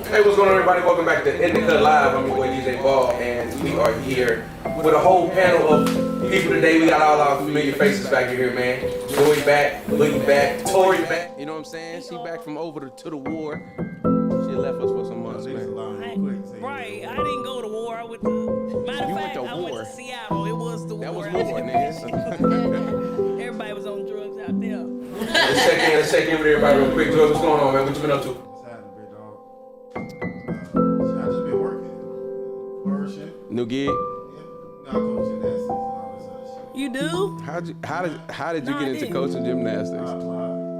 Hey, what's going on, everybody? Welcome back to Indica Live. I'm your boy DJ Ball, and we are here with a whole panel of people today. We got all our familiar faces back here, man. Joey back, Boogie back, Tori back. You know what I'm saying? She back from over to the war. She left us for some months, man. Right, I didn't go to war. I went to. Matter of fact, I went to Seattle. It was the war. That was war, nigga. Everybody was on drugs out there. Let's check in with everybody real quick. Joey, what's going on, man? What you been up to? I just been working. Flourishing. New gig? Yeah. Now coaching gymnastics and all this other shit. You do? How did you get into coaching gymnastics?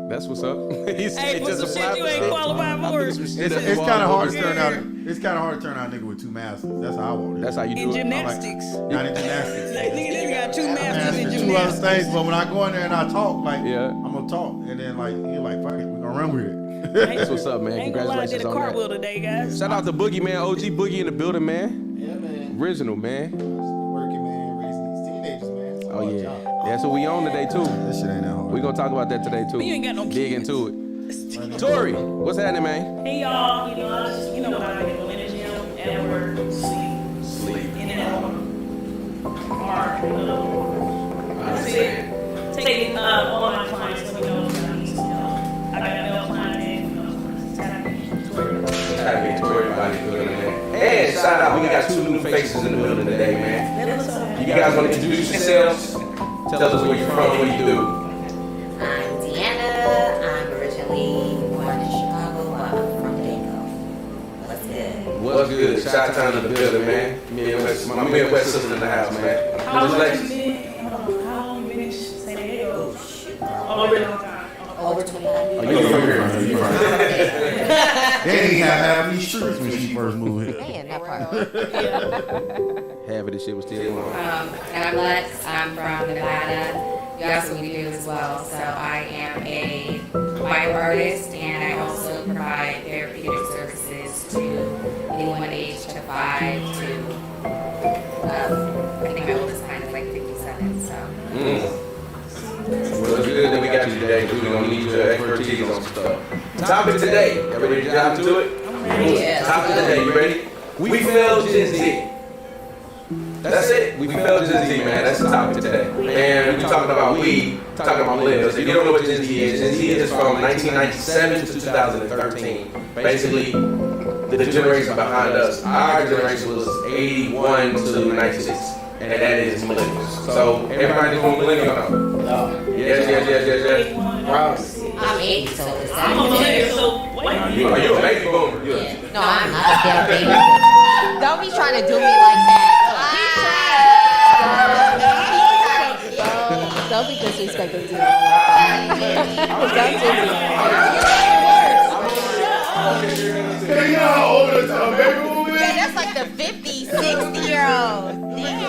That's what's up. Hey, for some shit you ain't qualified for. It's kind of hard to turn out. It's kind of hard to turn out a nigga with two masters. That's how I want it. That's how you do In it. gymnastics. Not in gymnastics. Like, nigga, this got two masters in Two other gymnastics. things, but when I go in there and I talk, like, Yeah. I'm gonna talk, and then like you're like, fuck it, we gonna run with it. That's what's up, man. Ain't gonna lie, I did Congratulations a on cartwheel that. today, guys. Shout out to Boogie, man. OG Boogie in the building, man. Yeah, man. Original, man. Working, man. Raising these teenagers, man. It's a Oh hard yeah. job. That's what we on today too. That shit ain't that hard. We gonna talk about that today too. But you ain't got no Dig kids. into it. Tori, what's happening, man? Hey, y'all. You know, I just, you know what I do in the gym, at work, sleep, in and out, park, that's it. Taking all my clients, let me know if I need some help. I got a male client in, tap me, Tori, everybody in the building, man. And shout out, we got two new faces in the building today, man. You guys want to introduce yourselves? Tell us where you're from, what you do. I'm Deanna. I'm originally born in Chicago, but I'm from Danko. What's good? What's good? Shout out to the building, man. My Midwest sister in the house, man. How Just long like- you been? How long you been in San Diego? Oh, really long time. Over 25 years. You from here? They didn't have half these streets when she first moved here. Man, that part. Half of this shit was still going on. And I'm Lex. I'm from Nevada. That's what we do as well. So I am a bio artist, and I also provide therapeutic services to anyone aged to 5 to, I think my oldest client is like 57, so. Well, it's good that we got you today. We're gonna need your expertise on some stuff. Topic today. You ready to dive into it? Yeah. Topic today. You ready? We failed Gen Z. That's it. We failed Gen Z, man. That's the topic today. And we talking about talking about millennials. If you don't know what Gen Z is from 1997 to 2013. Basically, the generation behind us. Our generation was 81 to 96. And that is millennials. So everybody just want millennial now. No. Yes. Proud. I'm 80, so is that I'm a millennial, so wait. Are you a baby boomer? Yeah. No, I'm not a damn baby. Don't be trying to do me like that. Don't be disrespectful to me. Don't do You know how old a baby boomer me. is? That's like the 50, 60-year-old. Damn.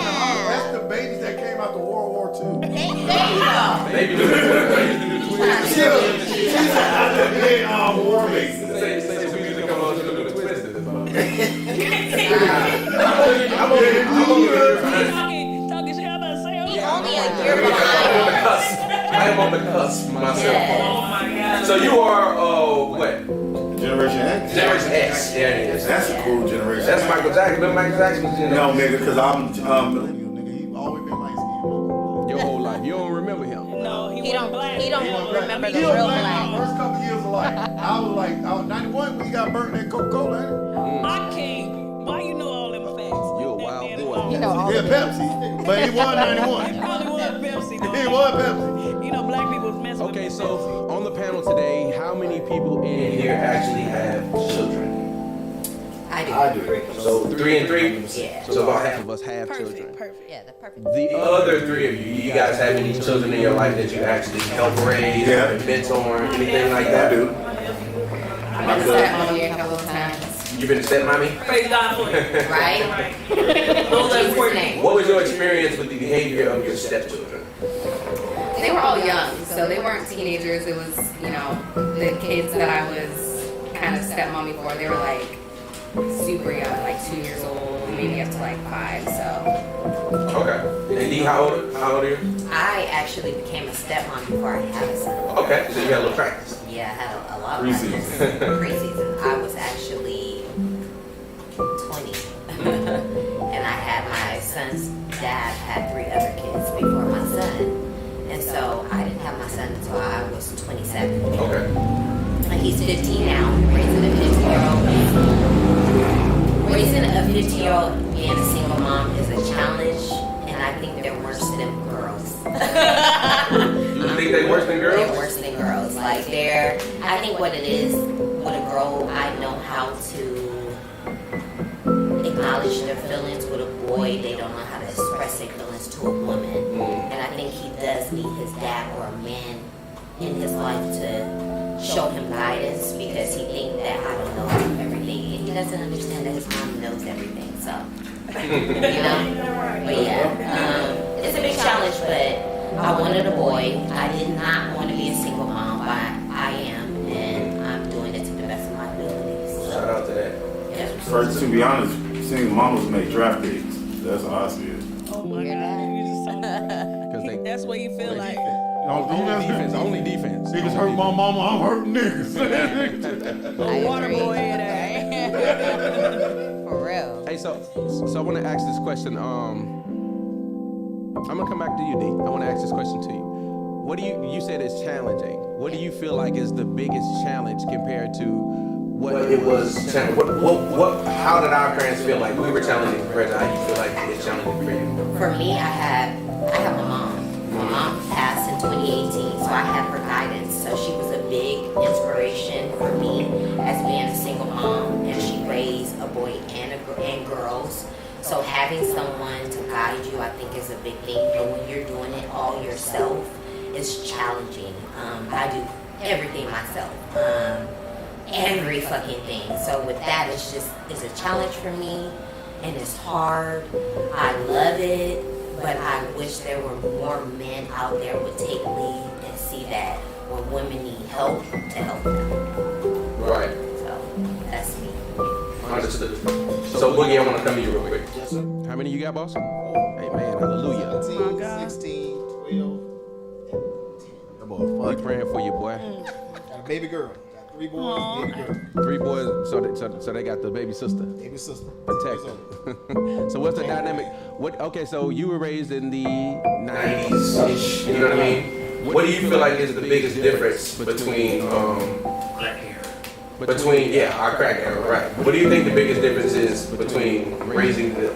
That's the babies that came out to World War II. There you go. Baby boomer. She's a big war baby. Say we usually come on to the twisted. Talking shit, I'm about to say, He's oh only a year behind. I am on the cusp myself. my God. So you are what? Generation X. Generation X. Yeah, it is. That's a cool generation. That's Michael Jackson. Remember Michael Jackson was in No, nigga, because I'm millennial, nigga. He always been light skinned. your whole life. You don't remember him. No, He don't remember the He real was black black. the first couple years of life. I was 91 when he got burnt in that Coca-Cola, ain't it? I can't. Why you know all them facts? You a wild boy. You know all Yeah, the Pepsi. But he was 91. Probably was Pepsi, though. He was Pepsi. You know, black people was messing Okay, with so on the panel today, how many people in here actually have children? I do. So 3 and 3? Yeah. So about half of us have children. Perfect. Yeah, the perfect. The other 3 of you guys have any children in your life that you actually help raise, Yeah. or mentor, anything like that? Dude. I've been stepmommy a couple of times. You been a stepmommy? Praise God for it. Right? Those are important. name. What was your experience with the behavior of your stepchildren? They were all young, so they weren't teenagers. It was, you know, the kids that I was kind of stepmommy for. They were like super young, like 2 years old, maybe up to like 5. So Okay. And D, how old are you? I actually became a stepmom before I had a son. Okay, so you had a little practice. Yeah, I had a lot of Preseason. practice. Preseason. I was actually son's dad had 3 other kids before my son. And so I didn't have my son until I was 27. Okay. And he's 15 now, raising a 15-year-old. Raising a 15-year-old being a single mom is a challenge, and I think they're worse than girls. You think they worse than girls? They're worse than girls. Like I think what it is, with a girl, I know how to acknowledge their feelings. With a boy, they don't know how to express their feelings to a woman. And I think he does need his dad or a man in his life to show him guidance, because he thinks that I don't know everything. And he doesn't understand that his mom knows everything. So, you know? But yeah, it's a big challenge, but I wanted a boy. I did not want to be a single mom, but I am, and I'm doing it to the best of my abilities. So, Shout out to that. yeah. First, to be honest, single mamas make draft picks. That's how I see it. Oh my God, you just told me. That's what you feel like. Only defense. Niggas hurt my mama, I'm hurting niggas. Water boy in there. For real. Hey, so I want to ask this question. I'm gonna come back to you, D. I want to ask this question to you. What do you said it's challenging? What do you feel like is the biggest challenge compared to what it was? How did our parents feel like we were challenging compared to how you feel like it's challenging for you? For me, I have my mom. My mom passed in 2018, so I have her guidance. So she was a big inspiration for me as being a single mom, and she raised a boy and girls. So having someone to guide you, I think, is a big thing. But when you're doing it all yourself, it's challenging. I do everything myself. Every fucking thing. So with that, it's a challenge for me, and it's hard. I love it, but I wish there were more men out there would take lead and see that when women need help, to help them. Right. So that's me. Understood. So Boogie, I want to come to you real quick. Yes, sir. How many you got, boss? Amen. Hallelujah. 17, God. 16, 12, and 10. That boy, We praying for you, boy. Got a baby girl. Got 3 boys, baby girl. 3 boys, so they got the baby sister. Baby sister. Protected. So what's the dynamic? Okay, so you were raised in the 90s-ish, you know what I mean? What do you feel like is the biggest difference between our crack era, right? What do you think the biggest difference is between raising them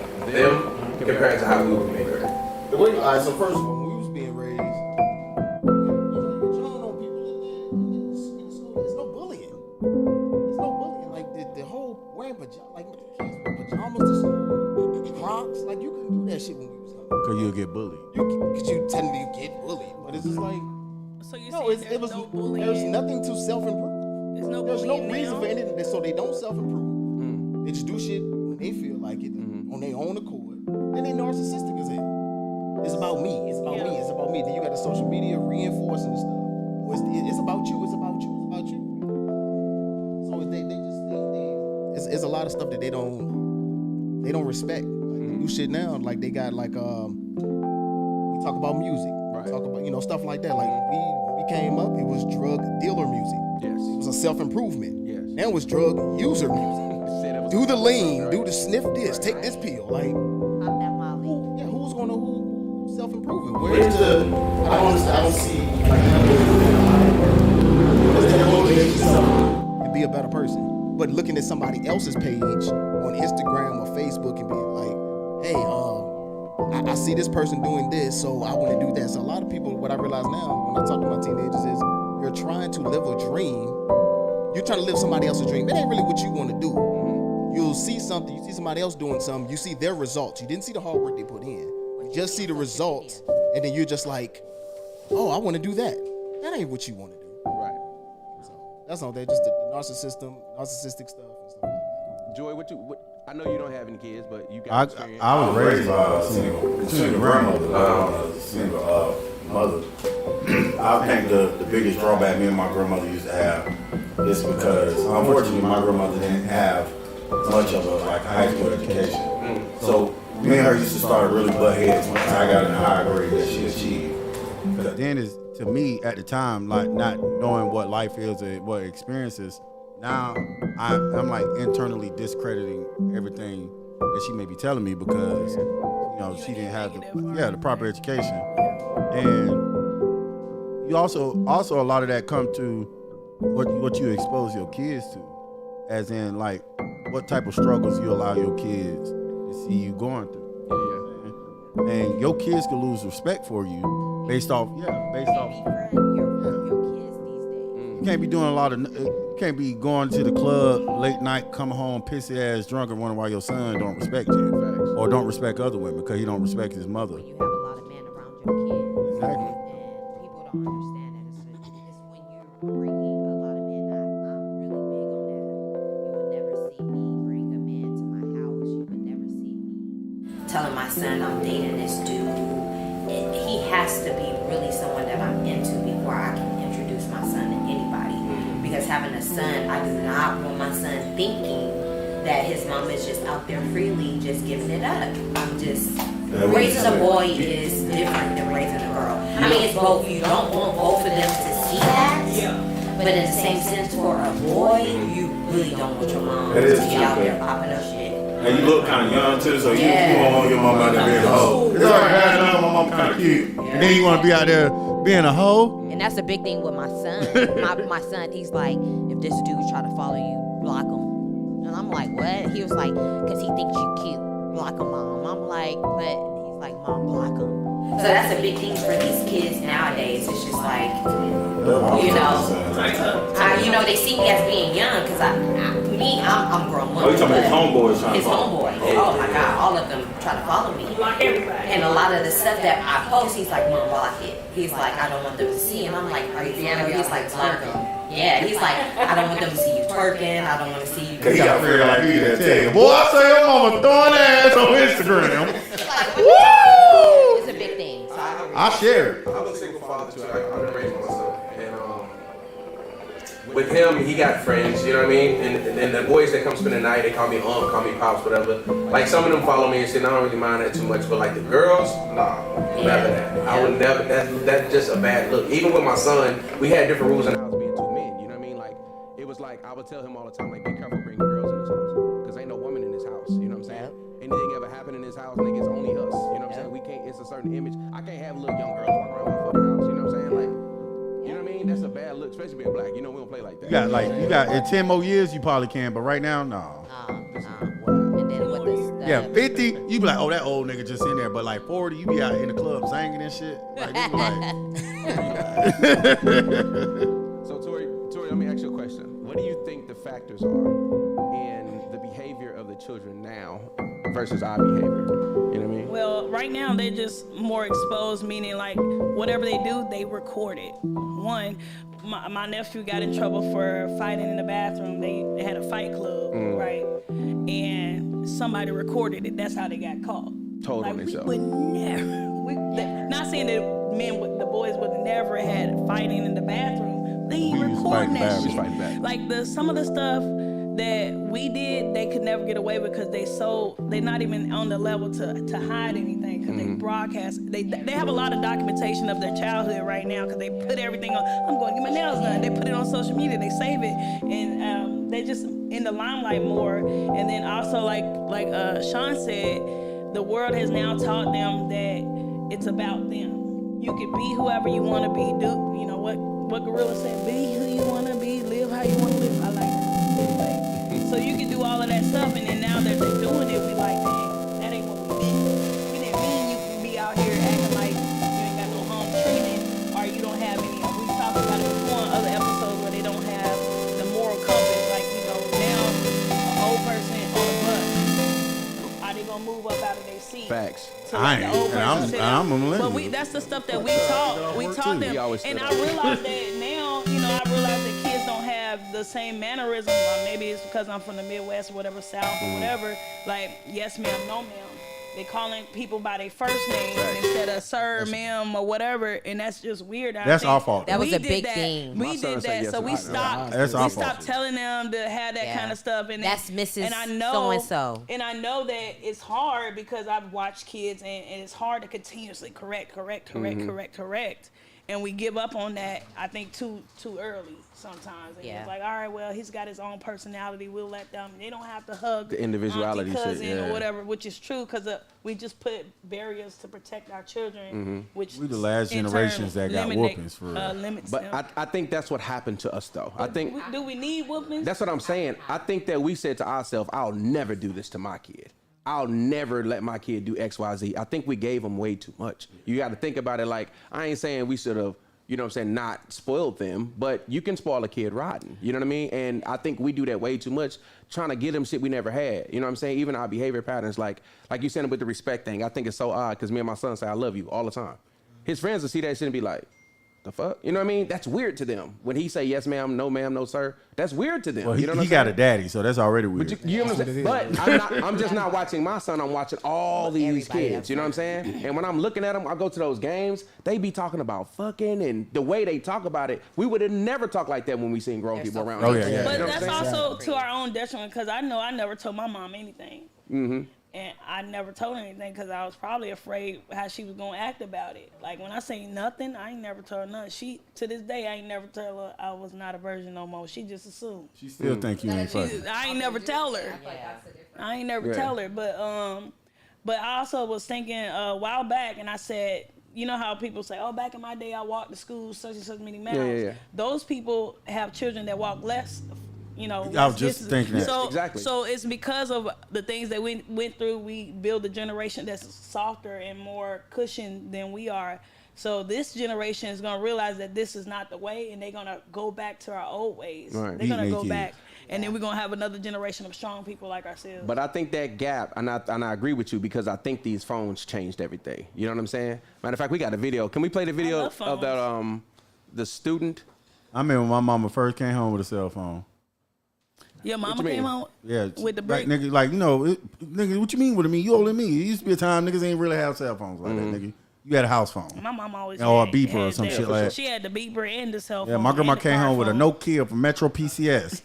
compared to how we were being raised? The way, all right, so first, when we was being raised, you don't know people in school. There's no bullying. There's no bullying. Like the whole wearing pajamas, like kids wear pajamas to school, Crocs. Like you couldn't do that shit when we was young. Cause you'll get bullied. Cause you technically get bullied, but it's just like So you no, see, it was no bullying. there's nothing to self-improve. There's no There's no bullying reason now? for anything, so they don't self-improve. They just do shit when they feel like it, on their own accord. Then they narcissistic as hell. It's about me. It's about me. It's about me. Then you got the social media reinforcing the stuff. Well, it's about you. It's about you. It's about you. So it's a lot of stuff that they don't respect. Like the new shit now, like they got like we talk about music. Right. Talk about stuff like that. Like we came up, it was drug dealer music. Yes. It was a self-improvement. Yes. Now it's drug user music. Do the lean, do the sniff this, take this pill. Like, who's gonna self-improving? Where's the? I don't see. What's the motivation to be a better person? But looking at somebody else's page on Instagram or Facebook and being like, hey, I see this person doing this, so I want to do that. So a lot of people, what I realize now when I talk to my teenagers is, you're trying to live a dream. You're trying to live somebody else's dream. It ain't really what you want to do. You'll see something, you see somebody else doing something, you see their results. You didn't see the hard work they put in. You just see the results, and then you're just like, oh, I want to do that. That ain't what you want to do. Right. So that's all that, just the narcissistic stuff and stuff like that. Joy, I know you don't have any kids, but you got experience. I was raised by a single grandmother, a single mother. I think the biggest drawback me and my grandmother used to have is because, unfortunately, my grandmother didn't have much of a high school education. So me and her used to start really butt heads once I got in a higher grade that she achieved. But then is to me at the time, like not knowing what life is and what experiences, now I'm like internally discrediting everything that she may be telling me because she didn't have negative, the proper education, and you also a lot of that come to what you expose your kids to, as in like what type of struggles you allow your kids to see you going through. And your kids can lose respect for you based off. Your kids these days. You can't be doing you can't be going to the club late night, come home pissy ass drunk and wondering why your son don't respect you or don't respect other women because he don't respect his mother. When you have a lot of men around your kids. Exactly. And people don't understand that. It's when you're bringing a lot of men. I'm really big on that. You would never see me bring a man to my house. You would never see me telling my son I'm dating this dude. He has to be really someone that I'm into before I can introduce my son to anybody. Because having a son, I do not want my son thinking that his mom is just out there freely just giving it up. I'm just raising a boy is different than raising a girl. I mean, it's both. You don't want both of them to see that. But in the same sense, for a boy, you really don't want your mom to be out there popping up shit. And you look kind of young too, so you don't want your mom out there being a hoe. It's alright, my mom kind of cute. And then you want to be out there being a hoe. And that's a big thing with my son. my son, he's like, if this dude try to follow you, block him. And I'm like, what? He was like, because he thinks you cute. Block him, Mom. I'm like, but he's like, Mom, block him. So that's a big thing for these kids nowadays. It's just like, they see me as being young because I'm grown up. Oh, you talking about his homeboys? His homeboy. Oh my God, all of them try to follow me. Like everybody. And a lot of the stuff that I post, he's like, Mom, block it. He's like, I don't want them to see. And I'm like, are you for real? He's like, block them. Yeah, he's like, I don't want them to see you twerking. I don't want to see you. Cause he got a friend like me that tell you, boy, I saw your mama throwing ass on Instagram. Woo! It's a big thing. So I share it. I'm a single father too. Like, I'm raising my son, and with him, he got friends. You know what I mean? And the boys that come spend the night, they call me call me pops, whatever. Like some of them follow me and say, I don't really mind that too much. But like the girls, nah, never that. I would never. That's just a bad look. Even with my son, we had different rules in the house being two men. You know what I mean? Like it was like I would tell him all the time, like, be careful bringing girls in this house, because ain't no woman in this house. You know what I'm saying? Anything ever happen in this house, nigga, it's only us. You know what I'm saying? We can't. It's a certain image. I can't have little young girls walking around my fucking house. You know what I'm saying? Like, you know what I mean? That's a bad look, especially being black. You know we don't play like that. You got in 10 more years you probably can, but right now, no. and then with this, Yeah, 50, you be like, oh, that old nigga just in there. But like 40, you be out in the club singing and shit. Like, you be like. So Tori, let me ask you a question. What do you think the factors are in the behavior of the children now versus our behavior? You know what I mean? Well, right now they're just more exposed, meaning like whatever they do, they record it. One, my nephew got in trouble for fighting in the bathroom. They had a fight club, right? And somebody recorded it. That's how they got caught. Told on we themselves. would never. Not saying that the boys would never had fighting in the bathroom. They We was recording fighting that back. We shit. was fighting back. Like some of the stuff that we did, they could never get away with because they're not even on the level to hide anything because they broadcast. They have a lot of documentation of their childhood right now because they put everything on. I'm going to get my nails done. They put it on social media. They save it, and they just in the limelight more. And then also like Sean said, the world has now taught them that it's about them. You can be whoever you want to be. Do you know what Gorilla said? Be who you want to be. Live how you want to live. I like that. So you can do all of that stuff, and then now that they're doing it, we like, dang, that ain't what we mean. We didn't mean you can be out here acting like you ain't got no home training, or you don't have any. We talked about it before on other episodes where they don't have the moral compass. Like, now an old person on a bus, are they gonna move up out of their seat? Facts. So I like the ain't. old And person sit I'm down. a millennial. But that's the stuff that we taught. We taught them, We always and stood I up. realized that now. I realized that kids don't have the same mannerisms. Or maybe it's because I'm from the Midwest or whatever, South or whatever. Like, yes, ma'am, no, ma'am. They calling people by their first names instead of sir, ma'am, or whatever, and that's just weird. That's our fault. That was We a did big that. thing. We My son did said that, yes so and we I- stopped. That's We our stopped fault. telling them to have that Yeah. kind of stuff. And That's Mrs. And I know so-and-so. And I know that it's hard because I've watched kids, and it's hard to continuously correct. And we give up on that, I think, too early sometimes. And Yeah. it's like, all right, well, he's got his own personality. We'll let them. They don't have to hug The individuality auntie, shit, cousin, yeah. or whatever, which is true because we just put barriers to protect our children, which We the last in turn generations that got eliminate- whoopings for real. limits But them. I think that's what happened to us, though. I think Do we need whoopings? that's what I'm saying. I think that we said to ourselves, I'll never do this to my kid. I'll never let my kid do X, Y, Z. I think we gave them way too much. You got to think about it like, I ain't saying we should have, you know what I'm saying, not spoiled them, but you can spoil a kid rotten. You know what I mean? And I think we do that way too much, trying to get them shit we never had. You know what I'm saying? Even our behavior patterns, like you said with the respect thing, I think it's so odd because me and my son say, I love you all the time. His friends will see that shit and be like, the fuck? You know what I mean? That's weird to them. When he say yes ma'am, no sir, that's weird to them. Well, you know what he I'm got saying? a daddy, so that's already weird. But you know what I'm saying? But I'm just not watching my son. I'm watching all these kids. You know what I'm saying? And when I'm looking at them, I go to those games. They be talking about fucking, and the way they talk about it, we would have never talked like that when we seen grown people around. Oh, us. yeah. But You know what that's I'm saying? also to our own detriment because I know I never told my mom anything. Mm-hmm. And I never told her anything because I was probably afraid how she was going to act about it. Like when I say nothing, I ain't never told her nothing. To this day, I ain't never tell her I was not a virgin no more. She just assumed. She still think you ain't fucking. I ain't never tell her. I ain't never Yeah. tell her. But I also was thinking a while back and I said, you know how people say, oh, back in my day, I walked to school such and such many miles. yeah. Those people have children that walk less, I was less just distance. thinking that. So, Exactly. so it's because of the things that we went through, we build a generation that's softer and more cushioned than we are. So this generation is going to realize that this is not the way, and they're going to go back to our old ways. Right. They're going to Beating go their back, and then we're going to have another generation of strong people like ourselves. But I think that gap, and I agree with you because I think these phones changed everything. You know what I'm saying? Matter of fact, we got a video. Can we play the video love of that the student? I remember when my mama first came home with a cell phone. Your mama you mean? came home Yeah, with the brick. like nigga, nigga, what you mean with me? You older than me. It used to be a time niggas ain't really have cell phones like that, nigga. You had a house phone. My mom always Or a had- beeper or had some that. shit like that. She had the beeper and the cell phone. Yeah, my grandma and the came car home with a phone. Nokia from Metro PCS.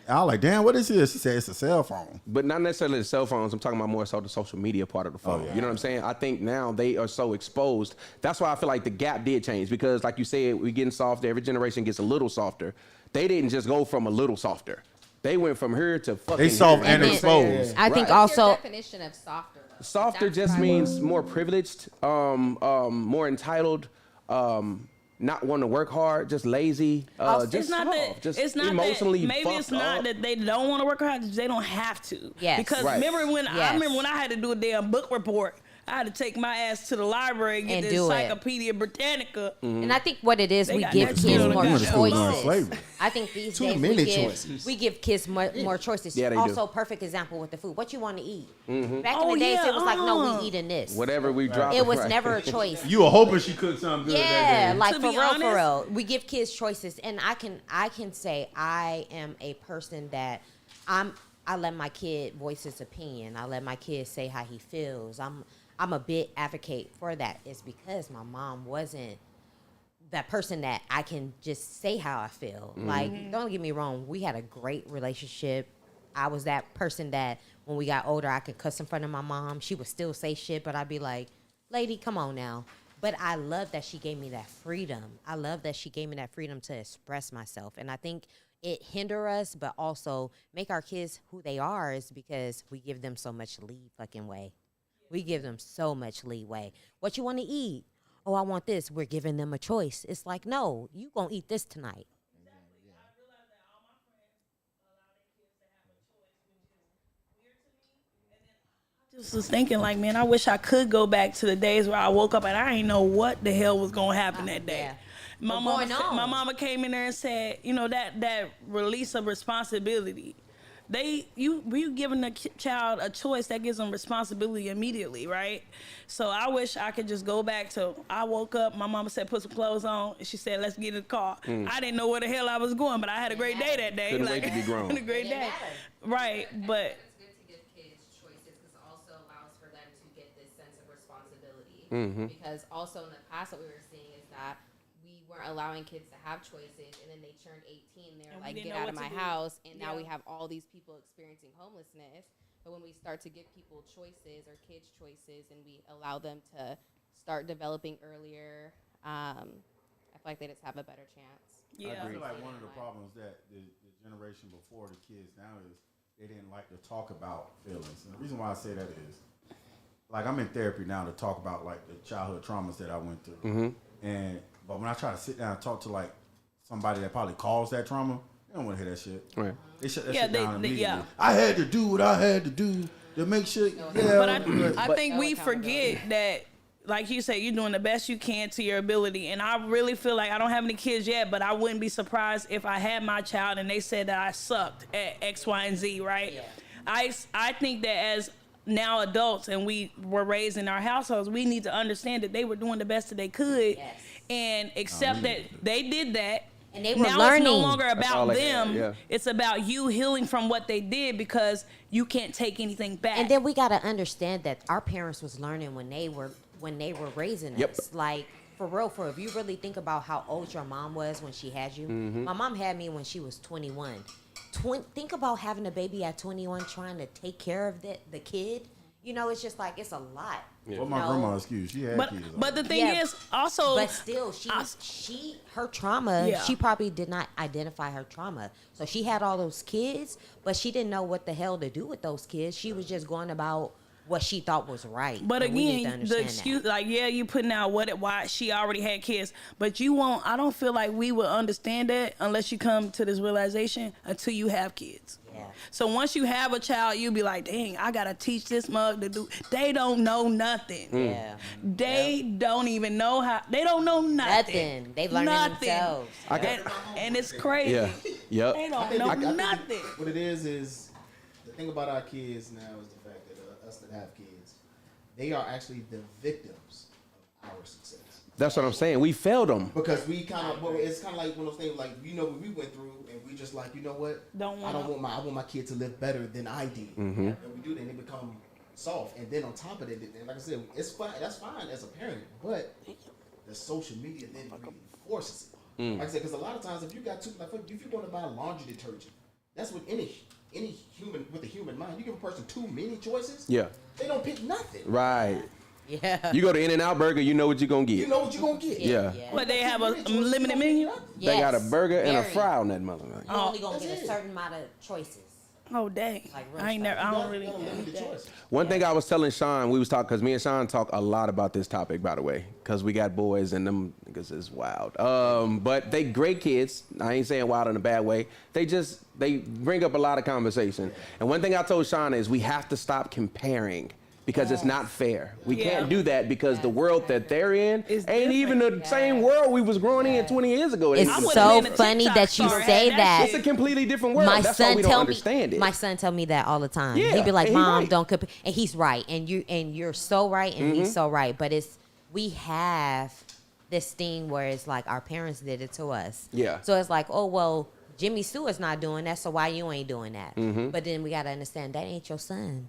I was like, damn, what is this? She said it's a cell phone. But not necessarily the cell phones. I'm talking about more so the social media part of the phone. yeah. You know what I'm saying? I think now they are so exposed. That's why I feel like the gap did change because, like you said, we getting softer. Every generation gets a little softer. They didn't just go from a little softer. They went from here to fucking. They soft here. and then- exposed. I think Right. What's your also definition of softer, though? Softer That's just what I means want. more privileged, more entitled, not wanting to work hard, just lazy, just It's not soft, that. just It's not emotionally that. Maybe fucked it's not up. that they don't want to work hard. They don't have to. Yes. Because Right. remember when Yes. I had to do a damn book report. I had to take my ass to the library and get And the do it. Encyclopedia Britannica. And I think what it is, They we got give that kids still in more the went to school during choices. slavery. I think these Too days many we give, choices. we give kids more choices. Yeah, they do. Also, perfect example with the food. What you want to eat? Back in Oh, the days, yeah, it was like, no, we eating this. Whatever we drop. It was right. never a choice. You were hoping she cooked something good Yeah, that day. like To for be real, honest- for real. We give kids choices, and I can say I am a person that I let my kid voice his opinion. I let my kid say how he feels. I'm a big advocate for that. It's because my mom wasn't that person that I can just say how I feel. Like, don't get me wrong, we had a great relationship. I was that person that when we got older, I could cuss in front of my mom. She would still say shit, but I'd be like, lady, come on now. But I love that she gave me that freedom. I love that she gave me that freedom to express myself. And I think it hinder us, but also make our kids who they are is because we give them so much fucking way. We give them so much leeway. What you want to eat? Oh, I want this. We're giving them a choice. It's like, no, you gonna eat this tonight. Just was thinking like, man, I wish I could go back to the days where I woke up and I didn't know what the hell was gonna happen that day. Yeah. My What's mama, going on? my mama came in there and said, you know, that release of responsibility. You giving a child a choice that gives them responsibility immediately, right? So I wish I could just go back to, I woke up, my mama said, put some clothes on, and she said, let's get in the car. I didn't know where the hell I was going, but I had a great day that day. Couldn't wait to be grown. I had a great day. Right, but It's good to give kids choices because it also allows for them to get this sense of responsibility. Because also in the past, what we were seeing is that we weren't allowing kids to have choices, and then they turned 18. They're And we like, didn't get know out of what my to do. house, and now Yeah. we have all these people experiencing homelessness. But when we start to give people choices or kids choices, and we allow them to start developing earlier, I feel like they just have a better chance. I Yeah. feel like one of the problems that the generation before the kids now is they didn't like to talk about feelings. And the reason why I say that is, like, I'm in therapy now to talk about like the childhood traumas that I went through. But when I try to sit down and talk to like somebody that probably caused that trauma, they don't want to hear that shit. Right. They shut that Yeah, shit down they- immediately. yeah. I had to do what I had to do to make sure. But I think No we accountability. forget that, like you say, you're doing the best you can to your ability. And I really feel like I don't have any kids yet, but I wouldn't be surprised if I had my child and they said that I sucked at X, Y, and Z, right? Yeah. I think that as now adults and we were raised in our households, we need to understand that they were doing the best that they could Yes. and accept that they did that. And they were now learning. it's no longer all about they them. had, yeah. It's about you healing from what they did because you can't take anything back. And then we got to understand that our parents was learning when they were raising Yep. us. Like, for real, if you really think about how old your mom was when she had you. My mom had me when she was 21. Think about having a baby at 21 trying to take care of the kid. You know, it's just like, it's a lot. Well, my No. grandma excuse. She had but kids. the thing Yeah. is also But still, her trauma, Yeah. she probably did not identify her trauma. So she had all those kids, but she didn't know what the hell to do with those kids. She was just going about what she thought was right. But And we need to again, the understand excuse, that. like, yeah, you putting out why she already had kids, but you won't. I don't feel like we will understand that unless you come to this realization until you have kids. Yeah. So once you have a child, you'll be like, dang, I gotta teach this mug to do. They don't know nothing. Yeah. They don't even know how. They don't know nothing. Nothing. They learning Nothing. themselves. And it's crazy. Yeah. Yep. They I don't think know I think nothing. what it is the thing about our kids now is the fact that us that have kids, they are actually the victims of our success. That's what I'm saying. We failed them. Because we kind of, it's kind of like one of those things, like, you know, what we went through, and we just like, you know what? I want my kid to live better than I did, and we do that, and they become soft, and then on top of it, and like I said, it's fine. That's fine as a parent, but the social media then reinforces it. Like I said, because a lot of times, if you got if you're going to buy laundry detergent, that's what any human with a human mind, you give a person too many choices, Yeah. they don't pick nothing. Right. Yeah. You go to In-N-Out Burger, you know what you're going to You get. know what you're gonna get. Yeah. But they have a Too many choices, limited you don't menu. get nothing. They got a Yes. burger and a Very. fry on that motherfucker. You're only gonna That's get a it. certain amount of choices. Oh dang! Like real I ain't never. I You don't got- really. you got limited eat that. choices. One thing I was telling Sean, we was talking, because me and Sean talk a lot about this topic, by the way, because we got boys and them niggas is wild. But they great kids. I ain't saying wild in a bad way. They bring up a lot of conversation. And one thing I told Sean is we have to stop comparing because it's not fair. We Yeah. can't do that because the world that they're in It's ain't even the same world we was growing in 20 years ago. It's I would've so been a funny TikTok that you star, say had that. It's a completely different world. My That's why son we don't tell understand me. it. My son tell me that all the time. Yeah, He'd be like, and he "Mom, right. don't compare." And he's right, and you're so right, and he's so right. But we have this thing where it's like our parents did it to us. Yeah. So it's like, oh well, Jimmy Stewart's not doing that, so why you ain't doing that? But then we gotta understand that ain't your son.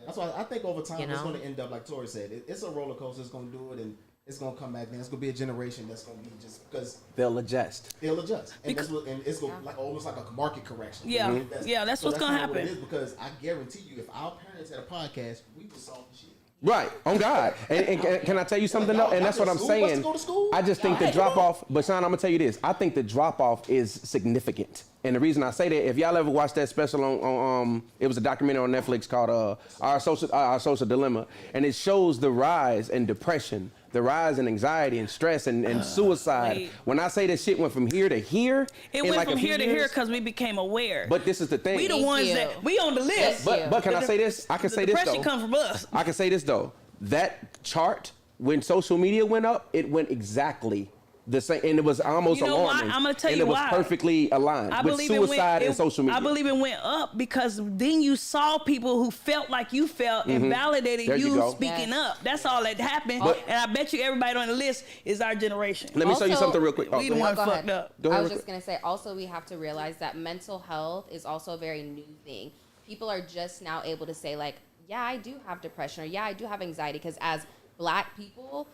That's why I think over time You it's know? going to end up like Tori said. It's a roller coaster. It's going to do it, and it's going to come back. Then it's going to be a generation that's going to be just because They'll adjust. they'll adjust, and it's going to like almost like a market correction. Yeah. That's- Yeah, that's what's gonna kinda what it happen. is, because I guarantee you, if our parents had a podcast, we would solve the shit. Right, on God. And can I tell you something though? And that's what I'm Y'all go saying. to school? I just think the drop off, but Sean, I'm gonna tell you this. I think the drop off is significant. And the reason I say that, if y'all ever watched that special on it was a documentary on Netflix called Our Social Dilemma, and it shows the rise in depression, the rise in anxiety and stress and suicide. wait. When I say that shit went from here to here, It in went like a from few here to here years, because we became aware. But this is the thing. we the Thank ones you. that we on the list. But can I say this? I can the say this depression though. comes from us. I can say this though. That chart, when social media went up, it went exactly the same, and it was almost You know why? alarming. I'm gonna tell and you it was why. perfectly aligned I with believe suicide it and social media. I believe it went up because then you saw people who felt like you felt and validated There you you go. speaking Yes. up. That's all that happened. But- and I bet you everybody on the list is our generation. Let me show you Also, something real quick. Oh, we go the ahead. one Go fucked ahead. up. Go ahead I was real just going to say, also, we have to realize that mental health is also a very new thing. People are just now able to say, like, yeah, I do have depression, or yeah, I do have anxiety, because as Black people,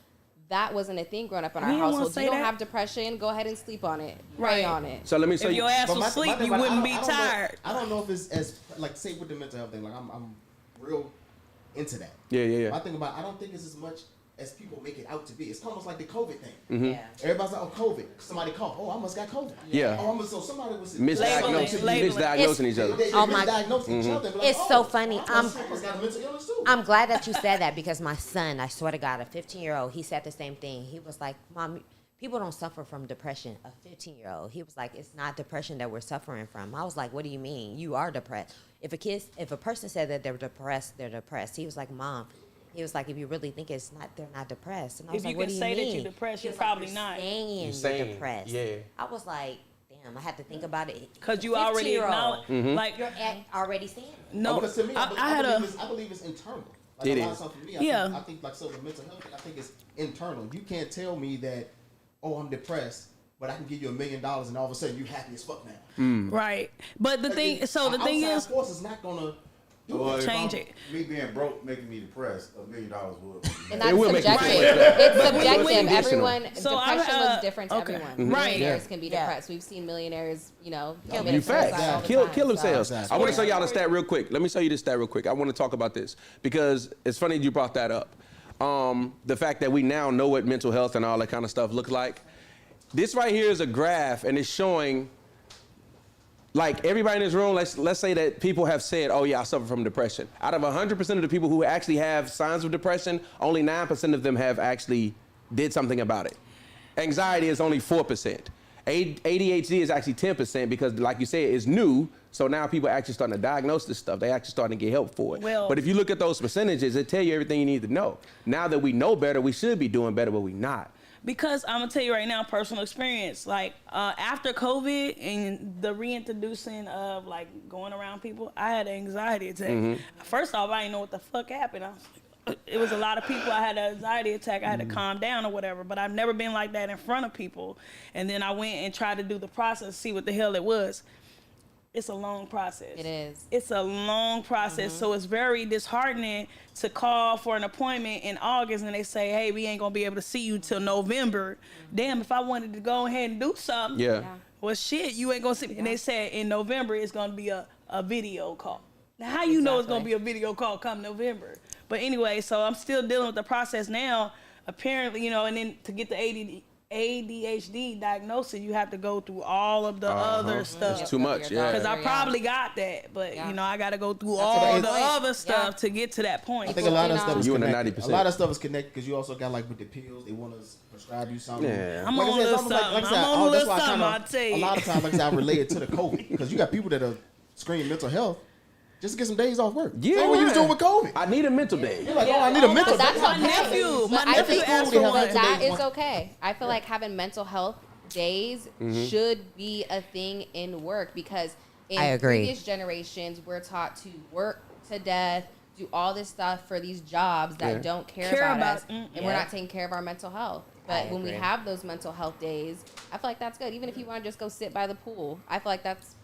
that wasn't a thing growing up in our We don't wanna household. say You don't that. have depression, go ahead and sleep on it. Right. Pray on it. So let me show If you. your ass But was my asleep, thing you about it, wouldn't be I don't tired. I don't know if it's as like say with the mental health thing. Like I'm real into that. Yeah. My thing about I don't think it's as much as people make it out to be. It's almost like the COVID thing. Yeah. Everybody's like, oh, COVID. Somebody coughed. Oh, I must got COVID. Yeah. Oh, so somebody was Misdiagnosing each other. They Oh my- misdiagnosing each other. and be like, It's so oh, funny. I must got a mental illness too. I'm glad that you said that because my son, I swear to God, a 15-year-old, he said the same thing. He was like, Mom, people don't suffer from depression. A 15-year-old, he was like, it's not depression that we're suffering from. I was like, what do you mean? You are depressed. If a person said that they're depressed, they're depressed. He was like, Mom, he was like, if you really think it's not, they're not depressed. And I was If like, you what can do you say that mean? you're depressed, He you're was like, probably you're not. saying You're saying, you're depressed. yeah. I was like, damn, I had to think about it. Because you already 15-year-old, acknowledge, like, You're already saying it. no, because to me, I believe it's internal. Like It a lot is. of stuff for me, Yeah. I think like so the mental health thing, I think it's internal. You can't tell me that, oh, I'm depressed, but I can give you $1 million and all of a sudden you happy as fuck now. right. But the thing, so the thing outside is, force is not gonna do Well, it. if Change I'm- it. Me being broke making me depressed, $1 million would. And that's will make you subjective. feel like It's But subjective. conditional. Everyone, So I- depression looks different to okay. everyone. Right. Millionaires can be Yeah. depressed. We've seen millionaires, commit You suicide facts. all the Kill time, themselves. so- Exactly. I want to show y'all the stat real quick. Let me show you this stat real quick. I want to talk about this because it's funny you brought that up. The fact that we now know what mental health and all that kind of stuff look like. This right here is a graph and it's showing like everybody in this room, let's say that people have said, oh yeah, I suffer from depression. Out of 100% of the people who actually have signs of depression, only 9% of them have actually did something about it. Anxiety is only 4%. ADHD is actually 10% because like you said, it's new. So now people are actually starting to diagnose this stuff. They actually starting to get help for it. Well- But if you look at those percentages, it tell you everything you need to know. Now that we know better, we should be doing better, but we not. because I'm gonna tell you right now, personal experience. Like after COVID and the reintroducing of like going around people, I had an anxiety attack. First off, I didn't know what the fuck happened. I was like, it was a lot of people. I had an anxiety attack. I had to calm down or whatever. But I've never been like that in front of people. And then I went and tried to do the process, see what the hell it was. It's a long process. It is. It's a long process, so it's very disheartening to call for an appointment in August and they say, hey, we ain't gonna be able to see you till November. Damn, if I wanted to go ahead and do something, Yeah. well, shit, you ain't gonna see me. And they said in November it's gonna be a video call. Now, how you know it's gonna be a video call come November? But anyway, so I'm still dealing with the process now. Apparently, and then to get the ADHD diagnosis, you have to go through all of the other stuff. It's too much, yeah. Because I Yeah. probably got that, but Yeah. I got to go through That's all a the point. other stuff Yeah. to get to that point. I think a lot of You stuff is You in the connected. 90%. A lot of stuff is connected because you also got like with the pills, they want to prescribe you something. Yeah. I'm Like I on said, a it's little almost something. I said, I'm on a that's little why I something, kinda- I'll tell you. A lot of times, like I said, I relate it to the COVID because you got people that are screaming mental health just to get some days off work. Yeah. Same what you was doing with COVID. I need a mental day. You're like, oh, I need a mental that's day. my nephew. But My I nephew think asked for that one. that days is one. okay. I feel like having mental health days should be a thing in work because in I agree. previous generations we're taught to work to death, do all this stuff for these jobs that Yeah. don't care Care about about- us, and we're not taking care of our mental health. But when we agree. have those mental health days, I feel like that's good. Even if you want to just go sit by the pool, I feel like that's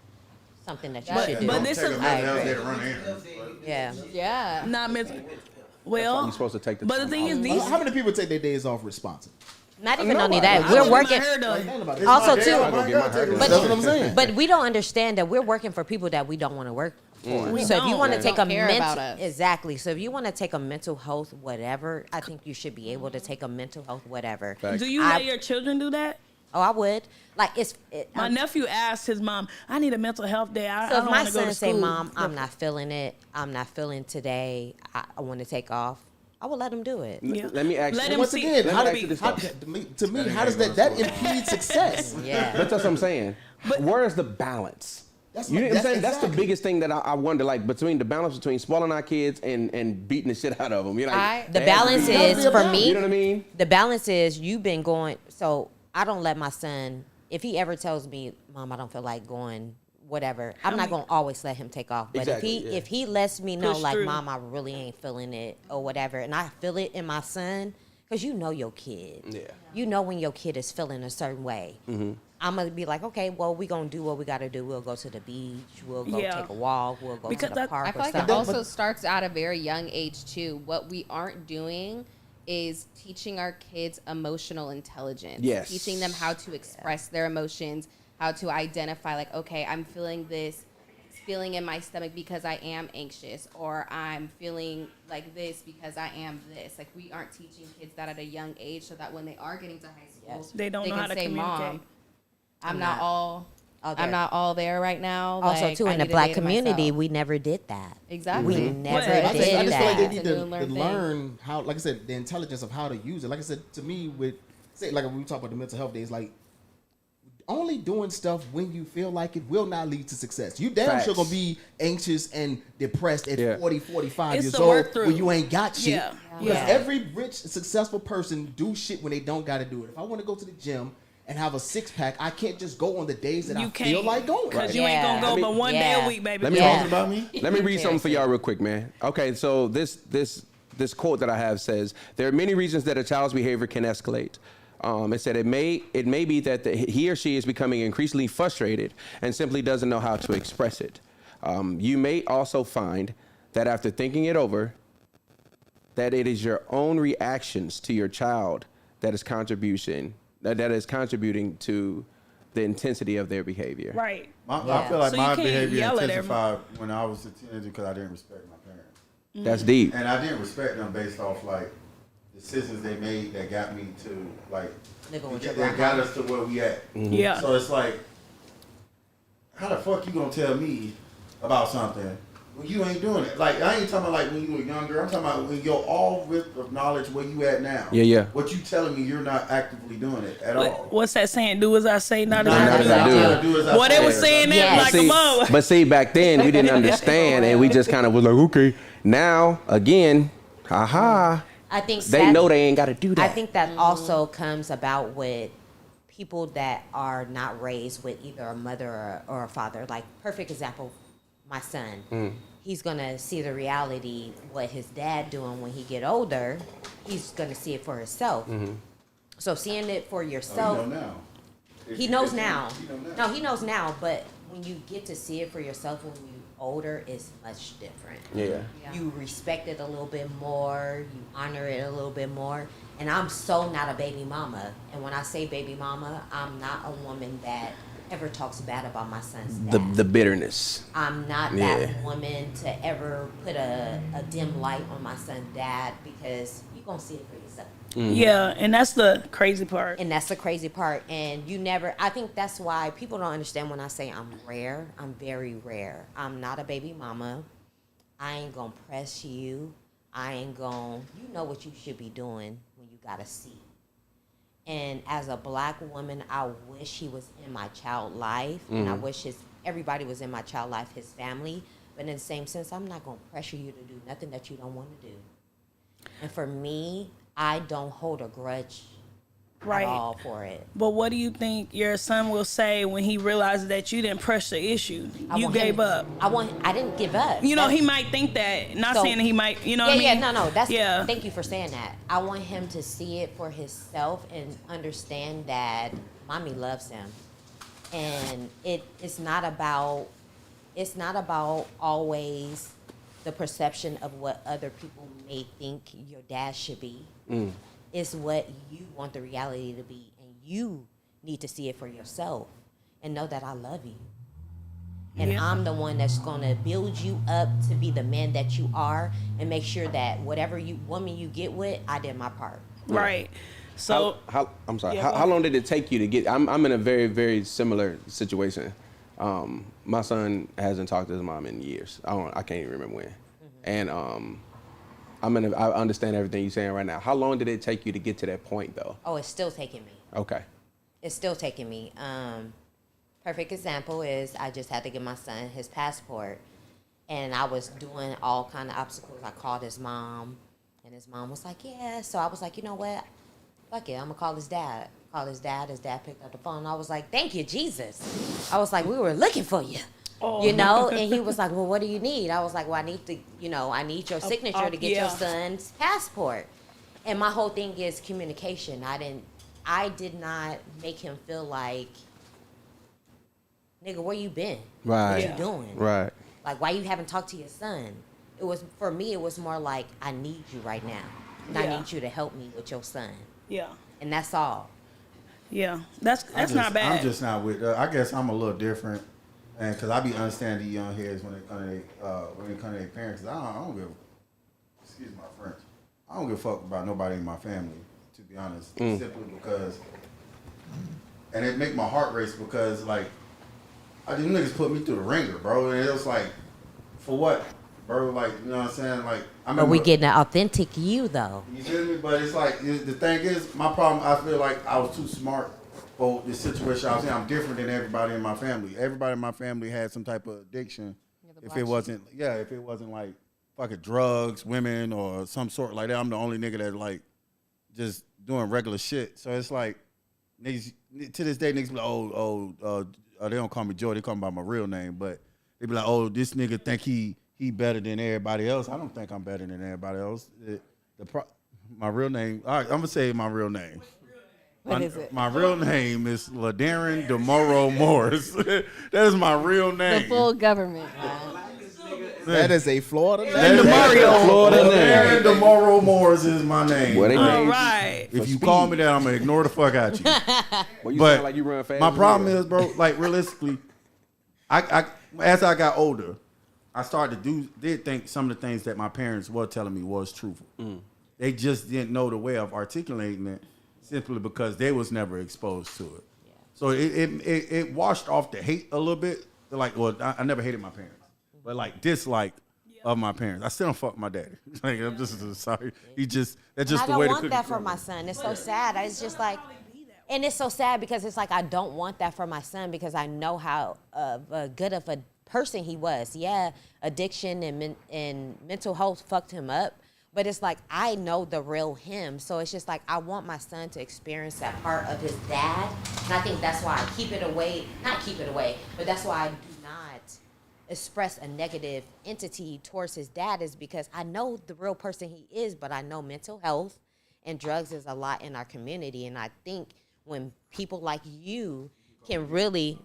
Something that you But- should do. but this Take is- a mental I health agree. day to run errands. Yeah. yeah. Not mental. You're Well, supposed to take the but the time thing is, off. these. How many people take their days off responsibly? Not even only Nobody. that, I we're want working. my hair done. Think about it. Also, My too- dad, I go get my hair done. That's what I'm saying. But we don't understand that we're working for people that we don't want to work for. We So if you don't. want to They take don't a care about mental, us. exactly. So if you want to take a mental health whatever, I think you should be able to take a mental health whatever. Facts. Do you I- let your children do that? Oh, I would. Like My nephew asked his mom, "I need a mental health day. I So if don't my want to go son to say, school." "Mom, I'm not feeling it. I'm not feeling today. I want to take off," I will let him do it. Yeah. Let me ask Let you. him Once see- again, let how me do- ask you how- this to me, how does that impedes success? Yeah. But that's what I'm saying. Where is the balance? That's You know what- what I'm saying? That's the exactly. biggest thing that I wonder, like, between the balance between spoiling our kids and beating the shit out of them. You're like, The that- balance gotta is be a for balance. me. You know what I mean? The balance is you've been going. So I don't let my son. If he ever tells me, "Mom, I don't feel like going," whatever, I'm not gonna always let him take off. But Exactly, yeah. if he lets me know, Push like, through. "Mom, I really ain't feeling it," or whatever, and I feel it in my son, because you know your kid. Yeah. You know when your kid is feeling a certain way. I'm gonna be like, okay, well, we gonna do what we gotta do. We'll go to the beach. We'll go Yeah. take a walk. We'll go Because to the that- park I feel or like something. it also starts at a very young age too. What we aren't doing is teaching our kids emotional intelligence. Yes. Teaching them how to express their emotions, how to identify like, okay, I'm feeling this feeling in my stomach because I am anxious, or I'm feeling like this because I am this. Like, we aren't teaching kids that at a young age, so that when they are getting to high school, They don't know can how to say, communicate. Mom, I'm not all there. I'm not all there right now. Also, Like, too, I in the need a black day to community, myself. we never did that. Exactly. We never Well, I did just feel like they that. need It's a to new learned thing. learn how, like I said, the intelligence of how to use it. Like I said, to me, with say, like when we talk about the mental health days, like only doing stuff when you feel like it will not lead to success. You damn sure Facts. gonna be anxious and depressed at Yeah. 40, 45 It's years the old work through. when you ain't got shit. Yeah. Because Yeah. every rich, successful person do shit when they don't got to do it. If I want to go to the gym and have a six pack, I can't just go on the days that You I feel like going. Because you ain't Yeah. gonna go Let me- but one day Yeah. a week, baby. Let me Yeah. Talking about me? Let me read something for y'all real quick, man. Okay, so this quote that I have says, there are many reasons that a child's behavior can escalate. It said it may be that he or she is becoming increasingly frustrated and simply doesn't know how to express it. You may also find that after thinking it over, that it is your own reactions to your child that is contributing to the intensity of their behavior. Right. I feel like So you my can't behavior yell at intensified when I was a teenager because I didn't respect my parents. That's deep. And I didn't respect them based off like decisions they made that got me to like Living with your that got us to where we at. Yeah. So it's like, how the fuck you gonna tell me about something when you ain't doing it? Like, I ain't talking about like when you were younger. I'm talking about when you're all width of knowledge where you at now. Yeah, yeah. What you telling me you're not actively doing it at all. What's that saying? Do as I say, not as Not I as do. I do as I Boy, they say. was saying that Yes. like a mother. But see, back then we didn't understand, and we just kind of was like, okay. Now, again, haha, I think they that- know they ain't got to do that. I think that also comes about with people that are not raised with either a mother or a father. Like, perfect example, my son. He's gonna see the reality what his dad doing when he get older. He's gonna see it for himself. So seeing it for Oh, yourself, you know now. he knows now. You know now. No, he knows now. But when you get to see it for yourself when you older, it's much different. Yeah. You respect it a little bit more. You honor it a little bit more. And I'm so not a baby mama. And when I say baby mama, I'm not a woman that ever talks bad about my son's dad. The bitterness. I'm not Yeah. that woman to ever put a dim light on my son's dad because you're going to see it for yourself. Yeah, and that's the crazy part. And that's the crazy part. And you never, I think that's why people don't understand when I say I'm rare. I'm very rare. I'm not a baby mama. I ain't gonna press you. I ain't gonna, you know what you should be doing when you got a seat. And as a black woman, I wish he was in my child life. And I wish everybody was in my child life, his family. But in the same sense, I'm not gonna pressure you to do nothing that you don't want to do. And for me, I don't hold a grudge Right. at all for it. But what do you think your son will say when he realizes that you didn't press the issue? I You want gave him- up. I didn't give up. You know, That's- he might think that. Not So- saying that he might, you know yeah, what I mean? yeah, no, that's, Yeah. thank you for saying that. I want him to see it for himself and understand that mommy loves him. And it's not about always the perception of what other people may think your dad should be. It's what you want the reality to be, and you need to see it for yourself and know that I love you. And Yeah. I'm the one that's gonna build you up to be the man that you are, and make sure that whatever woman you get with, I did my part. Right. So, I'm sorry. Yeah, How, go how long did it take you to get? I'm in a very, very similar situation. My son hasn't talked to his mom in years. I can't even remember when. And I understand everything you're saying right now. How long did it take you to get to that point, though? Oh, it's still taking me. Okay. It's still taking me. Perfect example is I just had to give my son his passport, and I was doing all kind of obstacles. I called his mom, and his mom was like, "Yeah." So I was like, "You know what? Fuck it. I'm gonna call his dad." Called his dad. His dad picked up the phone. I was like, "Thank you, Jesus." I was like, "We were looking for you." You know, and he was like, "Well, what do you need?" I was like, "Well, I need your signature to get yeah. your son's passport." And my whole thing is communication. I did not make him feel like, nigga, where you been? Right. What you doing? Right. Like, why you haven't talked to your son? It was, for me, it was more like, I need you right now. And I Yeah. need you to help me with your son. yeah. And that's all. Yeah. That's not bad. I'm just not with. I guess I'm a little different. And because I be understanding these young heads when it come to their parents. 'Cause I don't give, excuse my French, I don't give a fuck about nobody in my family, to be honest. Simply because, and it make my heart race because like, these niggas put me through the ringer, bro. And it was like, for what, bro? Like, you know what I'm saying? Like, But we getting an authentic you though. You feel me? But it's like, the thing is, my problem, I feel like I was too smart for the situation I was in. I'm different than everybody in my family. Everybody in my family had some type of addiction. If it wasn't like fucking drugs, women, or some sort like that, I'm the only nigga that like just doing regular shit. So it's like, niggas, to this day, niggas be like, they don't call me Joe, they call me by my real name, but they be like, oh, this nigga think he better than everybody else. I don't think I'm better than everybody else. My real name, all right, I'm gonna say my real name. What is it? My real name is LaDarren DeMoro Morris. That is my real name. The full government. That is a Florida name. That is Florida LaDarren DeMoro Morris is my name. Well, they All named right. If you call me that, I'm gonna ignore the fuck out you. Well, you But sound like you run fast. My as problem hell. is, bro, like realistically, I as I got older, I started did think some of the things that my parents were telling me was truthful. They just didn't know the way of articulating it, simply because they was never exposed to it. Yeah. So it washed off the hate a little bit. Like, well, I never hated my parents, but like dislike of my parents. I still don't fuck my daddy. Like, I'm just sorry. That's just I the don't way the want cookie that for crumbles. my son. It's so sad. It's just like, and it's so sad because it's like I don't want that for my son because I know how good of a person he was. Yeah, addiction and mental health fucked him up, but it's like I know the real him. So it's just like I want my son to experience that part of his dad, and I think that's why I keep it away. Not keep it away, but that's why I do not express a negative entity towards his dad, is because I know the real person he is, but I know mental health and drugs is a lot in our community, and I think when people like you can really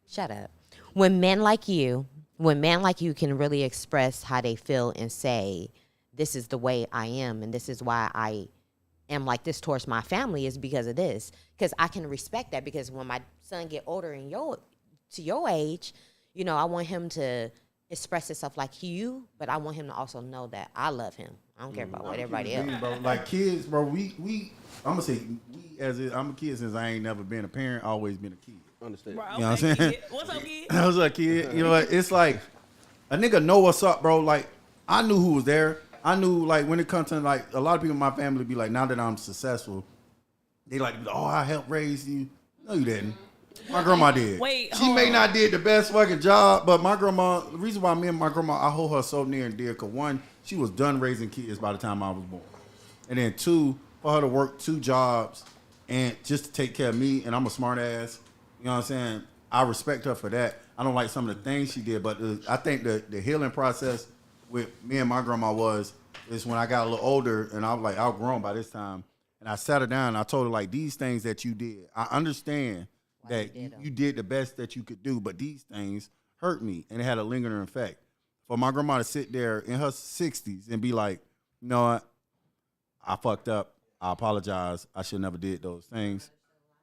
shut up. When men like you can really express how they feel and say, this is the way I am and this is why I am like this towards my family, is because of this. Because I can respect that, because when my son get older and to your age, you know, I want him to express himself like you, but I want him to also know that I love him. I don't care about what everybody else. Bro. Like kids, bro, I'm gonna say I'm a kid since I ain't never been a parent, always been a kid. Understand. Bro, You know what I'm saying? kid. What's up, kid? I was a kid. You know what? It's like a nigga know what's up, bro. Like I knew who was there. I knew, like, when it comes to, like, a lot of people in my family be like, now that I'm successful, they like, oh, I helped raise you. No, you didn't. My grandma did. Wait, she hold may on. not did the best fucking job, but my grandma, the reason why me and my grandma, I hold her so near and dear, because one, she was done raising kids by the time I was born. And then two, for her to work 2 jobs and just to take care of me, and I'm a smart ass, you know what I'm saying? I respect her for that. I don't like some of the things she did, but I think the healing process with me and my grandma is when I got a little older and I was like outgrown by this time. And I sat her down and I told her, like, these things that you did, I understand that you did the best that you could do, but these things hurt me and it had a lingering effect. For my grandma to sit there in her 60s and be like, you know what, I fucked up. I apologize. I should never did those things.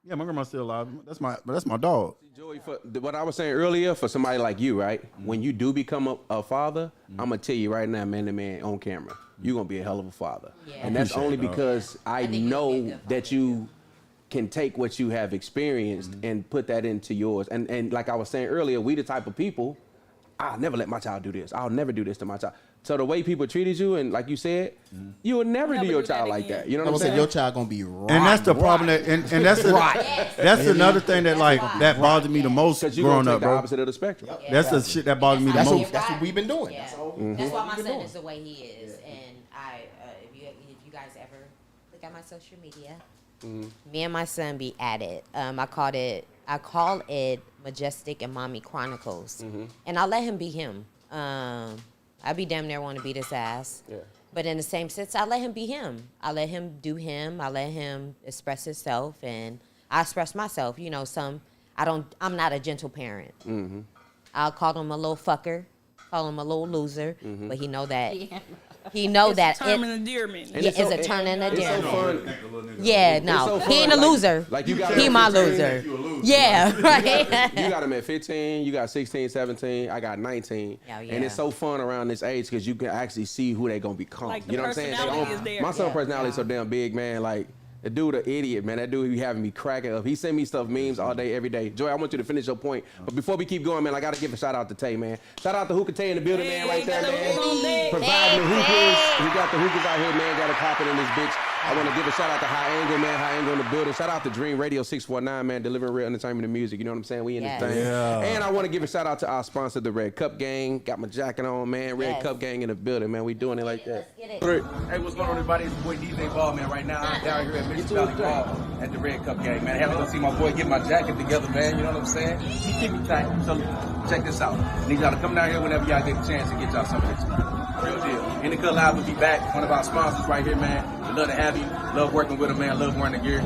Yeah, my grandma's still alive. That's my dog. Joey, for what I was saying earlier, for somebody like you, right? When you do become a father, I'm gonna tell you right now, man to man, on camera, you're gonna be a hell of a father. Yeah. And that's Appreciate only it, dog. because I think you'll be a know good that you can take what you have experienced and put that into yours. And like I was saying earlier, we the type of people, I'll never let my child do this. I'll never do this to my child. So the way people treated you, and like you said, you will never do your do that child like again. that. You know I what I'm would say saying? your child gonna be right. And that's the problem and that's that's another thing that like that bothered me the most Because you're going growing to take up, the bro. opposite of the spectrum. That's the shit that bothered me the That's most. That's what we've been doing. Yeah. That's all. That's why my been son doing. is the way he is. And if you guys ever look at my social media, me and my son be at it. I call it Majestic and Mommy Chronicles, and I let him be him. I be damn near want to beat his ass. Yeah. But in the same sense, I let him be him. I let him do him. I let him express himself, and I express myself. You know, I'm not a gentle parent. I'll call him a little fucker, call him a little loser, but he know that He know It's that. a term and endearment. Yeah, it's a turn and a It's so different. fun. Yeah, It's no, so he fun, ain't a like- loser. like you got he him my 15, loser. Yeah, right. You got him at 15, you got 16, 17, I got 19. Yeah, And yeah. it's so fun around this age because you can actually see who they going to become. Like, the you know what I'm saying? personality is there. My son's Yeah. personality is so damn big, man. Like, the dude an idiot, man. That dude be having me cracking up. He send me stuff, memes all day, every day. Joy, I want you to finish your point. But before we keep going, man, I got to give a shout out to Tay, man. Shout out to Hookah Tay in the building, man, right there, got the man. hookah on deck. Providing the Hey, hookahs. Tay. We got the hookahs out here, man. Got it popping in this bitch. I want to give a shout out to High Angle, man. High Angle in the building. Shout out to Dream Radio 649, man. Delivering real entertainment and music. You know what I'm saying? We in Yes. this thing. Yeah. And I want to give a shout out to our sponsor, the Red Cup Gang. Got my jacket on, man. Red Yes. Cup Gang in the building, man. We doing it like that. Let's get it. Hey, what's going on, everybody? It's your boy DJ Ball, man. Right now, I'm down here at Mission Valley Mall at the Red Cup Game, man. I have to go see my boy get my jacket together, man. You know what I'm saying? He keep me tight. So check this out. Need y'all to come down here whenever y'all get a chance to get y'all something. Real deal. Indica Live will be back. One of our sponsors right here, man. We love to have you. Love working with him, man. Love wearing the gear.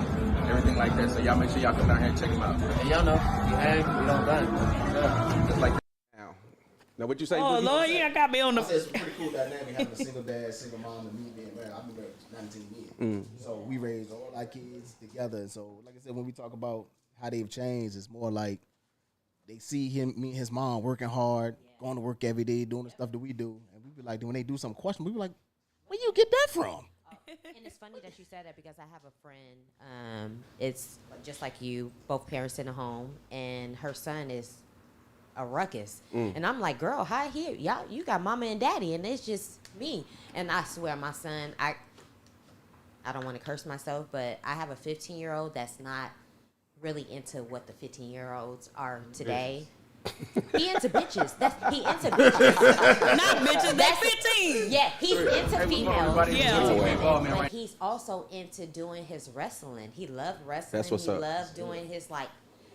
Everything like that. So y'all make sure y'all come down here and check him out. And y'all know, you hang, we don't done. Just like that. Now, what you say? Oh, Boogie? Lord, you got me on I said the. it's a pretty cool dynamic having a single dad, single mom, and me being married. I've been married for 19 years. So we raised all our kids together. And so, like I said, when we talk about how they've changed, it's more like they see me and his mom working hard, going to work every day, doing the stuff that we do. And we be like, when they do something questionable, we be like, where you get that from? And it's funny that you said that because I have a friend. It's just like you, both parents in the home, and her son is a ruckus. And I'm like, girl, hi here, y'all, you got mama and daddy, and it's just me. And I swear, my son, I don't want to curse myself, but I have a 15-year-old that's not really into what the 15-year-olds are today. He into bitches. He into bitches. Not bitches, that's 15. Yeah, he's into females. Yeah. Into Hey, women, ball, man, but right? he's also into doing his wrestling. He loved wrestling. That's what's he up. loved doing his like.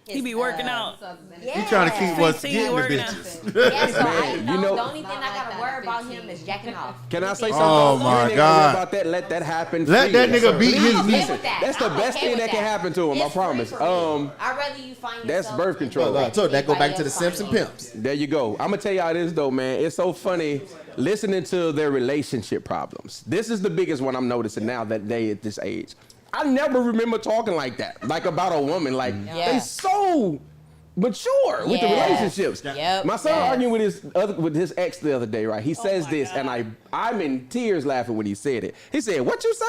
He be working out. Yeah. He trying to keep what's 15 getting the working bitches. Yeah, so I you know, know- the only thing I gotta worry about him is jacking off. Can I say something? Oh, You my ain't gotta worry God. About that, let that happen. Let that freely. nigga beat his I'm okay niece. with that. That's the I'm best okay thing with that can happen to him, I It's free promise. for me. I'd rather you find That's yourself birth in control. what I told you, that go back to the anybody Simpson else pimps. There you go. I'm gonna tell y'all this though, man. It's so funny listening to their relationship problems. This is the biggest one I'm noticing now that they at this age. I never remember talking like that, like about a woman. Like Yeah. they so mature with the Yeah. relationships. Yep. My son Yes. arguing with his ex the other day, right? He says my this, God. and I'm in tears laughing when he said it. He said, "What you say?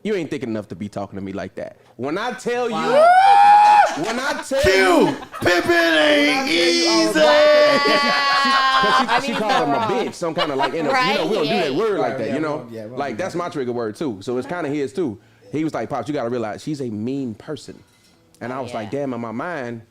You ain't thinking enough to be talking to me like that." When I tell you, when I tell you, Pippin ain't easy. She called him a bitch, some kind of like, you know, Right, we don't do that yeah. word like Right, that, yeah, you know? wrong, yeah, wrong. Like, that's my trigger word too. So it's kind of his too. He was like, Pops, you got to realize she's a mean person. And I was yeah. like, damn, in my mind,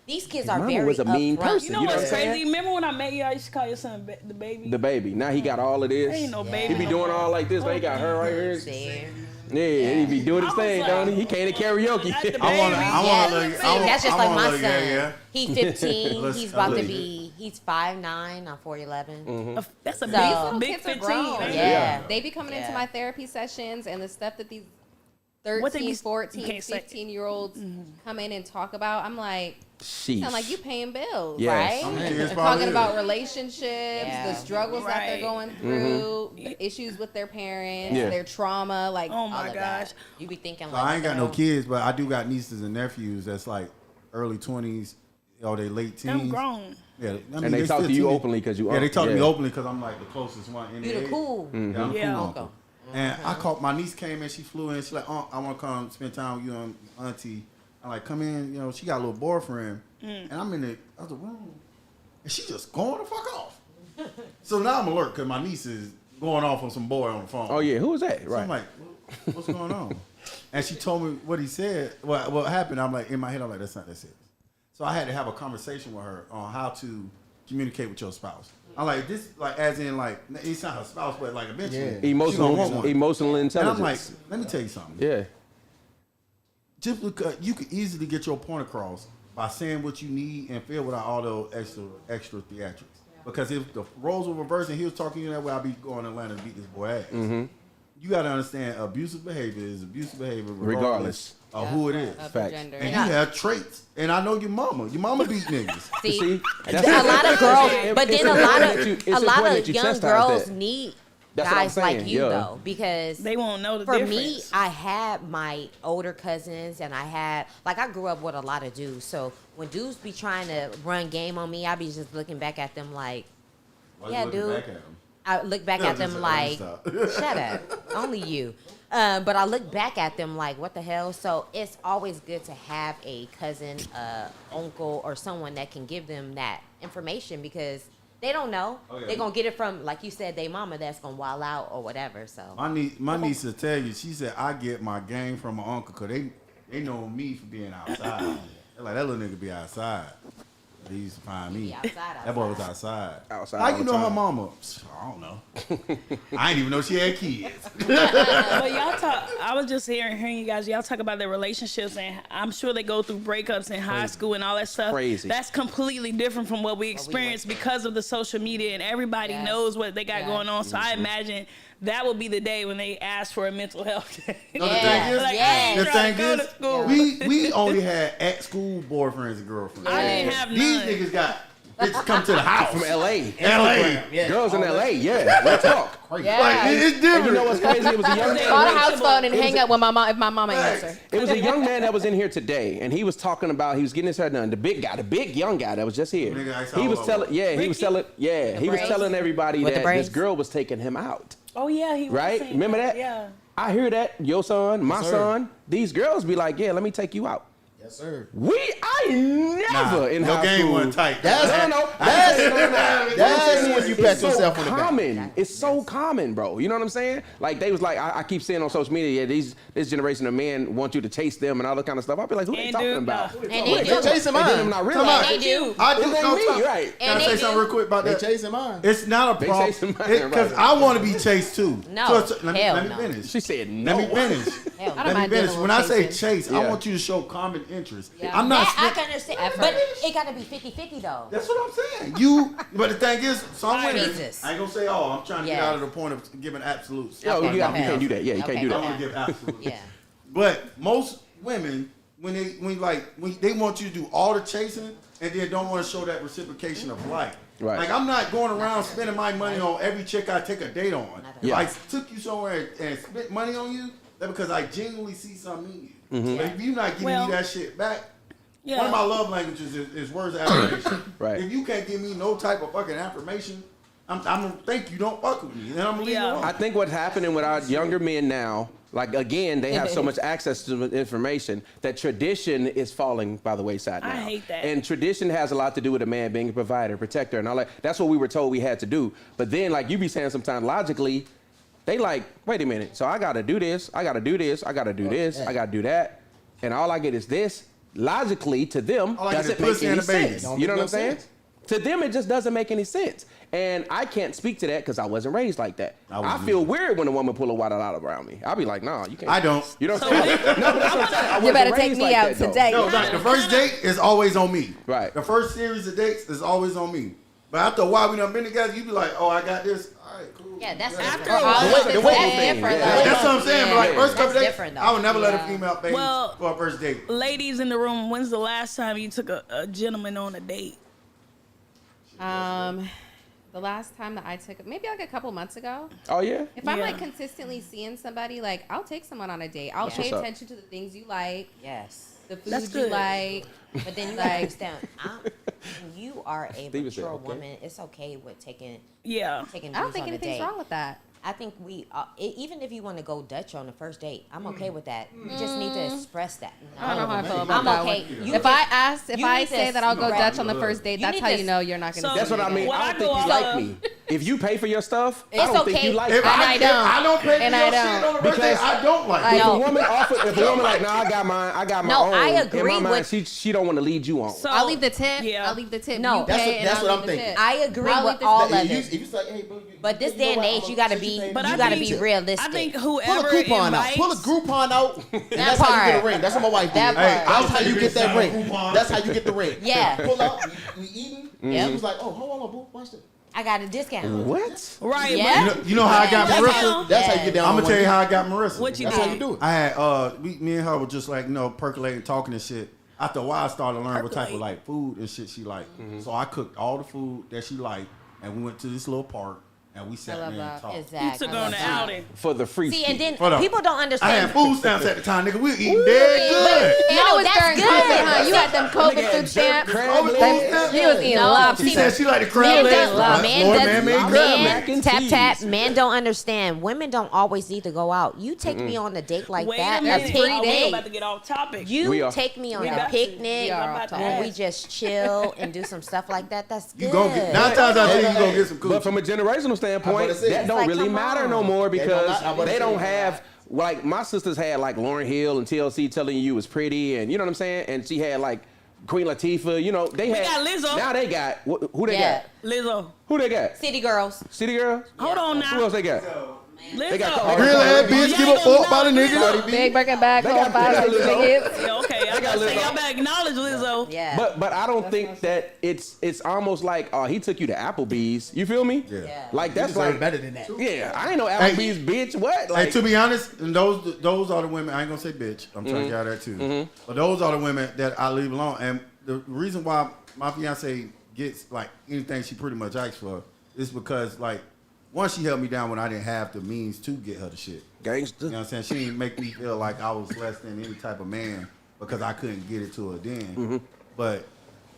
These kids his are mama very was a mean upfront. person. You know You know what's what I'm saying? crazy? Remember when I met you, I used to call your son the baby? the baby. Now he got all of this. Ain't no baby. He be doing all like this. Now he got her right here. There. Yeah, he be doing his I was thing, like, don't he? He can't at karaoke. Not the I want to. baby. I want to. See, that's just like my son. Yeah. He's 15. Listen, He's about to listen. be. He's 5'9". I'm 4'11". That's a So- big Kids are 15. grown. man. Yeah. They be coming into Yeah. my therapy sessions, and the stuff that these What they 13, be- 14, you can't say- 15-year-olds come in and talk about, I'm like, Sheesh. sound like you paying bills, Yes. right? Kids They're probably talking is. about relationships, Yeah. the struggles that they're Right. going through, the issues with their parents, Yeah. their trauma, like Oh all my of gosh. that. You be thinking So like, I ain't got no damn. kids, but I do got nieces and nephews that's like early 20s or they late teens. I'm grown. Yeah, I mean, And they talk still to you teenage- openly because you Yeah, they talk to me yeah. openly because I'm like the closest one in You the the age. cool. Mm. Yeah, I'm Yeah. cool uncle. And I called, my niece came in, she flew in, she's like, oh, I want to come spend time with you and auntie. I'm like, come in, you know, she got a little boyfriend. And I'm in the other room. And she just going the fuck off. So now I'm alert because my niece is going off on some boy on the phone. Oh, yeah. Who was that? So Right. I'm like, what's going on? And she told me what he said, what happened. I'm like, in my head, I'm like, that's not that serious. So I had to have a conversation with her on how to communicate with your spouse. I'm like, this, like, as in, like, it's not her spouse, but like eventually, Yeah. she gonna want one. Emotional And intelligence. I'm like, let me tell you something. yeah. Just because you could easily get your point across by saying what you need and feel without all those extra theatrics. Because if the roles were reversed and he was talking to you that way, I'd be going to Atlanta and beat this boy ass. Mm-hmm. You got to understand, abusive behavior is abusive behavior Regardless. of who it is. Of the Facts. gender. And you have traits. And I know your mama. Your mama beat niggas. See, that's- a lot of girls, it's but then a important lot that you- of it's important that you young chastise girls that. need That's what I'm guys saying, like you yeah. though, because They won't know the for difference. me, I had my older cousins, and I grew up with a lot of dudes. So when dudes be trying to run game on me, I be just looking back at them like, Why you yeah, looking dude. back at 'em? I look back Yeah, at them just like, stop. shut up, only you. But I look back at them like, what the hell? So it's always good to have a cousin, uncle, or someone that can give them that information because they don't know. Oh, yeah. They're gonna get it from, like you said, their mama that's gonna wild out or whatever. So My niece will tell you. She said I get my game from my uncle because they know me for being outside. They're like that little nigga be outside. They used to find He me. be outside, That boy was outside. Outside How all you the know her time. mama? I don't know. I didn't even know she had kids. But y'all talk. I was just hearing you guys. Y'all talk about their relationships, and I'm sure they go through breakups in high school and all that stuff. Crazy. That's completely different from what we experience because of the social media, and everybody Yes. knows what they got Yes. going on. So I imagine that will be the day when they ask for a mental health day. No, the Yeah. thing is, Like, Yes. I ain't the trying thing to go to is, school. we only had at school boyfriends and girlfriends. I didn't have These none. niggas got bitches come to the house From LA. LA. Yeah. Girls in LA, yeah. Let's talk. Yeah. Like it's different. And you know what's crazy? It was a young Call the man. house phone and It was hang a- up when my mom if my mama Facts. answer. It was a young man that was in here today, and he was talking about he was getting his hair done. The big guy, the big young guy that was just here. Nigga, I saw He was all telling, over. yeah, he was telling, yeah, he was braids? telling everybody With the that this braids? girl was taking him out. Oh yeah, he was Right? saying Remember that? Yeah. I hear that. Your son, my Yes, sir. son. These girls be like, yeah, let me take you out. Yes, sir. I never in your high game school. wasn't tight. No. That's when you pat It's so yourself on the back. common. It's so common, bro. You know what I'm saying? Like they was like, I keep seeing on social media, yeah, this generation of men want you to chase them and all that kind of stuff. I'll be like, who they And talking dude, about? no. and they do. chasing And then mine. I'm not Come on. realizing. They do. I It just ain't don't me, talk. right? Can I And say they something do. real quick about They that? chasing mine. It's not a They problem chasing mine, because right. I want to be chased too. No, let me hell let me no. finish. She said no. Let me finish. Hell no. I don't Let me mind finish. doing a When I little say chasing. chase, I Yeah. want you to show common interest. Yeah. I'm not. That I spit- can understand, but it got to be 50-50 though. That's what I'm saying. But the thing is, some women. Jesus. I ain't gonna say all. I'm trying to get Yes. out of the point of giving absolutes. Yo, Okay, you go ahead. can't do that. Yeah, you can't Okay, do go I that. want to give absolutes. Yeah. But most women, when they want you to do all the chasing and then don't want to show that reciprocation of life. Right. Like I'm not going around spending my money on every chick I take a date on. If Yeah. I took you somewhere and spent money on you, that's because I genuinely see something in you. But if you're not giving Well, me that shit back, Yeah. one of my love languages is words of affirmation. Right. If you can't give me no type of fucking affirmation, I'm gonna think you don't fuck with me, and I'm gonna leave Yeah. you alone. I think what's happening with our younger men now, like again, they have so much access to the information that tradition is falling by the wayside now. I hate that. And tradition has a lot to do with a man being a provider, protector, and all that. That's what we were told we had to do. But then, like you be saying sometimes logically, they like, wait a minute, so I gotta do this, I gotta do this, I gotta do this, I gotta do that, and all I get is this. Logically, to them, All I get doesn't is make pussy any and a baby. sense. Don't You know make what I'm no saying? sense. To them, it just doesn't make any sense. And I can't speak to that because I wasn't raised like that. I I wasn't feel either. weird when a woman pull a water out around me. I'll be like, nah, you can't. I don't. You know what I'm saying? No, but that's what I'm saying. I You wasn't better take raised me like out that, though. today. No, like the first date is always on me. Right. The first series of dates is always on me. But after a while, we done been together, you be like, oh, I got this. All right, cool. Yeah, that's After different. a while, Oh, the that's way- different. yeah. though. That's what I'm saying. But like Yeah. first couple That's dates, different, though. I would never let a Yeah. female pay Well- for a first date. Ladies in the room, when's the last time you took a gentleman on a date? The last time that I took, maybe like a couple months ago. Oh, yeah? If I'm Yeah. like consistently seeing somebody, like I'll take someone on a date. I'll Yeah. pay What's up? attention to the things you like, Yes. the food That's you good. like. But then you Like- gotta understand, when you are a Steve said, mature okay. woman, it's okay with taking Yeah. I don't dudes think on a anything's date. wrong with that. I think even if you want to go Dutch on the first date, I'm okay with that. You just need to express that. I don't know how I feel about I'm that okay. one. You If you I need say to that I'll go spread- Dutch on the first date, You that's need how to- you know you're not gonna. So- see That's what I mean. When I I don't think go you out, like me. If you pay for your stuff, I It's don't think okay. you like If me. And I, I don't. If I don't pay for And your I shit don't. on the first date, Because I don't like I it. If a don't. woman offer, if a woman like, nah, I got my No, own. I In agree my mind, with- she don't want to lead you on. So I'll leave the tip. Yeah. I'll leave the tip. No. You That's pay what- and that's I'll what leave I'm the thinking. tip. I agree I'll with leave the all tip. of You it. just like, hey, bro, But this you day know and what? age, you gotta Since be paid But me, I you gotta think- be realistic. I think pull whoever a Groupon out. invites, Pull a Groupon out. And that's how you part. get a ring. That's what my wife did. That Hey, part. That's how you get that ring. Groupon. That's how you get the ring. Yeah. Pull out. We eating. Yep. She was like, oh, hold on, boo. Watch this. I got a discount. What? right? Yeah. You know how I got Yeah. Marissa? That's how you get down. I'm on gonna tell you one how I got Marissa. What you That's did? how you do it. I had me and her were just like, percolating, talking and shit. After a while, I started to learn what type of like food and shit she liked. So I cooked all the food that she liked, and we went to this little park, and we sat I love there and that. talked. You took her on the outing. For the free See, shit. and then Hold on. people don't I understand. had food stamps at the time, nigga. We were eating dead good. That No, was that's during good. COVID, huh? You had them COVID food stamps. crab legs. You was eating No, lobster. She said she liked the crab Man legs. does- man Lord, does- man-made crab man- Mac and tap cheese. tap. Men don't understand. Women don't always need to go out. You take me on a date like Wait that, a a minute. free Oh, we date. about to get off topic. You We are. take me on We a about to. picnic We are about to and ask. we just chill and do some stuff like that. That's good. You gon' get 9 times out of 10 you gonna get some But coochie. from a generational standpoint, I'm about to say, that it's don't like, really come matter no on. more They don't because not- I'm about to they say, don't have, like, my sisters had, like, Lauryn Hill and TLC telling you was pretty, and you know what I'm saying? And she had, like, Queen Latifah, you know, they had. got Lizzo. Now they got, who they Yeah. got? Lizzo. Who they got? City girls. City Girls? Hold on now. Who else they got? Lizzo. They got Cardi. Real ass bitch, Y'all give a ain't fuck gonna about a acknowledge nigga. Lizzo. Big Birkin bag, They cold got- five, they got six Lizzo. hips. Yeah, okay. I They got was gonna say, Lizzo. y'all better acknowledge Lizzo. Yeah. But I don't think that it's almost like, oh, he took you to Applebee's. You feel me? Yeah. Yeah. Like, You that's deserve like, better than that. yeah, I ain't no Applebee's bitch. What? Like, Hey, to be honest, and those are the women. I ain't gonna say bitch. I'm trying to get out of that too. But those are the women that I leave alone. And the reason why my fiance gets like anything she pretty much asks for is because like one, she held me down when I didn't have the means to get her the shit. gangster. You know what I'm saying? She didn't make me feel like I was less than any type of man because I couldn't get it to her then. But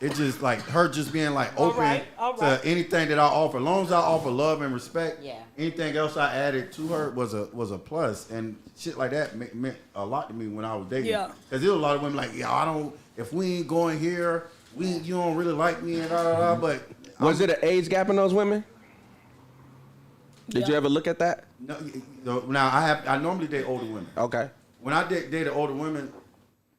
it just like her just being like open all right. to anything that I offer. As long as I offer love and respect, Yeah. anything else I added to her was a plus. And shit like that meant a lot to me when I was dating. Yeah. Because there was a lot of women like, yeah, I don't. If we ain't going here, you don't really like me and da da da. But Was it an age gap in those women? Did you Yeah. ever look at that? no, now I normally date older women. Okay. When I dated older women,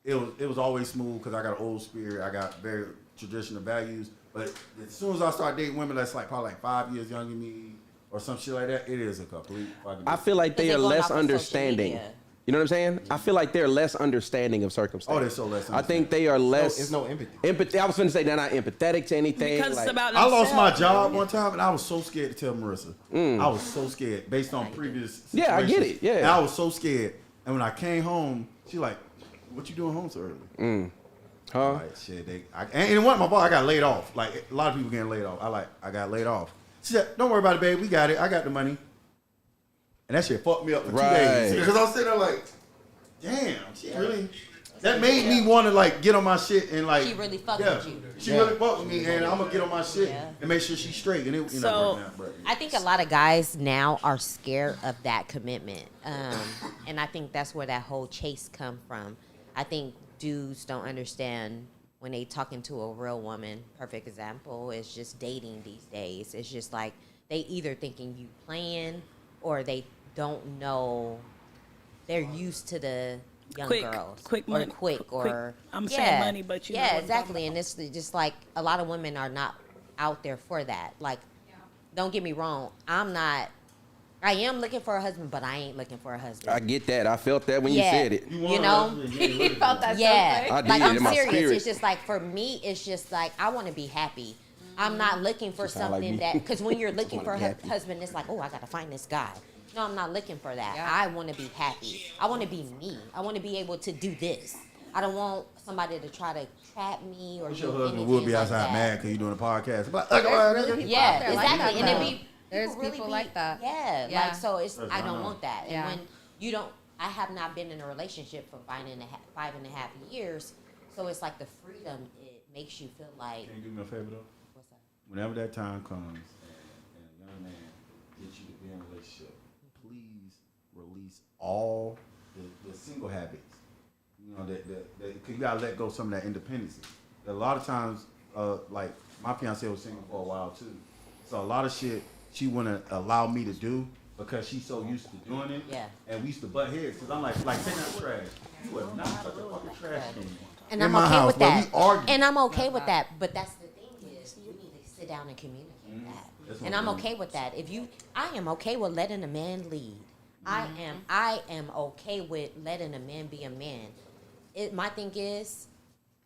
it was always smooth because I got an old spirit. I got very traditional values. But as soon as I start dating women that's like probably like 5 years younger than me or some shit like that, it is a complete fucking. I feel like they Is it are going less off of social understanding. media? You know what I'm saying? I feel like they're less understanding of circumstances. Oh, they're so less I think they are less. It's no empathy. Empathy. I was going to say they're not empathetic to anything. Because like, it's about I lost my themselves. job one time and I was so scared to tell Marissa. I was so scared based on previous Yeah, I get situations. it, yeah. And I was so scared. And when I came home, she like, what you doing home so early? huh? Like, shit, and it wasn't my fault. I got laid off. Like a lot of people getting laid off. I got laid off. She said, "Don't worry about it, babe. We got it. I got the money." And that shit fucked me up for 2 days Right. because I was sitting there like, "Damn, she really." That made me want to like get on my shit and like. She really fucked yeah, with you. She really fucked with me, and I'm gonna get on my shit Yeah. and make sure she's straight. And it, So- working out, but- I think a lot of guys now are scared of that commitment, and I think that's where that whole chase come from. I think dudes don't understand when they talking to a real woman. Perfect example is just dating these days. It's just like they either thinking you playing or they don't know. They're used to the young Quick- girls, quick or money, quick, quick- or I'm saying money, but you know yeah, what I'm talking exactly. And it's just like a lot of women are not out there for that. Like, don't get me wrong, I am looking for a husband, but I ain't looking for a husband. I get that. I felt that when you Yeah. said it. want you a know? husband, you ain't He looking felt for that it. Yeah, so I did like in I'm my serious. spirit. It's just like for me, it's just like I want to be happy. I'm not looking for sound like something me. that because when you're looking for wanna a be happy. husband, it's like, oh, I gotta find this guy. No, I'm not looking for that. Yeah. I want to be happy. I want to be me. I want to be able to do this. I don't want somebody to try to trap me or Wish do your husband anything would be like outside that. mad because you doing a podcast. But, There's really people out Yeah, there like exactly. that, And then though. we There's people be- like that. Yeah, Yeah. like so it's That's I don't right. want that. And Yeah. when you don't I have not been in a relationship for 5.5 years. So it's like the freedom it makes you feel like Can you do me a favor though? what's that? Whenever that time comes and a young man gets you to be in a relationship, please release all the single habits. You know, cause you gotta let go of some of that independence. A lot of times, like my fiance was single for a while too. So a lot of shit she wouldn't allow me to do because she's so used to doing it. Yeah. And we used to butt heads. Cause I'm like taking out the trash. You would not touch the fucking trash anymore. And In I'm my okay house, with but that. we argue. And I'm okay with that. But that's the thing is you need to sit down and communicate that. That's And what I'm I'm okay with that. I am okay with letting a man lead. I am okay with letting a man be a man. My thing is,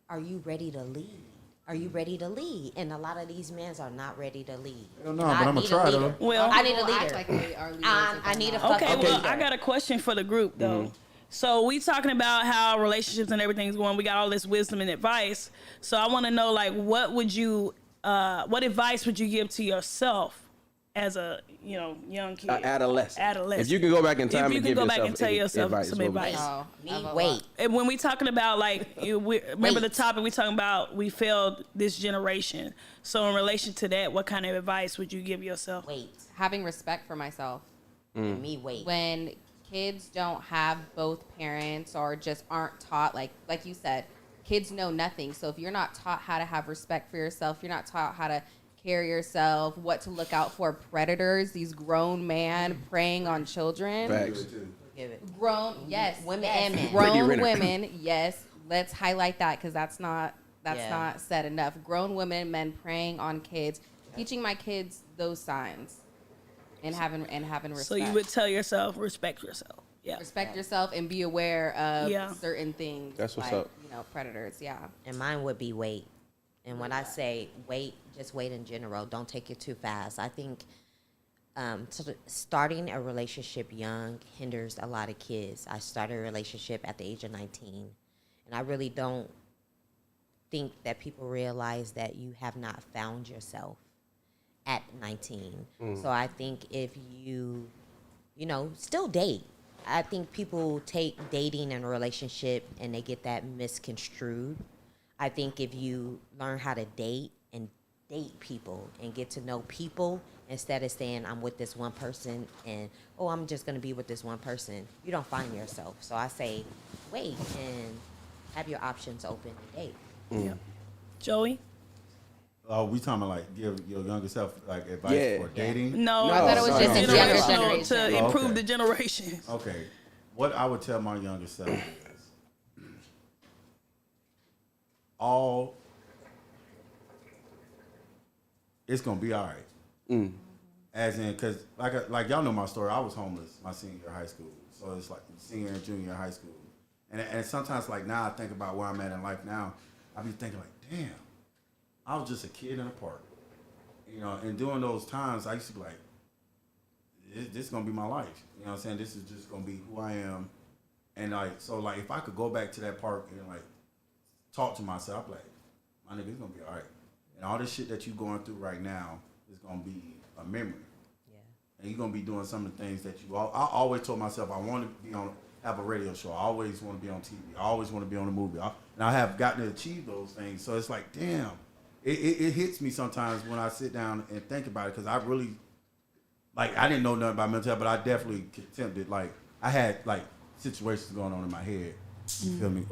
are you ready to lead? Are you ready to lead? And a lot of these men are not ready to lead. Hell no, And but I I'ma need a try, leader. though. Well, I need a People act leader. like they are leaders I if they're need a not. fucking Okay, well, leader. I got a question for the group though. So we talking about how relationships and everything's going. We got all this wisdom and advice. So I want to know, like, what advice would you give to yourself as a young kid, Adolescent. If you can go back in time if you and can give go back yourself and tell yourself advice, some what would- advice. Oh, Me, wait. And when we talking about remember the Wait. topic we talking about, we failed this generation. So in relation to that, what kind of advice would you give yourself? Wait. Having respect for myself. And me, wait. When kids don't have both parents or just aren't taught, like you said, kids know nothing. So if you're not taught how to have respect for yourself, you're not taught how to carry yourself, what to look out for, predators, these grown men preying on children. Facts. Give it. Grown, yes, Women and men. Brittany grown Renner. women, yes. Let's highlight that because that's not Yeah. said enough. Grown women, men preying on kids, teaching my kids those signs, and having respect. So you would tell yourself, respect yourself. Yeah. respect yourself and be aware of Yeah. certain things. That's what's like, up. Predators. Yeah. And mine would be wait. And when I say wait, just wait in general. Don't take it too fast. I think starting a relationship young hinders a lot of kids. I started a relationship at the age of 19. And I really don't think that people realize that you have not found yourself at 19. So I think if you still date. I think people take dating and a relationship and they get that misconstrued. I think if you learn how to date and date people and get to know people instead of saying I'm with this one person and I'm just going to be with this one person, you don't find yourself. So I say wait and have your options open and date. Yeah. Joey? We talking about like give your younger self like advice Yeah. for dating? No, I thought it was no, just no. a younger Generational, generation. to Oh, improve okay. the generation. Okay. What I would tell my younger self is it's gonna be all right. As in, cause like y'all know my story. I was homeless my senior year of high school, so it's like senior and junior year of high school, and sometimes like now I think about where I'm at in life now. I be thinking like, damn, I was just a kid in a park, And during those times, I used to be like, this is gonna be my life. You know what I'm saying? This is just gonna be who I am. And like, so like, if I could go back to that park and like talk to myself, like, my nigga, it's gonna be all right. And all this shit that you going through right now is gonna be a memory. Yeah. And you're gonna be doing some of the things that I always told myself I want to have a radio show. I always want to be on TV. I always want to be on a movie. And I have gotten to achieve those things. So it's like, damn, it hits me sometimes when I sit down and think about it because I really, like, I didn't know nothing about mental health, but I definitely attempted. Like, I had like situations going on in my head. You feel me?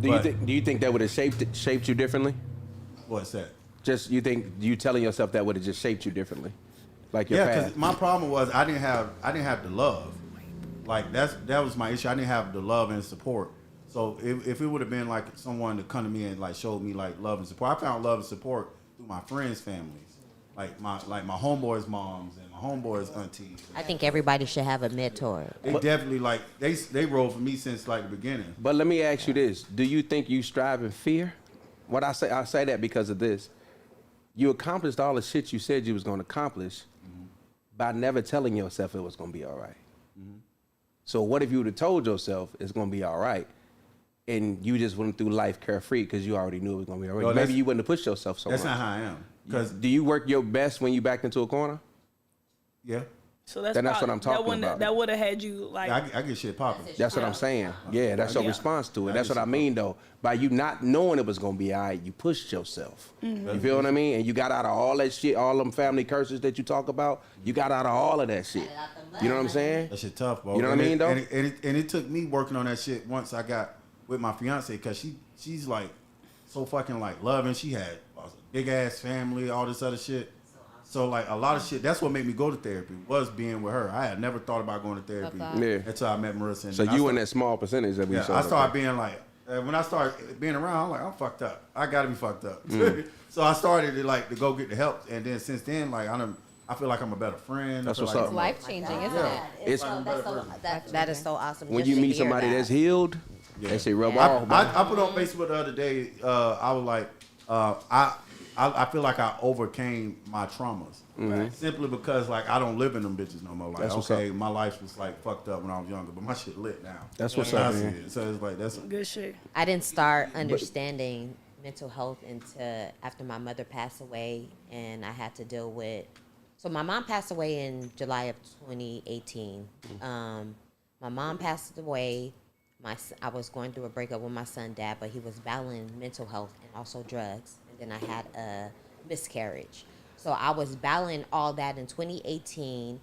Do you think that would have shaped you differently? What's that? Just you think you telling yourself that would have just shaped you differently, like your Yeah, path? because my problem was I didn't have the love. Like that was my issue. I didn't have the love and support. So if it would have been like someone to come to me and like showed me like love and support, I found love and support through my friends' families, like my homeboys' moms and my homeboys' aunties. I think everybody should have a mentor. They definitely like they rolled for me since like the beginning. But let me ask you this: do you think you strive in fear? What I say that because of this. You accomplished all the shit you said you was going to accomplish by never telling yourself it was going to be all right. So what if you would have told yourself it's going to be all right, and you just went through life carefree because you already knew it was going to be all right? Well, Maybe you wouldn't have pushed yourself so That's much. not how I am. Because Do you work your best when you backed into a corner? yeah, So that's Then that's what probably- I'm talking about. That would have had you like. I get shit popping. That's what I'm saying. Yeah, that's your Yeah. response to it. Yeah, That's what I it's- mean, though. By you not knowing it was gonna be all right, you pushed yourself. You feel what I mean? And you got out of all that shit, all them family curses that you talk about. You got out of all of that shit. You know what I'm saying? That shit tough, bro. You know what I mean, though? And it took me working on that shit once I got with my fiance because she's like so fucking like loving. She had a big ass family, all this other shit. So like a lot of shit. That's what made me go to therapy. Was being with her. I had never thought about going to therapy Love that. Yeah. until I met Marissa. And So then I you in started- that small percentage that we Yeah, saw. I started being like, when I started being around, I'm like, I'm fucked up. I gotta be fucked up. So I started to go get the help, and then since then, like I feel like I'm a better friend. That's I feel what's like up. I'm a- Life changing, isn't Yeah. it? It's- That is so awesome. when just you to meet hear somebody that. that's healed, they say rub off. bro. I put on Facebook the other day. I was like, I feel like I overcame my traumas simply because like I don't live in them bitches no more. Like That's what's okay, up. my life was like fucked up when I was younger, but my shit lit now. That's what's I up, see man. it. So it's like that's Good shit. I didn't start understanding mental health until after my mother passed away, and I had to deal with So my mom passed away in July of 2018. My mom passed away. I was going through a breakup with my son, dad, but he was battling mental health and also drugs. And then I had a miscarriage. So I was battling all that in 2018.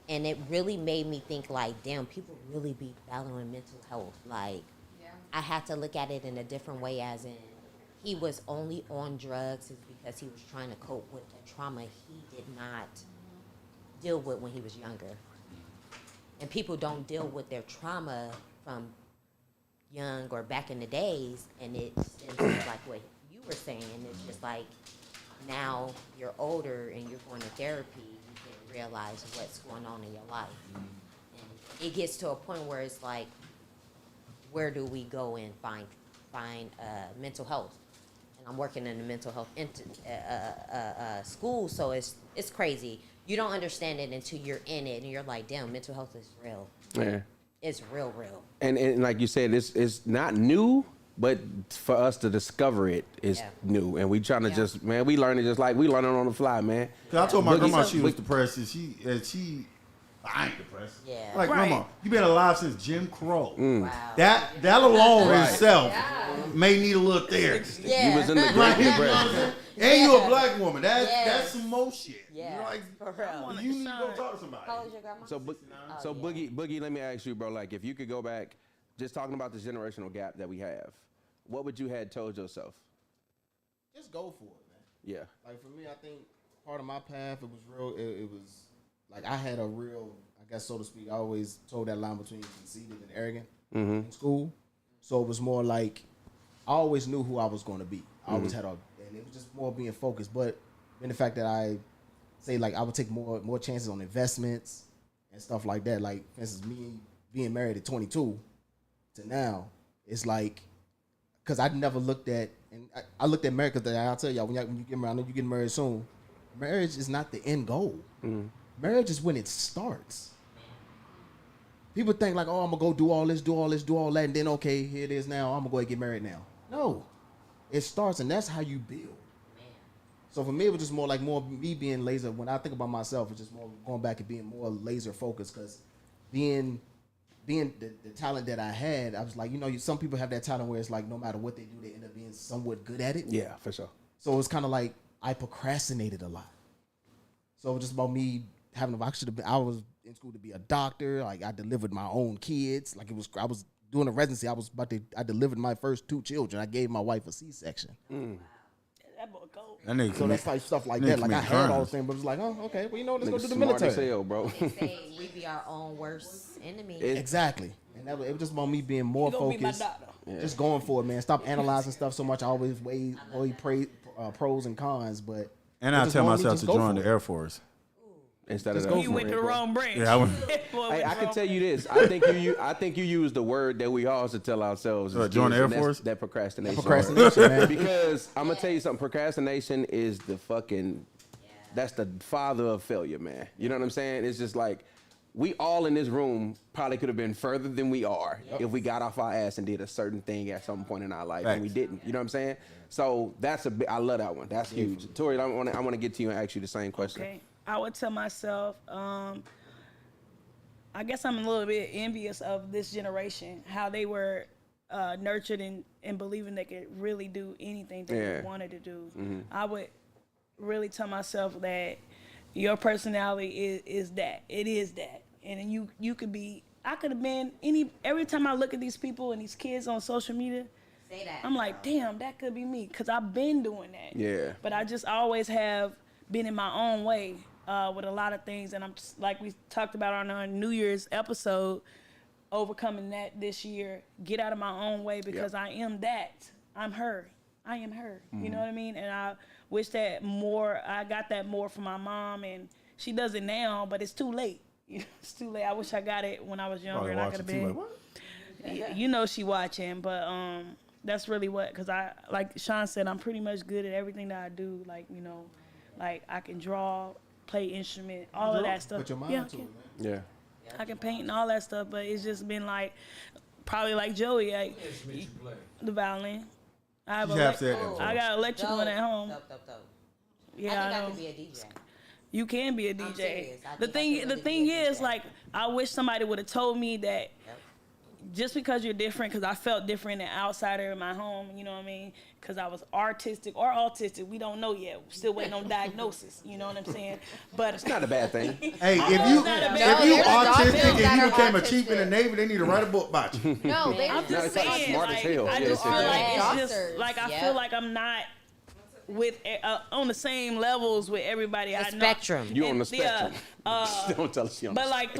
And it really made me think, like, damn, people really be battling mental health. Like, I had to look at it in a different way, as in, he was only on drugs is because he was trying to cope with the trauma he did not deal with when he was younger. And people don't deal with their trauma from young or back in the days, and it stems from like what you were saying. It's just like now you're older and you're going to therapy, you can realize what's going on in your life. And it gets to a point where it's like, where do we go and find mental health? And I'm working in the mental health school, so it's crazy. You don't understand it until you're in it, and you're like, damn, mental health is real. Yeah. It's real. And like you said, it's not new, but for us to discover it is new. And we trying to just, man, we learn it just like we learning on the fly, man. Cause I told my grandma she was depressed, and she I ain't depressed. Yeah. Like, grandma, you been alive since Jim Crow. Wow. That alone itself may need a little therapy. You was in the Right, Great you know what I'm Depression. saying? And you a black woman. That's some more shit. Yeah. You know, like, For real. you need to go talk to somebody. How old is your grandma? So Boogie, let me ask you, bro. Like, if you could go back, just talking about this generational gap that we have, what would you had told yourself? Just go for it, man. Yeah. Like for me, I think part of my path, it was real. It was like I had a real, I guess so to speak. I always told that line between conceited and arrogant in school. So it was more like I always knew who I was going to be. I always had and it was just more being focused. But in the fact that I say like I would take more chances on investments and stuff like that. Like for instance, me being married at 22 to now, it's like because I never looked at and I looked at marriage because I'll tell y'all when you get married, I know you get married soon. Marriage is not the end goal. Marriage is when it starts. People think like, oh, I'm gonna go do all this, do all that, and then okay, here it is now. I'm gonna go and get married now. No, it starts, and that's how you build. So for me, it was just more me being laser. When I think about myself, it's just more going back and being more laser focused. Because being the talent that I had, I was like, some people have that talent where it's like no matter what they do, they end up being somewhat good at it. Yeah, for sure. So it's kind of like I procrastinated a lot. So it was just about me having. I was in school to be a doctor. Like I delivered my own kids. Like I was doing a residency. I delivered my first 2 children. I gave my wife a C-section. That boy cold. So that's like stuff like that. Like I had all those things, but it was like, oh, okay, well, let's go to the Smart military. as hell, bro. They say we be our own worst enemy. Exactly. And it was just about me being more You gonna be my focused. doctor. Just going for it, man. Stop analyzing stuff so much. I always weigh pros and cons, but And I just tell want me myself just to go join for the it. Air Force. Instead of Just go You for went it, to the bro. wrong branch. Yeah, I went. Hey, I can tell you this. I think you use the word that we all should tell ourselves. as Join the kids, Air and that's Force? That procrastination. Procrastination, man. Because I'm gonna tell you something. Procrastination is the fucking. That's the father of failure, man. You know what I'm saying? It's just like we all in this room probably could have been further than we are if we got off our ass and did a certain thing at some point in our life, and we didn't. You know what I'm saying? So that's I love that one. That's huge. Tori, I want to get to you and ask you the same question. Okay. I would tell myself, I guess I'm a little bit envious of this generation, how they were nurtured and believing they could really do anything they wanted to do. I would really tell myself that your personality is that. It is that. And you could be, I could have been every time I look at these people and these kids on social media, Say that. I'm like, damn, that could be me, because I've been doing that. Yeah. But I just always have been in my own way with a lot of things, and I'm just, like we talked about on our New Year's episode, overcoming that this year, get out of my own way, because I am that. I'm her. I am her. You know what I mean? And I wish that I got that more from my mom, and she does it now, but it's too late. It's too late. I wish I got it when I was younger, and I could have been. You know she watching, but that's really because like Sean said, I'm pretty much good at everything that I do. Like, like I can draw, play instrument, all of that stuff. Put your mind to it, man. Yeah. I can paint and all that stuff, but it's just been like, probably like Joey, like the violin. I have You have said that I got an electric one at home. Dope. Yeah, I think I know. could be a DJ. You can be a DJ. serious. I The think I thing, could the really thing be a is, DJ. like, I wish somebody would have told me that. Just because you're different, because I felt different than outsider in my home, you know what I mean? Because I was artistic or autistic, we don't know yet. We're still waiting on diagnosis, you know what I'm saying? But It's not a bad thing. Hey, I know if you it's not a bad if thing. you there's autistic dolphins that and you are became a chief in the autistic. Navy, they need to write a book about you. No, they I'm just it's like saying, smart as like, hell. I Yeah, just it's feel like exactly. it's just, Doctors, like, I yep. feel like I'm not with on the same levels with everybody I know. spectrum. You on the Yeah, spectrum. Don't tell us you on but the like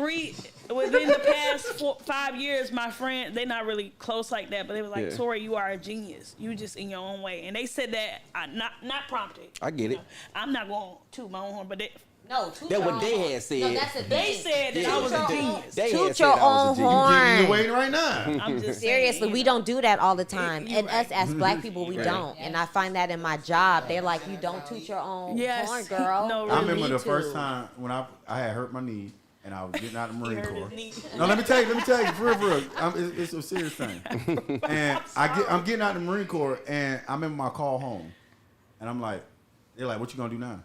within the past 5 years, my friend, they're not really close like that, but they were like, Yeah. Tori, you are a genius. You just in your own way. And they said that, not prompted. I get it. I'm not going to my own horn, but No, That's what they had said. No, that's the they thing. said that I was a genius. They had Toot said your I was own a genius. horn. You're waiting right now. I'm just Seriously, saying, we you know. don't do that all the time. You And right. us as black people, we don't. And I find that in my job. They're like, you don't toot your own Yes. horn, girl. No, I really. remember Me the first too. time when I had hurt my knee and I was getting out of the Marine hurt Corps. his knee. No, let me tell you, for real. It's a serious thing. And I'm getting out of the Marine Corps, and I'm in my call home, and I'm like, they're like, what you gonna do now?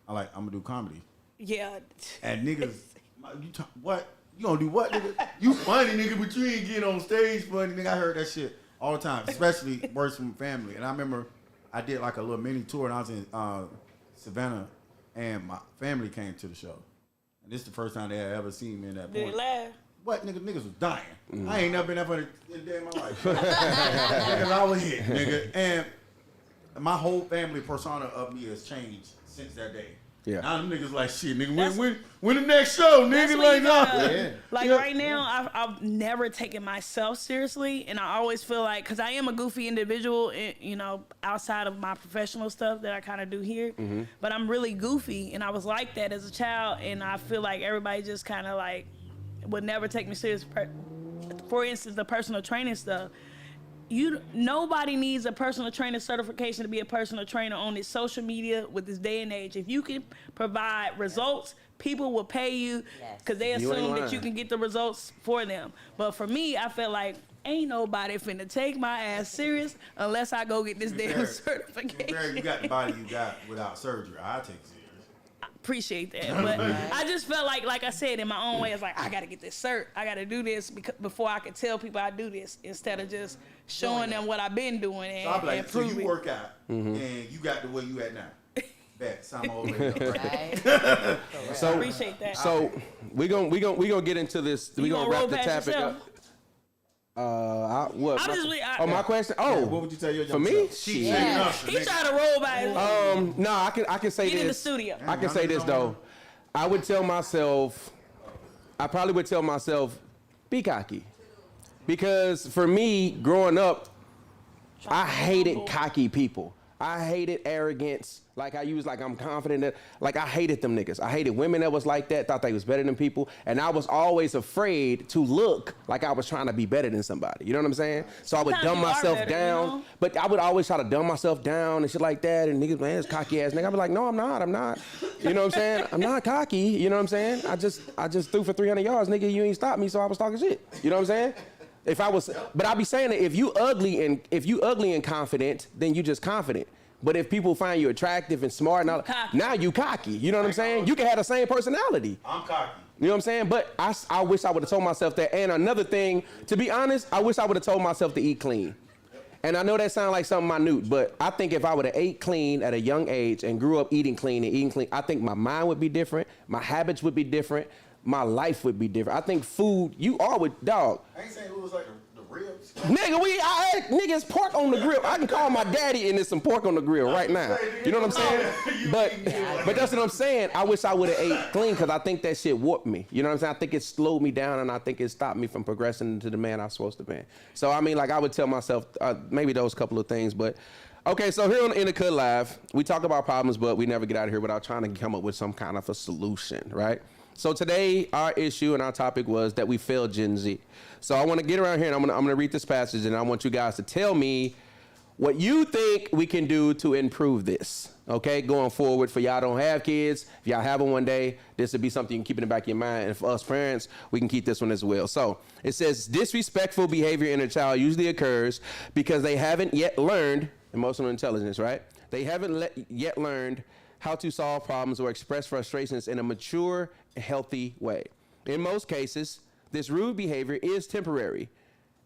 I'm like, I'm gonna do comedy. Yeah. And niggas, what? You gonna do what, nigga? You funny, nigga, but you ain't getting on stage funny, nigga. I heard that shit all the time, especially words from family. And I remember I did like a little mini tour, and I was in Savannah, and my family came to the show. And this is the first time they had ever seen me in that Did point. they laugh? What, nigga? Niggas was dying. I ain't never been that funny in a day in my life. Niggas, I was hit, nigga. And my whole family persona of me has changed since that day. Yeah. Now them niggas like, shit, nigga, when the next show, That's nigga? what Like, you gotta- nah. Like Yeah. right now, I've never taken myself seriously, and I always feel like, because I am a goofy individual, you know, outside of my professional stuff that I kind of do here, but I'm really goofy, and I was like that as a child, and I feel like everybody just kind of like would never take me serious. For instance, the personal training stuff. Nobody needs a personal trainer certification to be a personal trainer on this social media with this day and age. If you can provide results, people will pay you because they You ain't assume that lying. you can get the results for them. But for me, I felt like ain't nobody finna take my ass serious unless I go get this damn Barry, certification. you got the body you got without surgery. I take it serious. Appreciate that, but I just felt like I said, in my own way, it's like I gotta get this cert, I gotta do this before I could tell people I do this, instead of just showing them what I've been doing and, So I'm like, and so prove you it. work out and you got the way you at now. Bet, sign my old lady up. Right? So, Appreciate that. so we gonna get into this. We You gonna gonna wrap roll the past topic yourself? up. What? I'm my, just really- my question. Oh, What would you tell your for young me, self? shit. Yeah. He tried to roll by his No, I can say Get this. in the studio. I can say this though. I would tell myself, I probably would tell myself, be cocky, because for me, growing up, I hated cocky people. I hated arrogance. Like I was like, I'm confident that, like I hated them niggas. I hated women that was like that, thought they was better than people. And I was always afraid to look like I was trying to be better than somebody. You know what I'm saying? So I would Sometimes dumb you are myself better, you down. know? But I would always try to dumb myself down and shit like that. And niggas, man, it's cocky ass nigga. I'd be like, no, I'm not. You know what I'm saying? I'm not cocky. You know what I'm saying? I just threw for 300 yards, nigga. You ain't stopped me, so I was talking shit. You know what I'm saying? If I was, but I be saying that if you ugly and confident, then you just confident. But if people find you attractive and smart, and all, Cocky. now you cocky. You know what I'm saying? You can have the same personality. I'm cocky. You know what I'm saying? But I wish I would have told myself that. And another thing, to be honest, I wish I would have told myself to eat clean. And I know that sounds like something minute, but I think if I would have ate clean at a young age and grew up eating clean, I think my mind would be different, my habits would be different, my life would be different. I think food, you are with dog. I ain't saying it was like the ribs. Nigga, niggas pork on the grill. I can call my daddy and there's some pork on the grill right now. You know what I'm saying? But that's what I'm saying. I wish I would have ate clean because I think that shit warped me. You know what I'm saying? I think it slowed me down and I think it stopped me from progressing into the man I was supposed to be. So I mean, like I would tell myself maybe those couple of things, but okay, so here on In the Cut Live, we talk about problems, but we never get out of here without trying to come up with some kind of a solution, right? So today, our issue and our topic was that we failed Gen Z. So I want to get around here and I'm gonna read this passage and I want you guys to tell me what you think we can do to improve this, okay? Going forward, for y'all don't have kids, if y'all have them one day, this would be something you can keep in the back of your mind. And for us parents, we can keep this one as well. So it says, disrespectful behavior in a child usually occurs because they haven't yet learned emotional intelligence, right? They haven't yet learned how to solve problems or express frustrations in a mature, healthy way. In most cases, this rude behavior is temporary,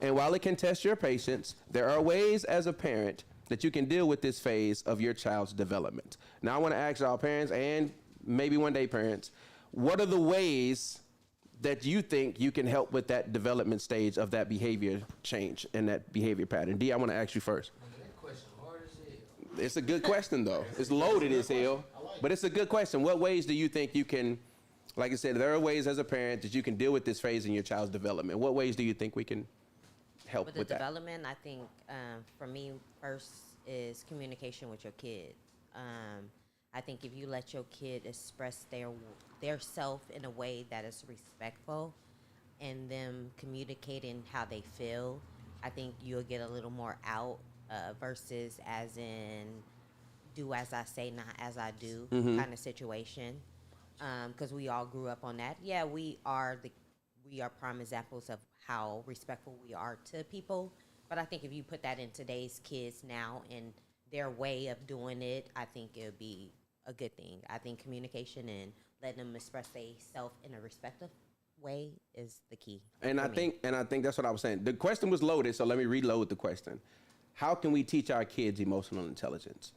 and while it can test your patience, there are ways as a parent that you can deal with this phase of your child's development. Now, I want to ask y'all parents and maybe one day parents, what are the ways that you think you can help with that development stage of that behavior change and that behavior pattern? D, I want to ask you first. That question hard as hell. It's a good question, though. It's loaded as hell, but it's a good question. What ways do you think you can, like I said, there are ways as a parent that you can deal with this phase in your child's development. What ways do you think we can help With with the that? development, I think for me, first is communication with your kid. I think if you let your kid express their self in a way that is respectful and them communicating how they feel, I think you'll get a little more out versus as in do as I say, not as I do kind of situation. Because we all grew up on that. Yeah, we are prime examples of how respectful we are to people. But I think if you put that in today's kids now and their way of doing it, I think it would be a good thing. I think communication and letting them express themselves in a respectful way is the key. And for I me. think that's what I was saying. The question was loaded, so let me reload the question. How can we teach our kids emotional intelligence?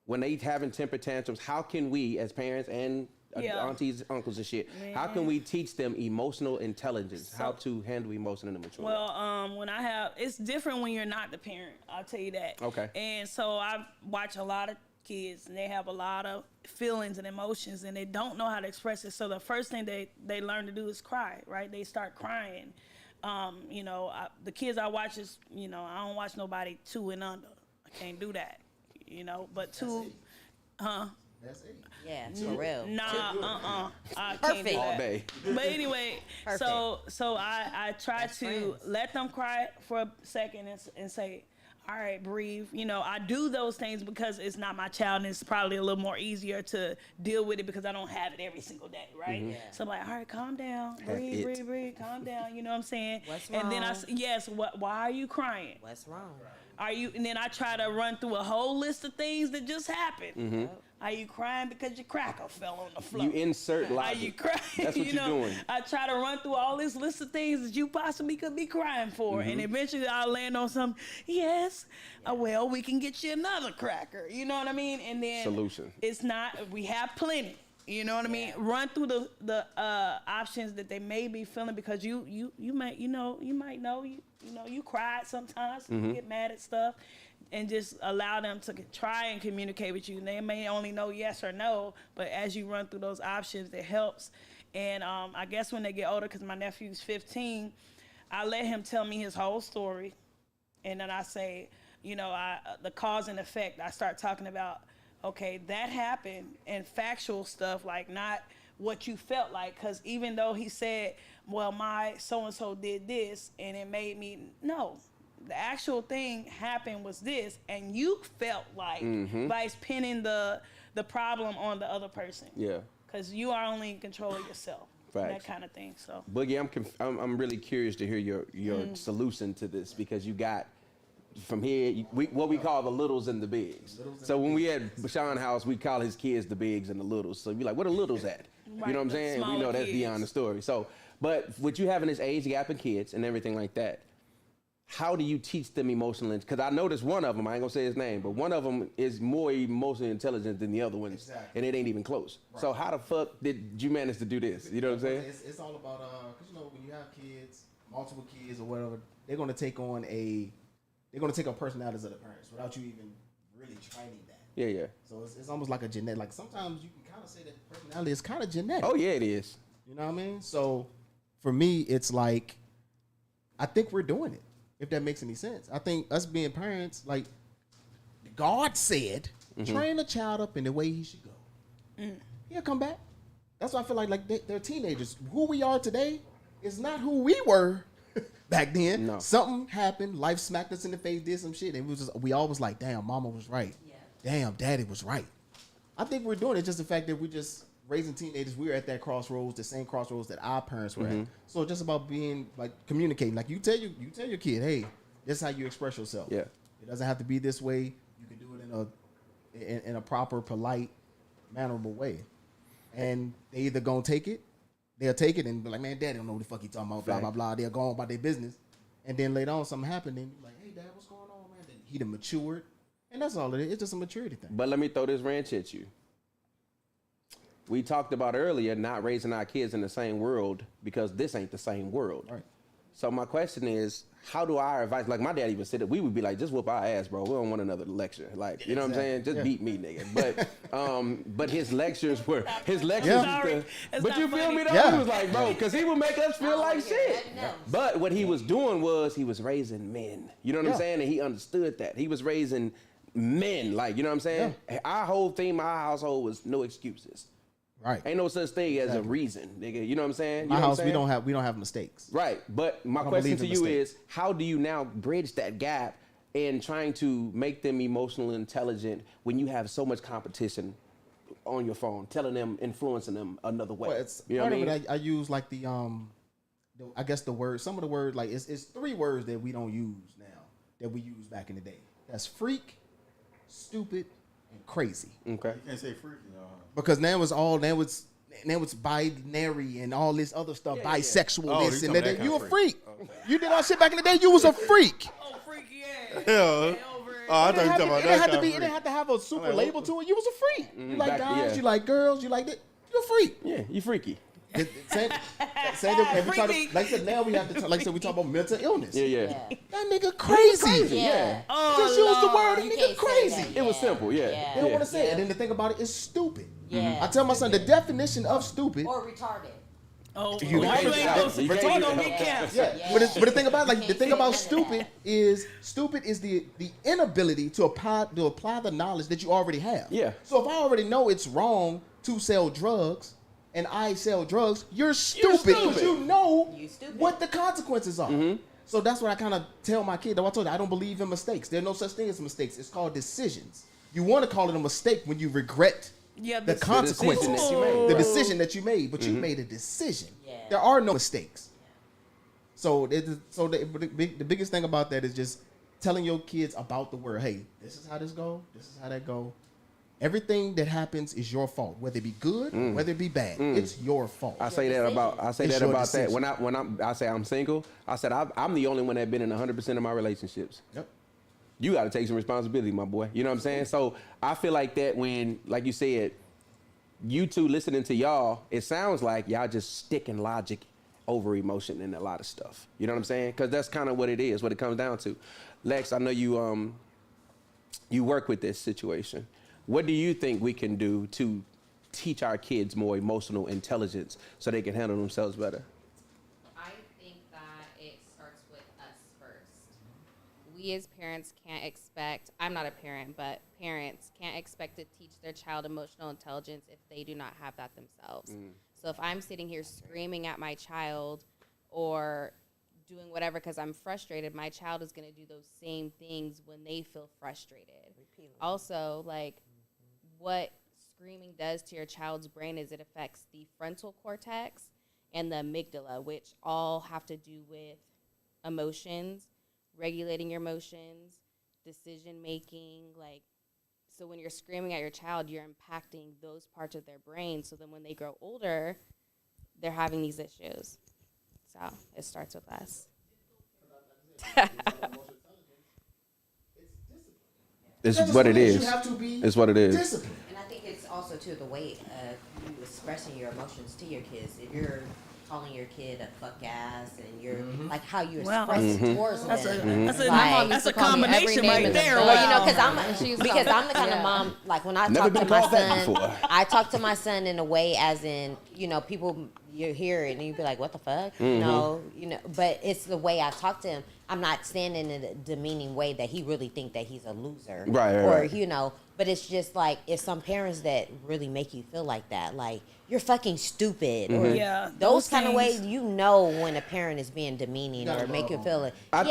When they having temper tantrums, how can we as parents and aunties, uncles and shit, how can we teach them emotional intelligence, how to handle emotion in a mature way? Well, it's different when you're not the parent. I'll tell you that. Okay. And so I watch a lot of kids, and they have a lot of feelings and emotions, and they don't know how to express it. So the first thing they learn to do is cry, right? They start crying. The kids I watch is, I don't watch nobody 2 and under. I can't do that, but two, That's it. Yeah, for real. Nah, I can't Perfect. do that. All day. But anyway, Perfect. so I try That's to friends. let them cry for a second and say, all right, breathe. I do those things because it's not my child, and it's probably a little more easier to deal with it because I don't have it every single day, right? Yeah. So I'm like, all right, calm down, Have breathe, it. breathe, calm down. You know what I'm saying? What's And then wrong? yes, why are you crying? What's wrong? Are you? And then I try to run through a whole list of things that just happened. Are you crying because your cracker fell on the floor? You insert Are logic. you crying? That's what you're doing. I try to run through all this list of things that you possibly could be crying for, and eventually I'll land on some. Yes, well, we can get you another cracker. You know what I mean? And then Solution. It's not. We have plenty. You know what I mean? Run through the options that they may be feeling because you might you cried sometimes, you get mad at stuff, and just allow them to try and communicate with you. And they may only know yes or no, but as you run through those options, it helps. And I guess when they get older, because my nephew's 15, I let him tell me his whole story, and then I say, the cause and effect. I start talking about, okay, that happened, and factual stuff, like not what you felt like. Because even though he said, well, my so-and-so did this, and it made me, no. The actual thing happened was this, and you felt like by pinning the problem on the other person. Yeah. Because you are only in control of yourself. Facts. That kind of thing, so. Boogie, I'm really curious to hear your solution to this, because you got from here what we call the littles and the bigs. So when we at Sean's house, we call his kids the bigs and the littles. So you like, where the littles at? Right, You know what I'm the saying? We smaller know that's kids. beyond the story. So, but with you having this age gap in kids and everything like that, how do you teach them emotional? Because I noticed one of them, I ain't gonna say his name, but one of them is more emotionally intelligent than the other ones, Exactly. and it ain't even close. So how the fuck did you manage to do this? You know what I'm saying? It's all about because when you have kids, multiple kids or whatever, they're gonna take on a personalities of the parents without you even really training that. Yeah. So it's almost like a genetic. Like sometimes you can kind of say that personality is kind of genetic. Oh yeah, it is. You know what I mean? So for me, it's like I think we're doing it. If that makes any sense, I think us being parents, like God said, train a child up in the way he should go. He'll come back. That's why I feel like they're teenagers. Who we are today is not who we were back then. No. Something happened. Life smacked us in the face, did some shit, and we all was like, damn, mama was right. Yeah. Damn, daddy was right. I think we're doing it. Just the fact that we just raising teenagers, we're at that crossroads, the same crossroads that our parents were at. So it's just about being like communicating. Like you tell your kid, hey, this is how you express yourself. Yeah. It doesn't have to be this way. You can do it in a proper, polite mannerable way. And they either gonna take it, they'll take it and be like, man, daddy don't know what the fuck he talking about, blah, blah, blah. They'll go on about their business. And then later on something happened and you're like, hey, dad, what's going on, man? Then he done matured. And that's all it is. It's just a maturity thing. But let me throw this wrench at you. We talked about earlier not raising our kids in the same world because this ain't the same world. Right. So my question is, how do our advice, like my dad even said it, we would be like, just whoop our ass, bro. We don't want another lecture. Like, you know what I'm saying? Just beat me, nigga. But his lectures were, Sorry. It's but not you feel funny. me though? Yeah. He was like, bro, because he would make us feel like shit. But what he was doing was he was raising men. You know what I'm saying? And he understood that. He was raising men, like, you know what I'm saying? Our whole theme, our household was no excuses. Right. Ain't no such thing as a reason, nigga. You know what I'm saying? You My know what I'm house, saying? we don't have mistakes. Right. But my don't question believe to in you mistakes. is, how do you now bridge that gap in trying to make them emotionally intelligent when you have so much competition on your phone, telling them, influencing them another way? Well, it's you know part what I of mean? it. I use like I guess the word. Some of the words, like it's 3 words that we don't use now that we used back in the day. That's freak, stupid, and crazy. Okay. You can't say freaky, Because now it's binary and all this other stuff, bisexual, Oh, this you and talking that. that You a kind of freak. freak. You did all shit back in the day. You was a freak. Oh, freaky ass. Yeah. Oh, I thought you were talking about It didn't that have to kind be. of It didn't have to have a super like, label to it. You was a freak. You like back- guys. yeah. You like girls. You like that. You a freak. Yeah, you freaky. Same thing. Every time, like I said, now we have to. Like I said, we talk about mental illness. Yeah. That nigga crazy. Yeah. Oh, Just use the word. That You nigga can't say crazy. that. It was simple, yeah. They don't want to say it. And then the thing about it is stupid. Yeah. I tell my son the definition of stupid. Or retarded. Oh, You you got ain't it. gonna see. You You can't gonna do get that. canceled. Yeah. But the thing about You can't the thing say about none of stupid is the inability to apply the knowledge that you already have. Yeah. So if I already know it's wrong to sell drugs and I sell drugs, you're stupid because you know You stupid. what the consequences are. Mm-hmm. So that's what I kind of tell my kid. I told you I don't believe in mistakes. There's no such thing as mistakes. It's called decisions. You want to call it a mistake when you regret Yeah, the this- consequences, decision that you made. the Right. decision that you made, but you made a decision. Yeah. There are no mistakes. So the biggest thing about that is just telling your kids about the word. Hey, this is how this go. This is how that go. Everything that happens is your fault, whether it be good, whether it be bad. It's your fault. I say that about It's your that decision. when I say I'm single. I said I'm the only one that been in 100% of my relationships. Yep. You got to take some responsibility, my boy. You know what I'm saying? So I feel like that when, like you said, you two listening to y'all, it sounds like y'all just sticking logic over emotion in a lot of stuff. You know what I'm saying? Because that's kind of what it is, what it comes down to. Lex, I know you you work with this situation. What do you think we can do to teach our kids more emotional intelligence so they can handle themselves better? I think that it starts with us first. We as parents can't expect, I'm not a parent, but parents can't expect to teach their child emotional intelligence if they do not have that themselves. So if I'm sitting here screaming at my child or doing whatever because I'm frustrated, my child is going to do those same things when they feel frustrated. Also, like, what screaming does to your child's brain is it affects the frontal cortex and the amygdala, which all have to do with emotions, regulating your emotions, decision making. Like, so when you're screaming at your child, you're impacting those parts of their brain. So then when they grow older, they're having these issues. So it starts with us. It's That just what it means is. You have to be It's what it is. disciplined. And I think it's also to the way of you expressing your emotions to your kids. If you're calling your kid a fuck ass and you're like how you Well, express it towards That's a them. that's a, Like- that's a combination right there. Well, you know, Wow. because I'm the kind of mom, like when I Never talk been to my called that son, before. I talk to my son in a way as in, you know, people, you hear it and you be like, what the fuck? No, you know, but it's the way I talk to him. I'm not saying in a demeaning way that he really think that he's a loser. Right, Or, right. you know, but it's just like, it's some parents that really make you feel like that. Like, you're fucking stupid. Or Yeah, those kind of things. ways, you know when a parent is being demeaning or make you feel it. I-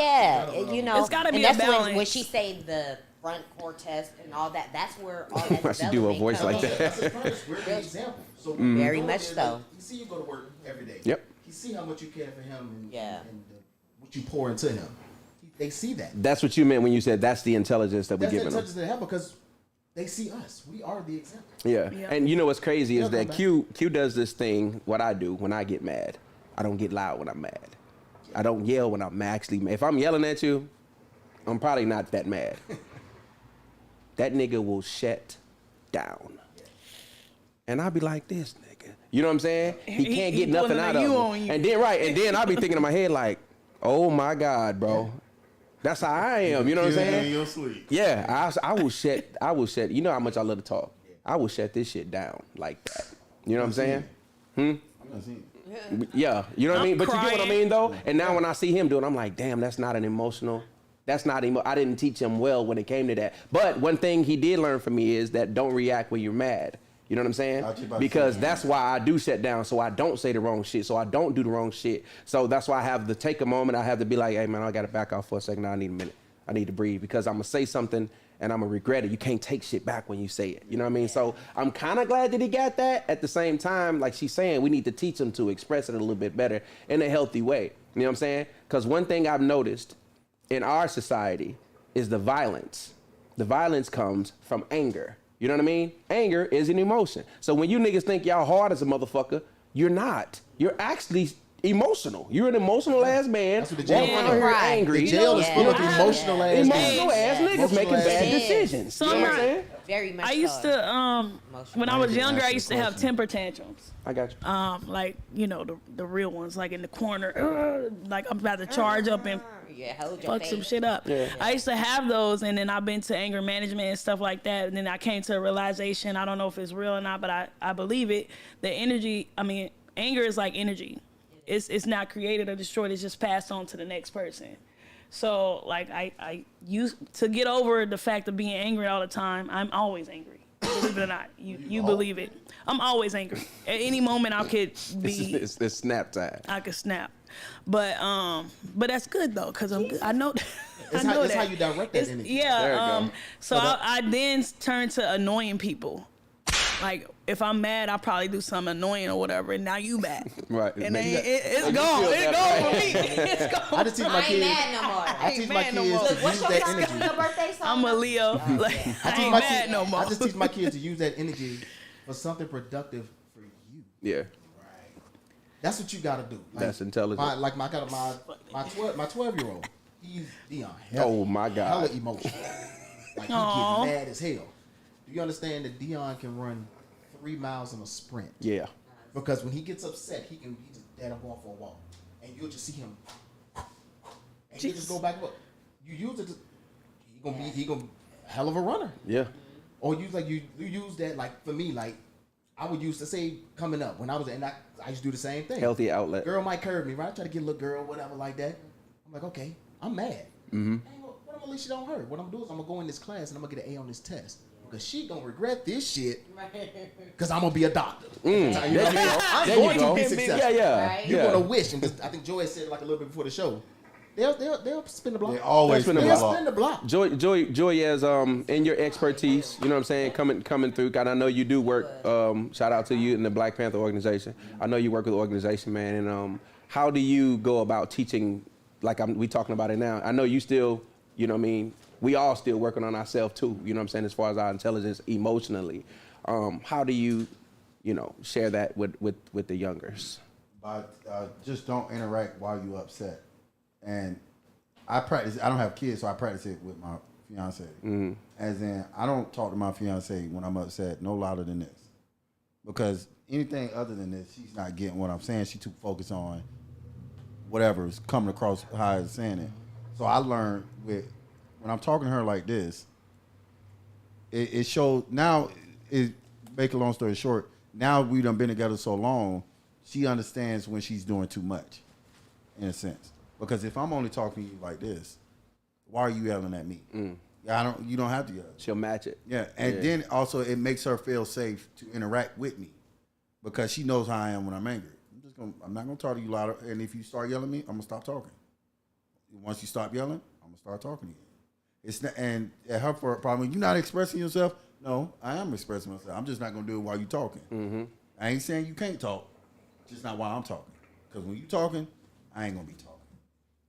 You know. It's gotta and be a that's when balance. she say the front cortex and all that, that's where all that Why she do a development voice like comes that? in. We're an example. So Very you go much there, so. like, you see, you go to work every day. Yep. You see how much you care for him and, Yeah. and what you pour into him. They see that. That's what you meant when you said that's the intelligence that we're That's the giving them. intelligence they have because they see us. We are the example. Yeah. Yeah. And you know what's crazy is They'll that come Q does this thing, what I do when I get mad. I don't get loud when I'm mad. I don't yell when I'm actually mad. If I'm yelling at you, I'm probably not that mad. That nigga will shut down. And I'll be like, this nigga. You know what I'm saying? He can't get nothing out of him. And then I'll be thinking in my head like, oh my God, bro. That's how I am. You know what I'm saying? In your sleep. Yeah, I will shut. You know how much I love to talk. I will shut this shit down like that. You know what I'm saying? I'm not seeing it. Yeah, you know what I mean? But you get what I crying. mean though? And now when I see him do it, I'm like, damn, that's not an emotional. I didn't teach him well when it came to that. But one thing he did learn from me is that don't react when you're mad. You know what I'm saying? Because that's why I do shut down, so I don't say the wrong shit, so I don't do the wrong shit. So that's why I have to take a moment. I have to be like, hey man, I gotta back off for a second. Now I need a minute. I need to breathe because I'm gonna say something and I'm gonna regret it. You can't take shit back when you say it. You know what I mean? So I'm kind of glad that he got that. At the same time, like she's saying, we need to teach him to express it a little bit better in a healthy way. You know what I'm saying? Because one thing I've noticed in our society is the violence. The violence comes from anger. You know what I mean? Anger is an emotion. So when you niggas think y'all hard as a motherfucker, you're not. You're actually emotional. You're an emotional ass man. That's what the jail walking is. around here Right. angry. The jail is full of emotional ass Emotional ass niggas Emotional making ass bad niggas. decisions. So you know what I'm I'm saying? Very much I used so. to when I was younger, I used to have question. temper tantrums. I got you. Like the real ones, like in the corner, like I'm about to charge up and Yeah, hold your fuck face. some shit up. Yeah. I used to have those, and then I've been to anger management and stuff like that, and then I came to a realization. I don't know if it's real or not, but I believe it. The energy, anger is like energy. It's not created or destroyed. It's just passed on to the next person. So like I used to get over the fact of being angry all the time. I'm always angry. Believe it or not, you believe it. I'm always angry. At any moment I could be. It's snap time. I could snap, but that's good though, cause I know. It's how you direct that energy. There you Yeah. go. So I then turned to annoying people. Like if I'm mad, I probably do something annoying or whatever, and now you mad. Right. And Make then you- it's make you gone. feel It's better, gone right? for me. It's gone. I just teach my I ain't kids. mad no more. I teach my mad no kids more. to What's use your that song? energy. Your birthday song? I'm a Leo. Like, I teach ain't my mad kids- no more. I just teach my kids to use that energy for something productive for you. Yeah. That's what you got to do. Like, That's intelligent. I got my 12-year-old. He's Dion. Oh, my God. Hella emotional. Like he Aw. gets mad as hell. Do you understand that Dion can run 3 miles in a sprint? Yeah. Because when he gets upset, he just dead up off for a walk, and you'll just see him, and he just go back and forth. You use it, he gonna hell of a runner. Yeah. Or you use that, like for me, like I would use to say coming up when I was, and I used to do the same thing. Healthy outlet. Girl might curve me, right? I try to get a little girl, whatever, like that. I'm like, okay, I'm mad. Mm-hmm. What I'm gonna let she don't hurt. What I'm gonna do is I'm gonna go in this class and I'm gonna get an A on this test. Because she gonna regret this shit. Because I'm gonna be a doctor. Mm. You know what I mean? I'm There going you to go. be successful. Yeah, yeah. Right? You're yeah. gonna wish, and just, I think Joy said like a little bit before the show. They'll spin the block. They always That's when spin the the They'll block. spin the block. Joy is in your expertise, you know what I'm saying, coming through. God, I know you do work. Shout out to you in the Black Panther organization. I know you work with the organization, man. And how do you go about teaching? Like we talking about it now. I know you still, you know what I mean. We all still working on ourselves too. You know what I'm saying, as far as our intelligence emotionally. How do you share that with the youngers? But just don't interact while you upset. And I practice. I don't have kids, so I practice it with my fiance. Mm-hmm. As in, I don't talk to my fiance when I'm upset no louder than this, because anything other than this, she's not getting what I'm saying. She too focused on whatever is coming across how I'm saying it. So I learned when I'm talking to her like this, it shows now. Make a long story short, now we done been together so long, she understands when she's doing too much, in a sense. Because if I'm only talking to you like this, why are you yelling at me? Yeah, you don't have to yell. She'll match it. Yeah, and then also it makes her feel safe to interact with me, because she knows how I am when I'm angry. I'm not gonna talk to you louder, and if you start yelling at me, I'm gonna stop talking. Once you stop yelling, I'm gonna start talking to you. It's not, and at her problem, you're not expressing yourself. No, I am expressing myself. I'm just not gonna do it while you talking. Mm-hmm. I ain't saying you can't talk, just not while I'm talking. Because when you talking, I ain't gonna be talking.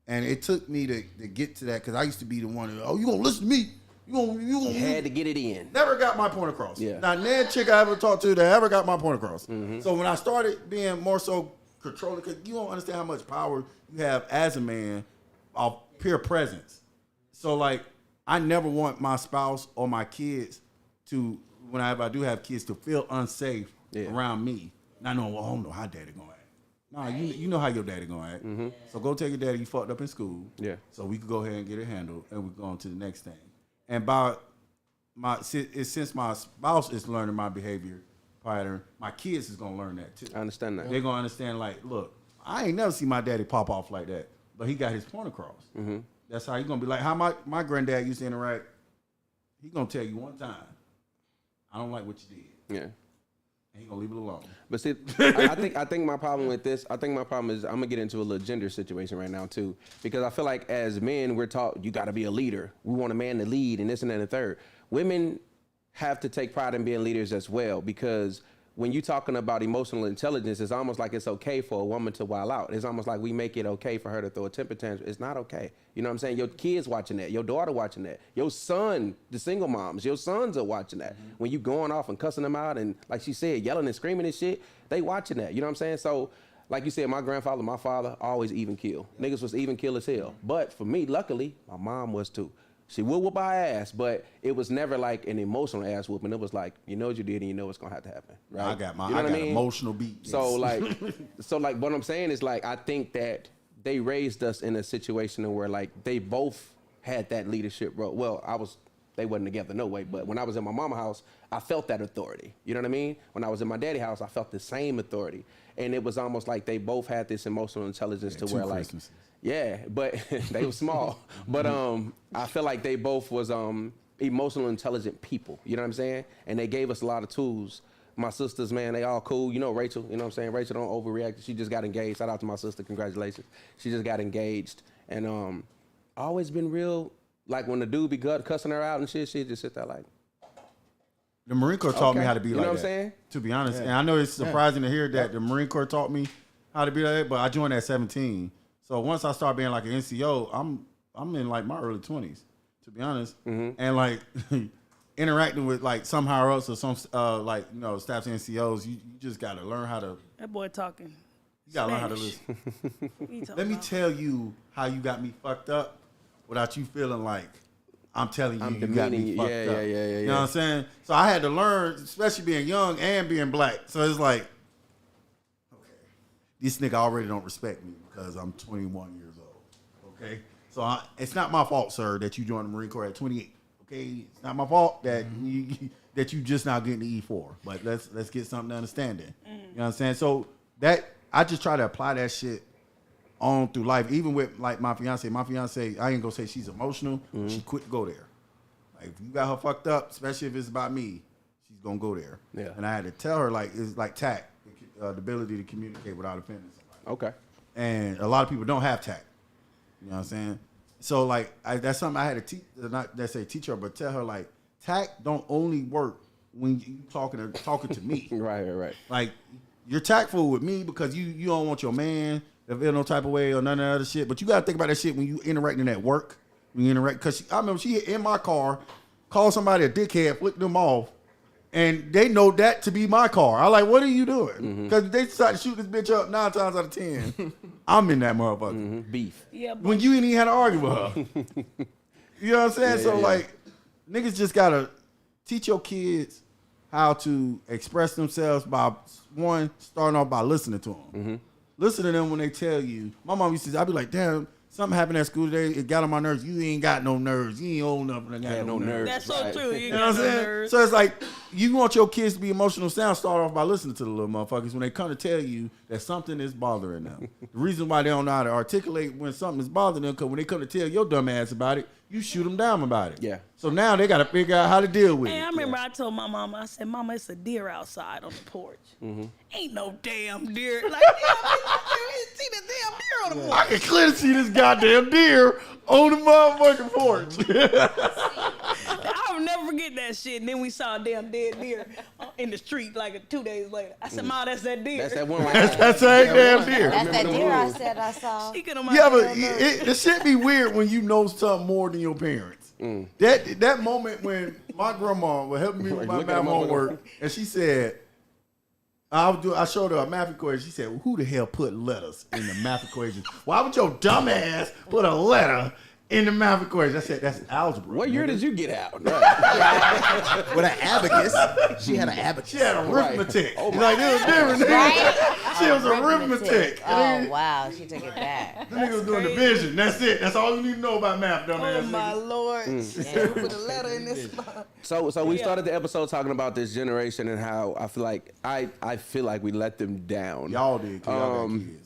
And it took me to get to that, because I used to be the one that, oh, you gonna listen to me? You had to get it in. Never got my point across. Yeah. Not that chick I ever talked to that ever got my point across. So when I started being more so controlling, because you don't understand how much power you have as a man of peer presence. So like, I never want my spouse or my kids to, whenever I do have kids, to feel unsafe around me. Not knowing, well, I don't know how daddy gonna act. Nah, you know how your daddy gonna act. So go tell your daddy you fucked up in school. Yeah. So we could go ahead and get it handled, and we go on to the next thing. And by since my spouse is learning my behavior pattern, my kids is gonna learn that too. I understand that. They're gonna understand, like, look, I ain't never seen my daddy pop off like that, but he got his point across. That's how he's gonna be. Like how my granddad used to interact. He gonna tell you one time, I don't like what you did. Yeah. And he gonna leave it alone. But see, I think my problem with this, is I'm gonna get into a little gender situation right now too, because I feel like as men we're taught you got to be a leader. We want a man to lead and this and that and the third. Women have to take pride in being leaders as well, because when you're talking about emotional intelligence, it's almost like it's okay for a woman to wild out. It's almost like we make it okay for her to throw a temper tantrum. It's not okay. You know what I'm saying? Your kids watching that, your daughter watching that, your son, the single moms, your sons are watching that. When you going off and cussing them out and, like she said, yelling and screaming and shit, they watching that. You know what I'm saying? So, like you said, my grandfather, my father, always even kill. Niggas was even kill as hell. But for me, luckily, my mom was too. She would whoop our ass, but it was never like an emotional ass whooping. It was like, you know what you did and you know what's gonna have to happen. Right? I got you know what I mean? Emotional beat. So like what I'm saying is like, I think that they raised us in a situation where like they both had that leadership role. Well, they wasn't together no way, but when I was in my mama's house, I felt that authority. You know what I mean? When I was in my daddy's house, I felt the same authority. And it was almost like they both had this emotional intelligence to where like, yeah, but they were small. But I feel like they both was emotional intelligent people. You know what I'm saying? And they gave us a lot of tools. My sisters, man, they all cool. You know Rachel, you know what I'm saying? Rachel don't overreact. She just got engaged. Shout out to my sister. Congratulations. She just got engaged. And always been real, like when the dude be cussing her out and shit, she just sit there like. The Marine Corps taught me how to be like that. You know what I'm saying? To be honest. And I know it's surprising to hear that the Marine Corps taught me how to be like that, but I joined at 17. So once I started being like an NCO, I'm in like my early 20s, to be honest. And like interacting with like some higher ups or some like, you know, staffs and NCOs, you just gotta learn how to. That boy talking. You gotta learn how to listen. Let me tell you how you got me fucked up without you feeling like I'm telling you, you got me fucked up. Yeah. You know what I'm saying? So I had to learn, especially being young and being black. So it's like, okay, this nigga already don't respect me because I'm 21 years old. Okay? So it's not my fault, sir, that you joined the Marine Corps at 28. Okay? It's not my fault that you just now getting the E4. But let's get something to understanding. You know what I'm saying? So that I just try to apply that shit on through life, even with like my fiance. My fiance, I ain't gonna say she's emotional. She quit to go there. Like if you got her fucked up, especially if it's about me, she's gonna go there. Yeah. And I had to tell her like it's like tact, the ability to communicate without offending somebody. Okay. And a lot of people don't have tact. You know what I'm saying? So like that's something I had to teach. Not necessarily teach her, but tell her like tact don't only work when you talking to me. Right. Like you're tactful with me because you don't want your man to feel no type of way or none of that other shit. But you gotta think about that shit when you interacting at work. When you interact, because I remember she in my car, called somebody a dickhead, flicked them off, and they know that to be my car. I like, what are you doing? Because they decided to shoot this bitch up 9 times out of 10. I'm in that motherfucker. Beef. Yeah, when you ain't even had to argue with her. You know what I'm saying? So like, niggas just gotta teach your kids how to express themselves by starting off by listening to them. Listen to them when they tell you. My mom used to say, I'd be like, damn, something happened at school today. It got on my nerves. You ain't got no nerves. You ain't old enough to got no nerves. That's so true. You know what I'm saying? So it's like, you want your kids to be emotional sound, start off by listening to the little motherfuckers when they come to tell you that something is bothering them. The reason why they don't know how to articulate when something is bothering them, because when they come to tell your dumb ass about it, you shoot them down about it. Yeah. So now they got to figure out how to deal with it. I remember I told my mama, I said, Mama, it's a deer outside on the porch. Ain't no damn deer. Like, see the damn deer on the porch. I can clearly see this goddamn deer on the motherfucking porch. I'll never forget that shit. And then we saw a damn dead deer in the street like 2 days later. I said, Ma, that's that deer. That's that one. That's that damn deer. That's that deer I said I saw. She could have Yeah, but the shit be weird when you know something more than your parents. That moment when my grandma was helping me with my Look at math the homework, and she said, I showed her a math equation. She said, well, who the hell put letters in the math equation? Why would your dumb ass put a letter in the math equation? I said, that's algebra. What year did you get out? With an abacus. She had an abacus. She had arithmetic. Oh, Like, it was different. nigga. She was arithmetic. Oh, wow. She took it back. The nigga was doing division. That's it. That's all you need to know about math, dumb ass. Oh my nigga. Lord. Put a letter in this. So we started the episode talking about this generation and how I feel like I feel like we let them down. Y'all did. 'Cause y'all got kids.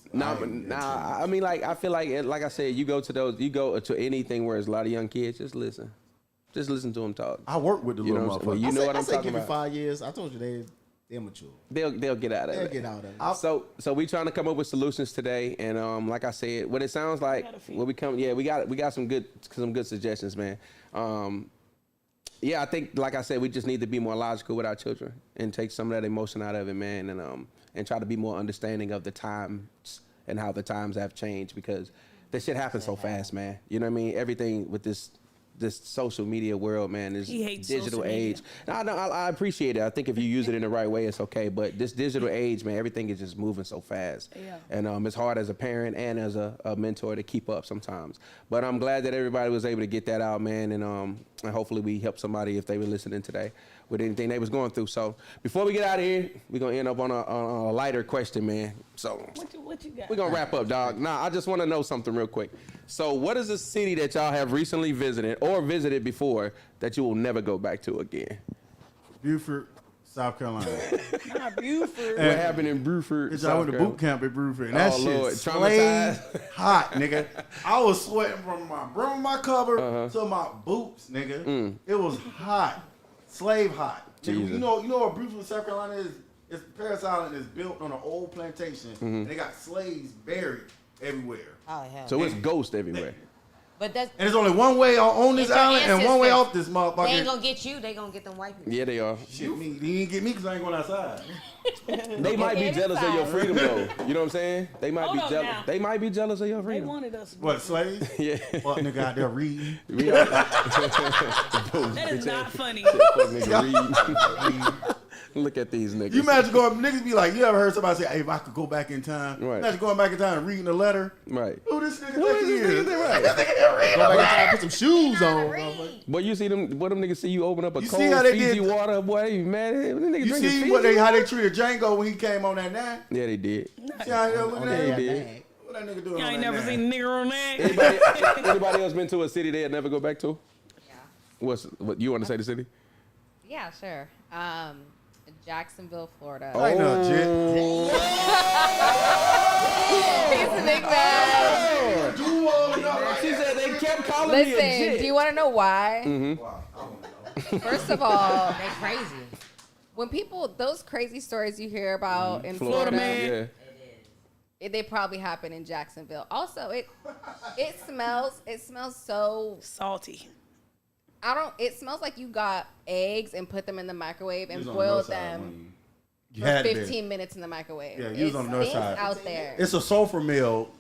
I mean, like I feel like I said, you go to anything where there's a lot of young kids, just listen to them talk. I work with the You know little what I'm saying? motherfucker. Well, you know what I'm I say talking give it about. 5 years. I told you they're mature. They'll get out of They'll it. get out of it. So we trying to come up with solutions today, and like I said, what it sounds like, what we come, we got some good suggestions, man. I think, like I said, we just need to be more logical with our children and take some of that emotion out of it, man, and try to be more understanding of the times and how the times have changed, because this shit happens so fast, man. You know what I mean? Everything with this social media world, man, this He hates digital social media. age. I appreciate it. I think if you use it in the right way, it's okay. But this digital age, man, everything is just moving so fast. Yeah. And it's hard as a parent and as a mentor to keep up sometimes. But I'm glad that everybody was able to get that out, man. And hopefully we helped somebody if they were listening today with anything they was going through. So before we get out of here, we're going to end up on a lighter question, man. So What you got? we're going to wrap up, dog. Nah, I just want to know something real quick. So what is a city that y'all have recently visited or visited before that you will never go back to again? Beaufort, South Carolina. Not Buford. What happened in Bruford? Bitch, I went to boot camp at Bruford, and that Oh, shit Lord. slave Traumatized? hot, nigga. I was sweating from my brim of my cover to my boots, nigga. It was hot, slave hot. Nigga, Jesus. you know what Bruford, South Carolina is? It's Paris Island is built on an old plantation, and they got slaves buried everywhere. Oh, hell. So it's ghosts everywhere. But that's. And there's only one way on this It's your island and one way ancestors. off this They motherfucker. ain't gonna get you. They gonna get them white people. Yeah, they are. Shit, me. He didn't get me because I ain't going outside. They might be jealous of your freedom, though. You know what I'm saying? They might Hold be up jealous. now. They might be jealous of your They freedom. wanted us. What, slaves? Yeah. Fuck nigga out there reading. That is not funny. Fuck nigga, read. Look at these niggas. You imagine niggas be like, you ever heard somebody say, hey, if I could go back in time? Right. Imagine going back in time and reading a letter. Right. Who this nigga Who think is he this is? nigga? Right. This nigga can read Go a back in letter. time, put some shoes on. motherfucker. Boy, you see them? What them niggas see you open up a You see cold how they Fiji did- water, boy? You mad? Them niggas You drinking see Fiji how water? they treated Django when he came on that night? Yeah, they did. See how they looking Yeah, at they him? did. What that nigga doing You on ain't that never night? seen a nigger on that. Anybody else been to a city they'd never go back to? Yeah. What you want to say? The city? Yeah, sure. Jacksonville, Florida. I ain't no jit. He's a big man. Do all of that. She said they kept calling me a Listen, jit. do you want to know why? First of all, They crazy. when people, those crazy stories you hear about in Florida, Florida, man. Yeah. they probably happen in Jacksonville. Also, it smells so, Salty. it smells like you got eggs and put them in the microwave and You was on the boiled north side, them wasn't you? You for had to be. 15 minutes in the microwave. Yeah, you was It on the north stinks side. out there. It's a sulfur mill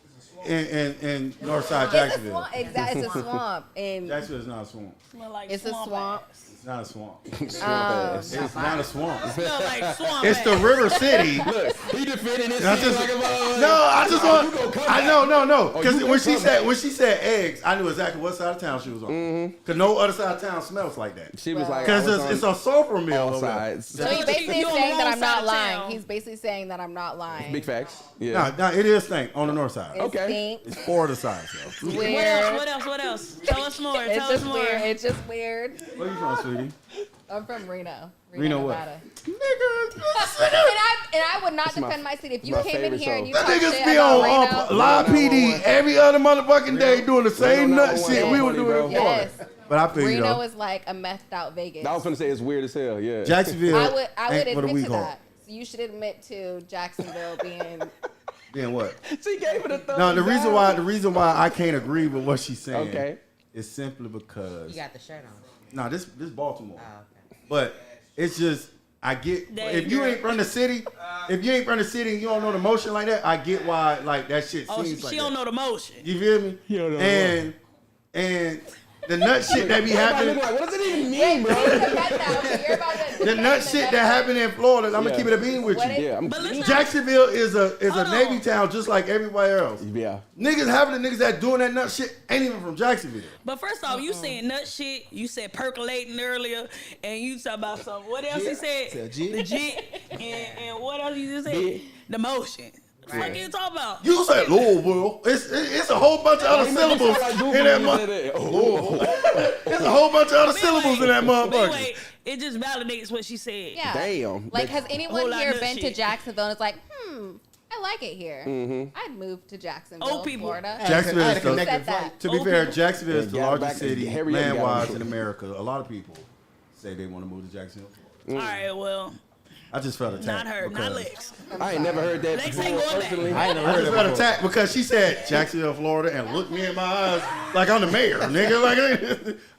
in Northside It's a Jacksonville. swamp. Exactly, it's a swamp. And Jacksonville is not a swamp. Smell like it's a swamp. ass. It's not a swamp. Swamp Um, ass. It's not a swamp. Smell like swamp It's the ass. River City. Look, he defending his And I city just, like a mother. no, I just You gonna want. come I back. no, Oh, because you when gonna come she said eggs, I knew exactly what side of town she was on. Because no other side of town smells like that. She was like, Because I was it's on a sulfur mill all over there. sides. So he's basically You on the saying that wrong I'm not side of lying. town. He's basically saying that I'm not lying. Big facts. Yeah. No, it is stink on the north side. It Okay. stinks. It's Florida side, though. It's What weird. else? What else? What else? Tell us more. It's Tell us just more. weird. It's just weird. Where you from, sweetie? I'm from Reno. Reno what? Nevada. Nigga, And I would not my- defend my city. If you my came in favorite here and show. you that talk niggas shit be about on Reno, live PD every other motherfucking day doing the same Reno nut number shit one. we were Yes. doing in Florida. yes, But I feel you Reno though. is like a methed out Vegas. I was gonna say it's weird as hell. Yeah. Jacksonville I would ain't what a admit week to hole. that. So you should admit to Jacksonville being. Then what? She gave it a thumbs No, the down. reason why I can't agree with what she's saying Okay. is simply because You got the shirt on. no, this Baltimore. Oh, okay. But it's just I get There if you you go. ain't from the city, and you don't know the motion like that, I get why like that shit Oh, seems she like don't that. know the motion. You feel me? You don't know And The nut shit that be happening. Like, what does it even mean, bro? The nut shit that happened in Florida. I'm gonna keep it a bean with you. Yeah, Jacksonville is a Navy town just like everywhere else. Yeah. Niggas having the niggas that doing that nut shit ain't even from Jacksonville. But first off, you saying nut shit. You said percolating earlier, and you talk about something. What else you said? The jit. And what else you just said? The motion. What the fuck you talking about? You said Louisville. It's a whole bunch of other syllables in that motherfucker. There's a whole bunch of other syllables in that motherfucker. Anyway, it just validates what she said. Yeah. Damn. Like, has anyone lot here of been to shit. Jacksonville and it's like, I like it here. Mm-hmm. I'd move to Jacksonville, Old people. Florida. Jacksonville I is had a connected Said that. flight. To be Old fair, people. Jacksonville is the Yeah, largest back- city Harry got land-wise it. in America. A lot of people say they want to move to Jacksonville. All right, well, I just felt attacked. not her, not because- Lex. I ain't never heard that Lex before ain't going back. personally. I ain't never I heard just of felt it. attacked because she said Jacksonville, Florida, and looked me in my eyes like I'm the mayor, nigga. Like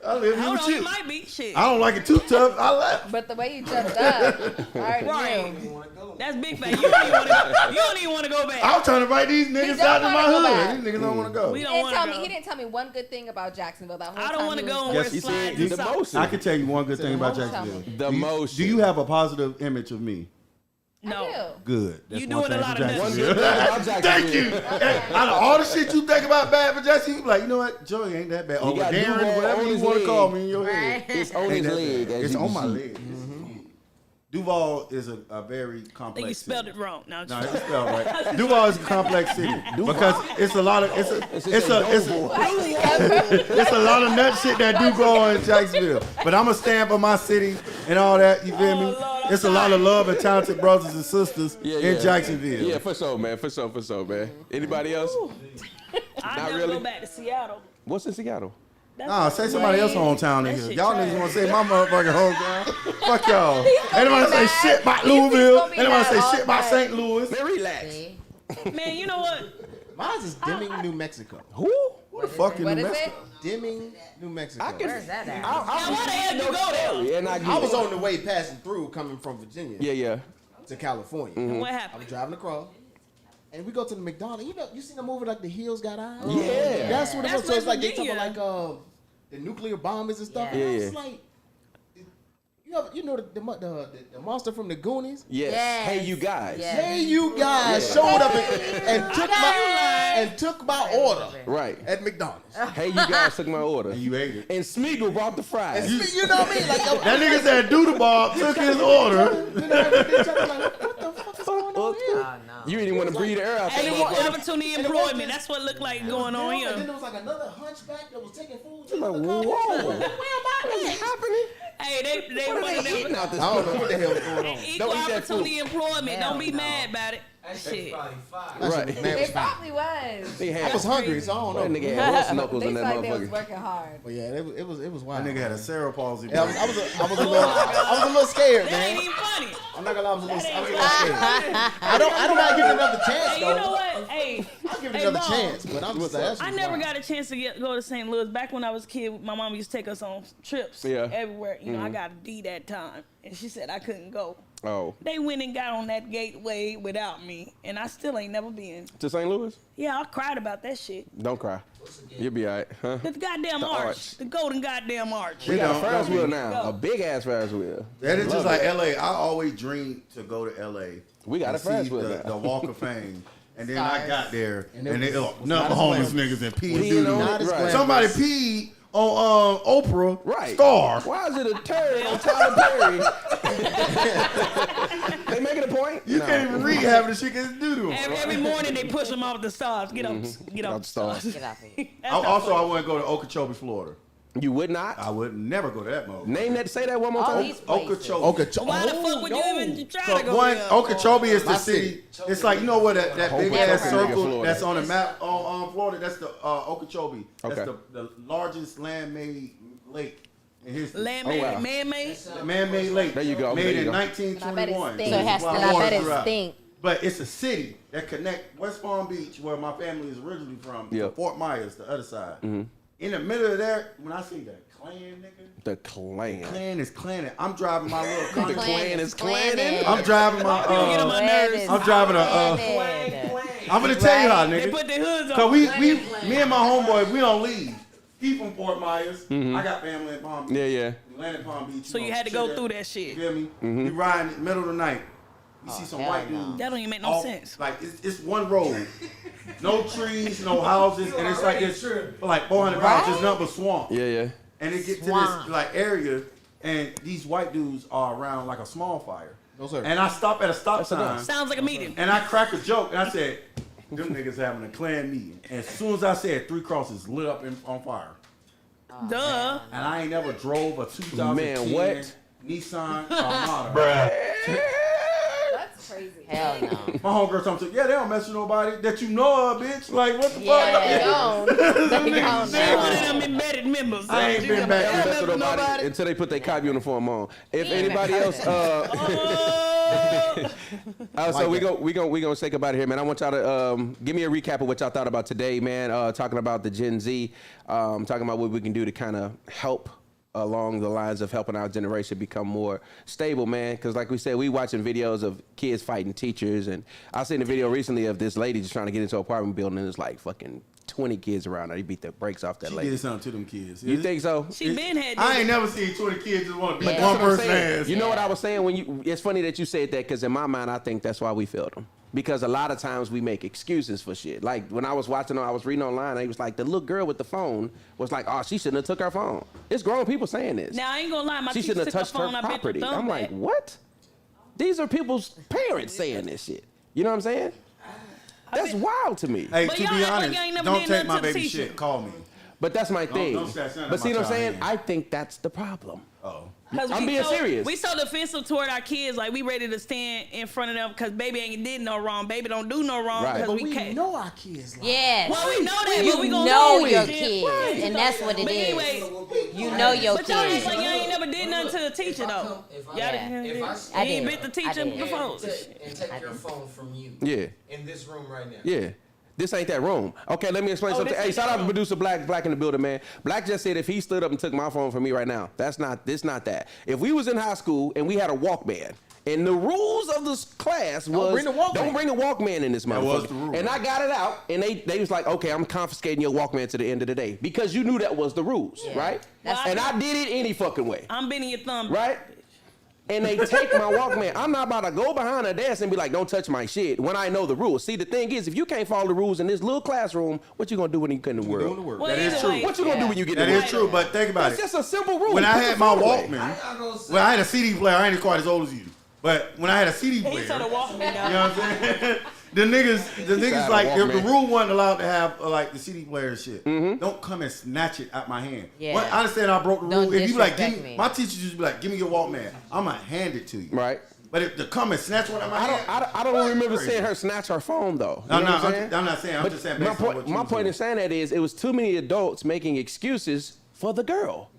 I live here Hold with on, you. you might be shit. I don't like it too tough. I left. But the way you jumped up, I already Right. knew. That's big fat. You don't even want to go back. I was trying to invite these niggas don't out to wanna my go hood. back. These niggas don't want to go. We He don't didn't want tell to me. go. He didn't tell me one good thing about Jacksonville. That whole I time don't want to he was go and there. wear Yes, he slides said and the socks. motion. I can tell you one good thing about motion. Jacksonville. The motion. Do you have a positive image of me? No. I do. Good. That's You one doing a thing lot for of One Jacksonville. good thing about Jacksonville. Thank you. Hey, out of all the shit you think about bad for Jacksonville, you be like, you know what? Joey ain't that bad. You Or got Darren, Duval whatever on you his want to leg. call me in your head. It's on Ain't his that leg. bad. as It's you on can my see. leg. Duval is a very complex think you city. spelled it wrong. No, No, it's spelled right. Duval is a complex city because it's a lot of it's a lot of nut shit that do go on in Jacksonville. But I'm a stand for my city and all that. You feel me? It's a lot of love and talented brothers and sisters in Jacksonville. Yeah, for sure, man. For sure, man. Anybody else? I Not never really. go back to Seattle. What's in Seattle? Nah, say somebody else's hometown in That here. shit Y'all trash. niggas want to say my motherfucking hometown? Fuck y'all. Ain't nobody say mad. shit about He's gonna Louisville. be Ain't nobody say mad shit all about night. St. Louis. Man, relax. See? Man, you know what? Mine is Deming, New Mexico. Who? What the fuck in What New is Mexico? Deming, New Mexico. Where's that at? Now, why the hell you go there? And I get I was it. on the way passing through, coming from Virginia Yeah. to California. What I was happened? driving across, and we go to the McDonald's. You seen the movie like The Hills Got Eyes? Yeah. That's what it That's was. So it's like they Virginia. talking like the nuclear bombers and stuff. Yeah. And I was Yeah. like, you know the monster from the Goonies? Yes. Yes. Hey, you guys. Yes. Hey, you guys showed up and took my order Right. at McDonald's. Hey, you guys took my order. And you ate it. And Smeagol brought the fries. You know what I mean? Like That nigga said Doodle Bob took his order. Then I looked at each other like, what the fuck is going on here? Oh, no. You didn't want to breathe the air out Hey, there. opportunity employment. That's what it looked like going on And then here. there was like another hunchback that was taking food. Like, whoa. What's happening? Hey, they What are one of they eating them out this I don't know what the hell is going on. equal Don't eat that opportunity employment. Hell Don't be no. mad about it. Shit. Right. It probably was. They had, I was hungry, so I don't that know. nigga had horse knuckles They in that thought they was motherfucker. working hard. But yeah, it was That wild. nigga had a cerebral palsy. Yeah, I was a little scared, That ain't man. even funny. I'm not gonna lie, I was a little scared. I don't mind giving another chance Hey, you know though. what? Hey, I'll give it hey, another Bo, chance, but I'm just like, that's I just never wild. got a chance to go to St. Louis. Back when I was a kid, my mom used to take us on trips Yeah. everywhere. You know, I got a D that time, and she said I couldn't go. Oh. They went and got on that gateway without me, and I still ain't never been. To St. Louis? Yeah, I cried about that shit. Don't cry. You'll be all right. Huh? The goddamn The arch. arch. The golden goddamn arch. We got a don't- Ferris wheel don't now. A big ass Ferris wheel. That is just Love like it. LA. I always dreamed to go to LA. We got and a Ferris see wheel the, now. the Walk of Fame. And then I got there, and it they was none not of as homeless glamorous. niggas and peed Peeing doo-doo. on it, Not as right. glamorous. Somebody peed on Oprah Right. Star. Why is it a turd on Tyler Perry? They making a point? You can't even read half of the shit because doo-doo. Every morning they push them off the stars. Get up, get Out up. the stars. Get off here. That's not Also, funny. I wouldn't go to Okeechobee, Florida. You would not? I would never go to that motherfucker. Name that, say that one more All time. these places. Okeechobee. Why the fuck would you even try to So go one, there? Okeechobee is the My city. It's like, you know what, that big Hope ass it's in circle Florida. that's on the map on Florida, that's the Okeechobee. That's Okay. the largest land-made lake in history. Land-made, Oh, wow. man-made? Man-made lake. There you go, Made there you in go. And I bet it 1921. stinks. So it has to- While and I water bet it throughout. stink. But it's a city that connect West Palm Beach, where my family is originally from, to Yep. Fort Myers, the other side. In the middle of there, when I see the Klan, nigga, The Klan. Klan is clanning. I'm driving my little The car. Klan is clanning. I'm driving my. Get on my nerves. I'm driving a. I'm gonna tell you how, They nigga. put their hoods on. Cause me and my homeboy, we don't leave. He from Fort Myers. I got family in Palm Beach. Yeah. Atlantic Palm Beach. So you had to go through that shit. You feel me? We riding in the middle of the night. You see some white dudes. That don't even make no sense. Like it's one road. No trees, no houses, and it's like it's like 400 miles, just nothing but swamp. Yeah. And it get to this like area, and these white dudes are around like a small fire. No, sir. And I stop at a stop sign, Sounds like a meeting. and I crack a joke, and I said, "Them niggas having a Klan meeting." And as soon as I said, 3 crosses lit up on fire. Duh. And I ain't never drove a 2010 Man, what? Nissan Armada. That's crazy. Hell no. My homegirl told me, yeah, they don't mess with nobody that you know of, bitch. Like, what the Yeah, fuck? they don't. They one of them embedded members. I ain't been back Don't there. mess with nobody until they put their cop uniform on. If Yeah. anybody else, so we gonna say goodbye here, man. I want y'all to give me a recap of what y'all thought about today, man. Talking about the Gen Z, talking about what we can do to kind of help along the lines of helping our generation become more stable, man. Because like we said, we watching videos of kids fighting teachers, and I seen a video recently of this lady just trying to get into an apartment building, and there's like fucking 20 kids around her. He beat the brakes off that She lady. did something to them kids. You think so? She been had I this. ain't never seen 20 kids just want to beat Yeah. one That's what I'm person saying. ass. You know what I was saying when you? It's funny that you said that because in my mind, I think that's why we failed them. Because a lot of times we make excuses for shit. Like when I was watching, I was reading online, and he was like, the little girl with the phone was like, oh, she shouldn't have took her phone. It's grown people saying this. Now I ain't gonna lie, my She teacher shouldn't have took my touched her phone. I bit property. the thumb I'm like, back. what? These are people's parents saying this shit. You know what I'm saying? That's wild to me. Hey, But to y'all be act like honest, y'all ain't never don't did take nothing my to the baby teacher. shit. Call me. But that's my thing. don't snatch nothing But see out what I'm my saying? hand. I think that's the problem. Oh. I'm being serious. We so defensive toward our kids, like we ready to stand in front of them because baby ain't did no wrong. Baby don't do no wrong Right. because But we we can't. know our kids. Like, Yes. Well, we know that, You but we gonna know do it. your Then- kids, Right. and that's what it But is. anyway, You know your but y'all act kids. like y'all ain't never did nothing to the teacher though. Y'all I ain't did. bit the teacher I did. before. And take your phone from you. Yeah. In this room right now. Yeah. This ain't that room. Okay, let me explain something. this Hey, ain't shout that out to room. producer Black in the building, man. Black just said if he stood up and took my phone from me right now, this not that. If we was in high school and we had a Walkman, and the rules of this class was bring the Walkman. don't bring a Walkman in this motherfucker. was the rule. And I got it out, and they was like, okay, I'm confiscating your Walkman to the end of the day because you knew that was the rules, right? That's- And I did it any fucking way, I'm bending your thumb. right? And they take my Walkman. I'm not about to go behind a desk and be like, don't touch my shit when I know the rules. See, the thing is, if you can't follow the rules in this little classroom, what you gonna do when you get in the world? doing the work. Well, That is either true. way, What you gonna do when you get That in the is world? true, but think about It's it. just a simple rule. When I Put the had my phone away. Walkman, when I had a CD player, I ain't quite as old as you. But when I had a CD player, He told her walk me you down. know what I'm saying? The niggas had a like if the Walkman. rule wasn't allowed to have like the CD player and shit. Don't come and snatch it out my hand. Yeah. Well, I understand I broke the Don't rule. If you like, give disrespect me, me. my teacher used to be like, give me your Walkman. I'ma hand it to you. Right. But if to come and snatch one out my hand, I don't remember Crazy. seeing her snatch her phone though. You No, know no, what I'm saying? I'm not saying. I'm But just saying. my Based on what point, you my was point in doing. saying that is, it was too many adults making excuses for the girl.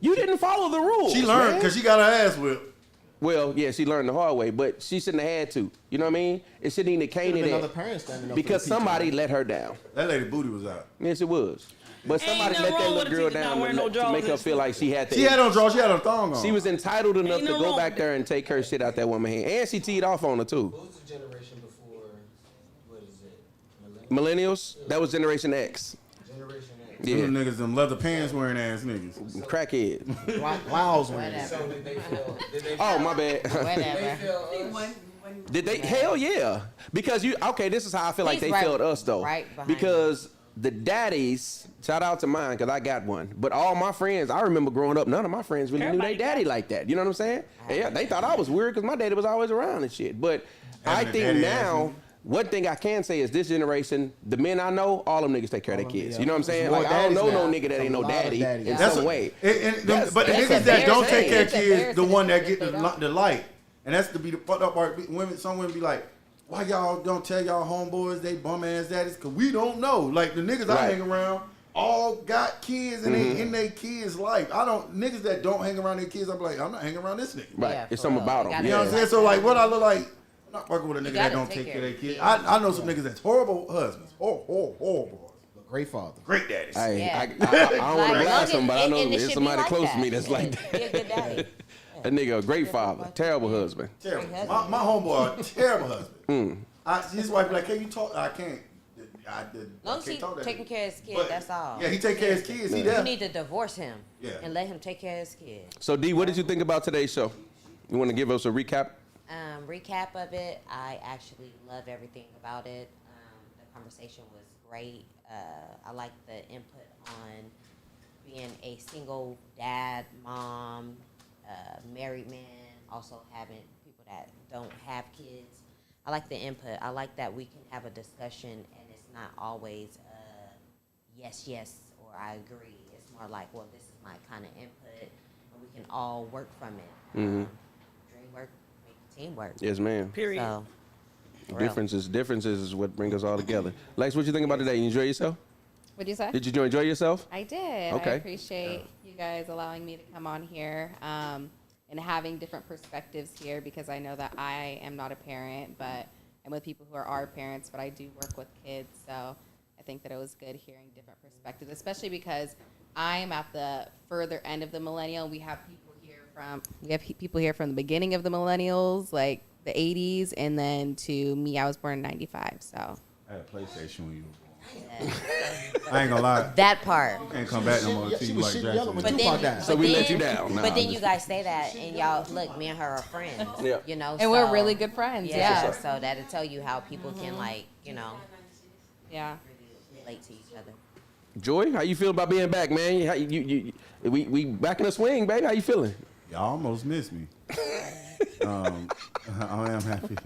You didn't follow the rules. She learned man. because she got her ass whipped. Well, yeah, she learned the hard way, but she shouldn't have had to. You know what I mean? It shouldn't even have came Could've to been that other parents standing up for because the teacher. somebody let her down. That lady booty was out. Yes, it was. But Ain't somebody nothing let that wrong little with a girl teacher not down wearing no to make her drawers. feel like she had to. She had on drawers. She had a thong on. She was entitled enough Ain't to no go wrong back with there and take her shit out that woman's hand. And she teed off on her too. What was the generation before? What is it? Millennials? Millennials, that was Generation X. Generation X. Yeah, Them niggas, them leather pants wearing ass niggas. crackhead. Wows when Whatever. So did they feel? Did they? Oh, my bad. They Whatever. feel us? Did they? Hell yeah. Because okay, this is how I feel like He's they right- failed us though. right behind Because the daddies, shout out to mine, because I got one. But all my friends, I remember growing up, none of my friends really Everybody knew their daddy like that. You know what I'm saying? Yeah, they thought I was weird because my daddy was always around and shit. But I Having a think daddy now, ass one thing I can say is this generation, the men I know, all them niggas take care of their kids. yeah. You know what I'm saying? More Like, I don't know daddies no now. nigga that ain't A no lot of daddy daddies. in That's some a- way. But the that's niggas that don't take care of It's kids, the embarrassing one that if get they don't. the light, and that's to be the fucked up part. Women, some women be like, "Why y'all don't tell y'all homeboys they bum ass daddies? Cause we don't know." Like the niggas I Right. hang around, all got kids and they in their kids' life. I don't niggas that don't hang around their kids. I'm like, I'm not hanging around this nigga. Right. Yeah, It's for something real. about You them. gotta You know what I'm Yeah. saying? So like, what I look like? I'm not fucking with a nigga that gotta don't take take care of their care kids. of I know some niggas that's horrible husbands, horrible, Great father. great daddies. Hey, Yeah. I don't want to Like, blast him, but I and know it there's should be somebody like close to that. me that's like Be a that. good daddy. A nigga, a great father, terrible husband. Terrible. My homeboy, a terrible husband. His wife be like, "Can you talk?" I can't. Long as he taking care of his kid, that's all. Yeah, he take care of his kids. He You there. need to divorce him. Yeah. And let him take care of his kid. So D, what did you think about today's show? You want to give us a recap? Recap of it, I actually love everything about it. The conversation was great. I like the input on being a single dad, mom, married man, also having people that don't have kids. I like the input. I like that we can have a discussion and it's not always yes, or I agree. It's more like, well, this is my kind of input and we can all work from it. Dream work, make teamwork. Yes, ma'am. Period. So, Differences is what bring us all together. Lex, what you think about today? You enjoy yourself? What'd you say? Did you enjoy yourself? I did. Okay. I appreciate you guys allowing me to come on here and having different perspectives here because I know that I am not a parent, but I'm with people who are parents, but I do work with kids. So I think that it was good hearing different perspectives, especially because I am at the further end of the millennial. We have people here from the beginning of the millennials, like the 80s, and then to me, I was born in 95. So I had a PlayStation when you were born. I ain't gonna lie. That part. You can't come back no more until you like Jackson. So we let you down. Nah, But then you guys say that, and y'all look. Me and her are friends. Yeah. You know, and we're really good friends. Yeah. So that'll tell you how people can Yeah. relate to each other. Joy, how you feel about being back, man? We back in the swing, baby. How you feeling? Y'all almost missed me. I am happy.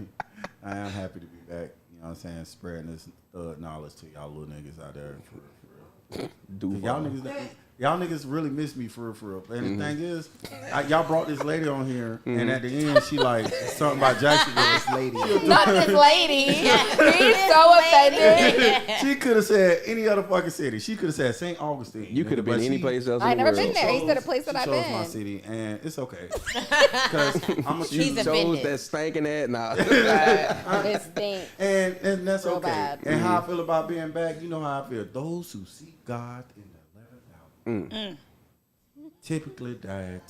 I am happy to be back. You know what I'm saying? Spreading this knowledge to y'all little niggas out there. For real. Y'all niggas really miss me for real. And the thing is, y'all brought this lady on here, and at the end, she like something about Jackson. This lady. Not this lady. He's so offended. She could have said any other fucking city. She could have said St. Augustine. You could have been any place else. I've in the never world. been there. He said a place that I've chose been. my city, and it's okay. Because I'm a You chose that stinking head. Nah. It stinks. And that's Real okay. bad. And how I feel about being back, you know how I feel. Those who seek God in the 11th hour typically die at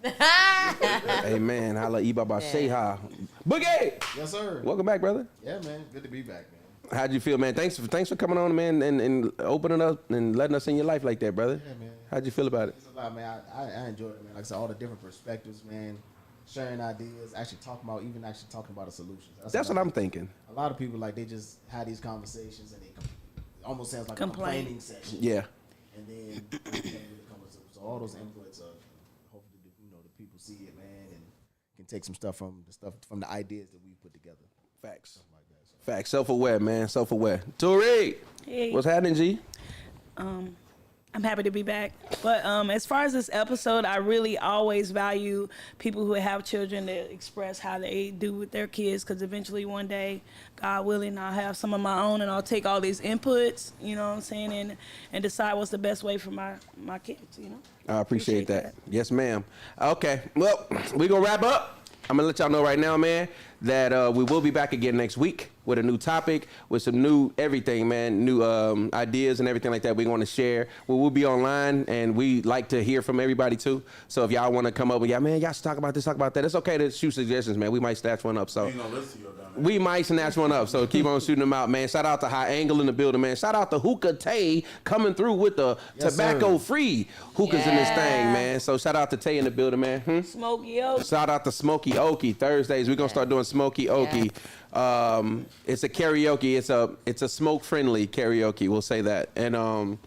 10:30. Amen. Holla Ibaba Sheha. Boogie! Yes, sir. Welcome back, brother. Yeah, man. Good to be back, man. How'd you feel, man? Thanks for coming on, man, and opening up and letting us in your life like that, brother. Yeah, man. How'd you feel about it? It's a lot, man. I enjoyed it, man. Like I said, all the different perspectives, man. Sharing ideas, actually talking about a solution. That's what I'm thinking. A lot of people, like, they just had these conversations and it almost sounds like a complaining session. Yeah. And then they can't really come with so all those inputs of hopefully the people see it, man, and can take some stuff from the ideas that we put together. Facts. Facts. Self-aware, man. Self-aware. Tori, Hey. what's happening, G? I'm happy to be back. But as far as this episode, I really always value people who have children that express how they do with their kids, because eventually one day, God willing, I'll have some of my own and I'll take all these inputs, you know what I'm saying, and decide what's the best way for my kids, you know? I appreciate that. Yes, ma'am. Okay. Well, we're going to wrap up. I'm going to let y'all know right now, man, that we will be back again next week with a new topic, with some new everything, man, new ideas and everything like that we're going to share. We will be online, and we like to hear from everybody, too. So if y'all want to come up with, y'all should talk about this, talk about that. It's okay to shoot suggestions, man. We might snatch one up. So we might snatch one up. So keep on shooting them out, man. Shout out to High Angle in the building, man. Shout out to Hookah Tay coming through with the tobacco-free hookahs in this thing, man. So shout out to Tay in the building, man. Smokey Oak. Shout out to Smokey Okie. Thursdays, we're going to start doing Smokey Okie. It's a karaoke. It's a smoke-friendly karaoke. We'll say that. And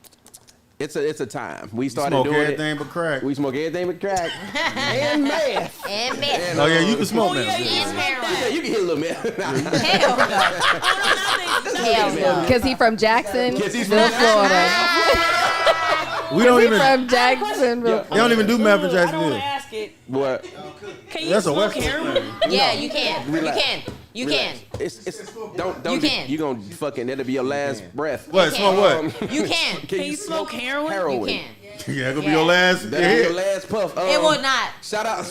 it's a time. We started smoke doing everything but crack. We smoke everything but crack. And meth. And meth. Oh yeah, you can smoke meth. Yeah, you can hit a little meth. Hell no. Hell no. Because he from Jacksonville, he's Florida. We don't even. From Jacksonville. They don't even do meth in I don't want Jacksonville. to ask it. What? Can you That's a smoke West Coast heroin? thing. Yeah, you can. Relax. You can. You can. It's don't You can. you gonna fucking that'll be your last breath. What? Smoke what? You can. Can you smoke heroin? Heroin. You can. Yeah, gonna be your last. That'll be your last puff. It will not. Shout out.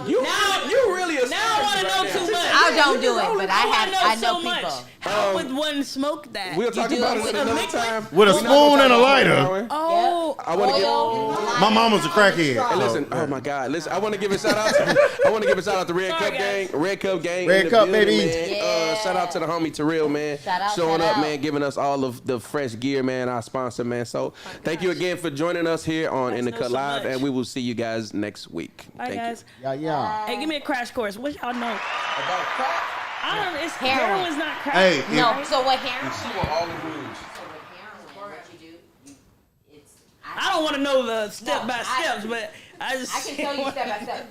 You really a Now I want to know too much. I don't do it, but I know so much. people. How would one smoke that? We'll talk do about it it with another liquid? time. With a We're not spoon gonna and a talk lighter. about it. Oh, I want to get. My mama's a crackhead. Hey, listen, oh my God, listen. I want to give a shout out. To Red Sorry, Cup guys. Gang, Red Cup Gang, Red in the Cup, building, baby. Man. Yeah. Shout out to the homie Terrell, man, Shout out, showing shout up, out. man, giving us all of the fresh gear, man. Our sponsor, man. So thank you again for joining us here on In the know Cut so Live, much. and we will see you guys next week. Bye, Thank guys. Yeah. Hey, give me a crash course. What y'all know? About crack. I don't. It's Heroin. heroin's not crack. Hey, No, so what heroin? She want all the rules. So with heroin, what you do, it's. I don't want to know the step No, by I- steps, but I just. I can tell you step by step.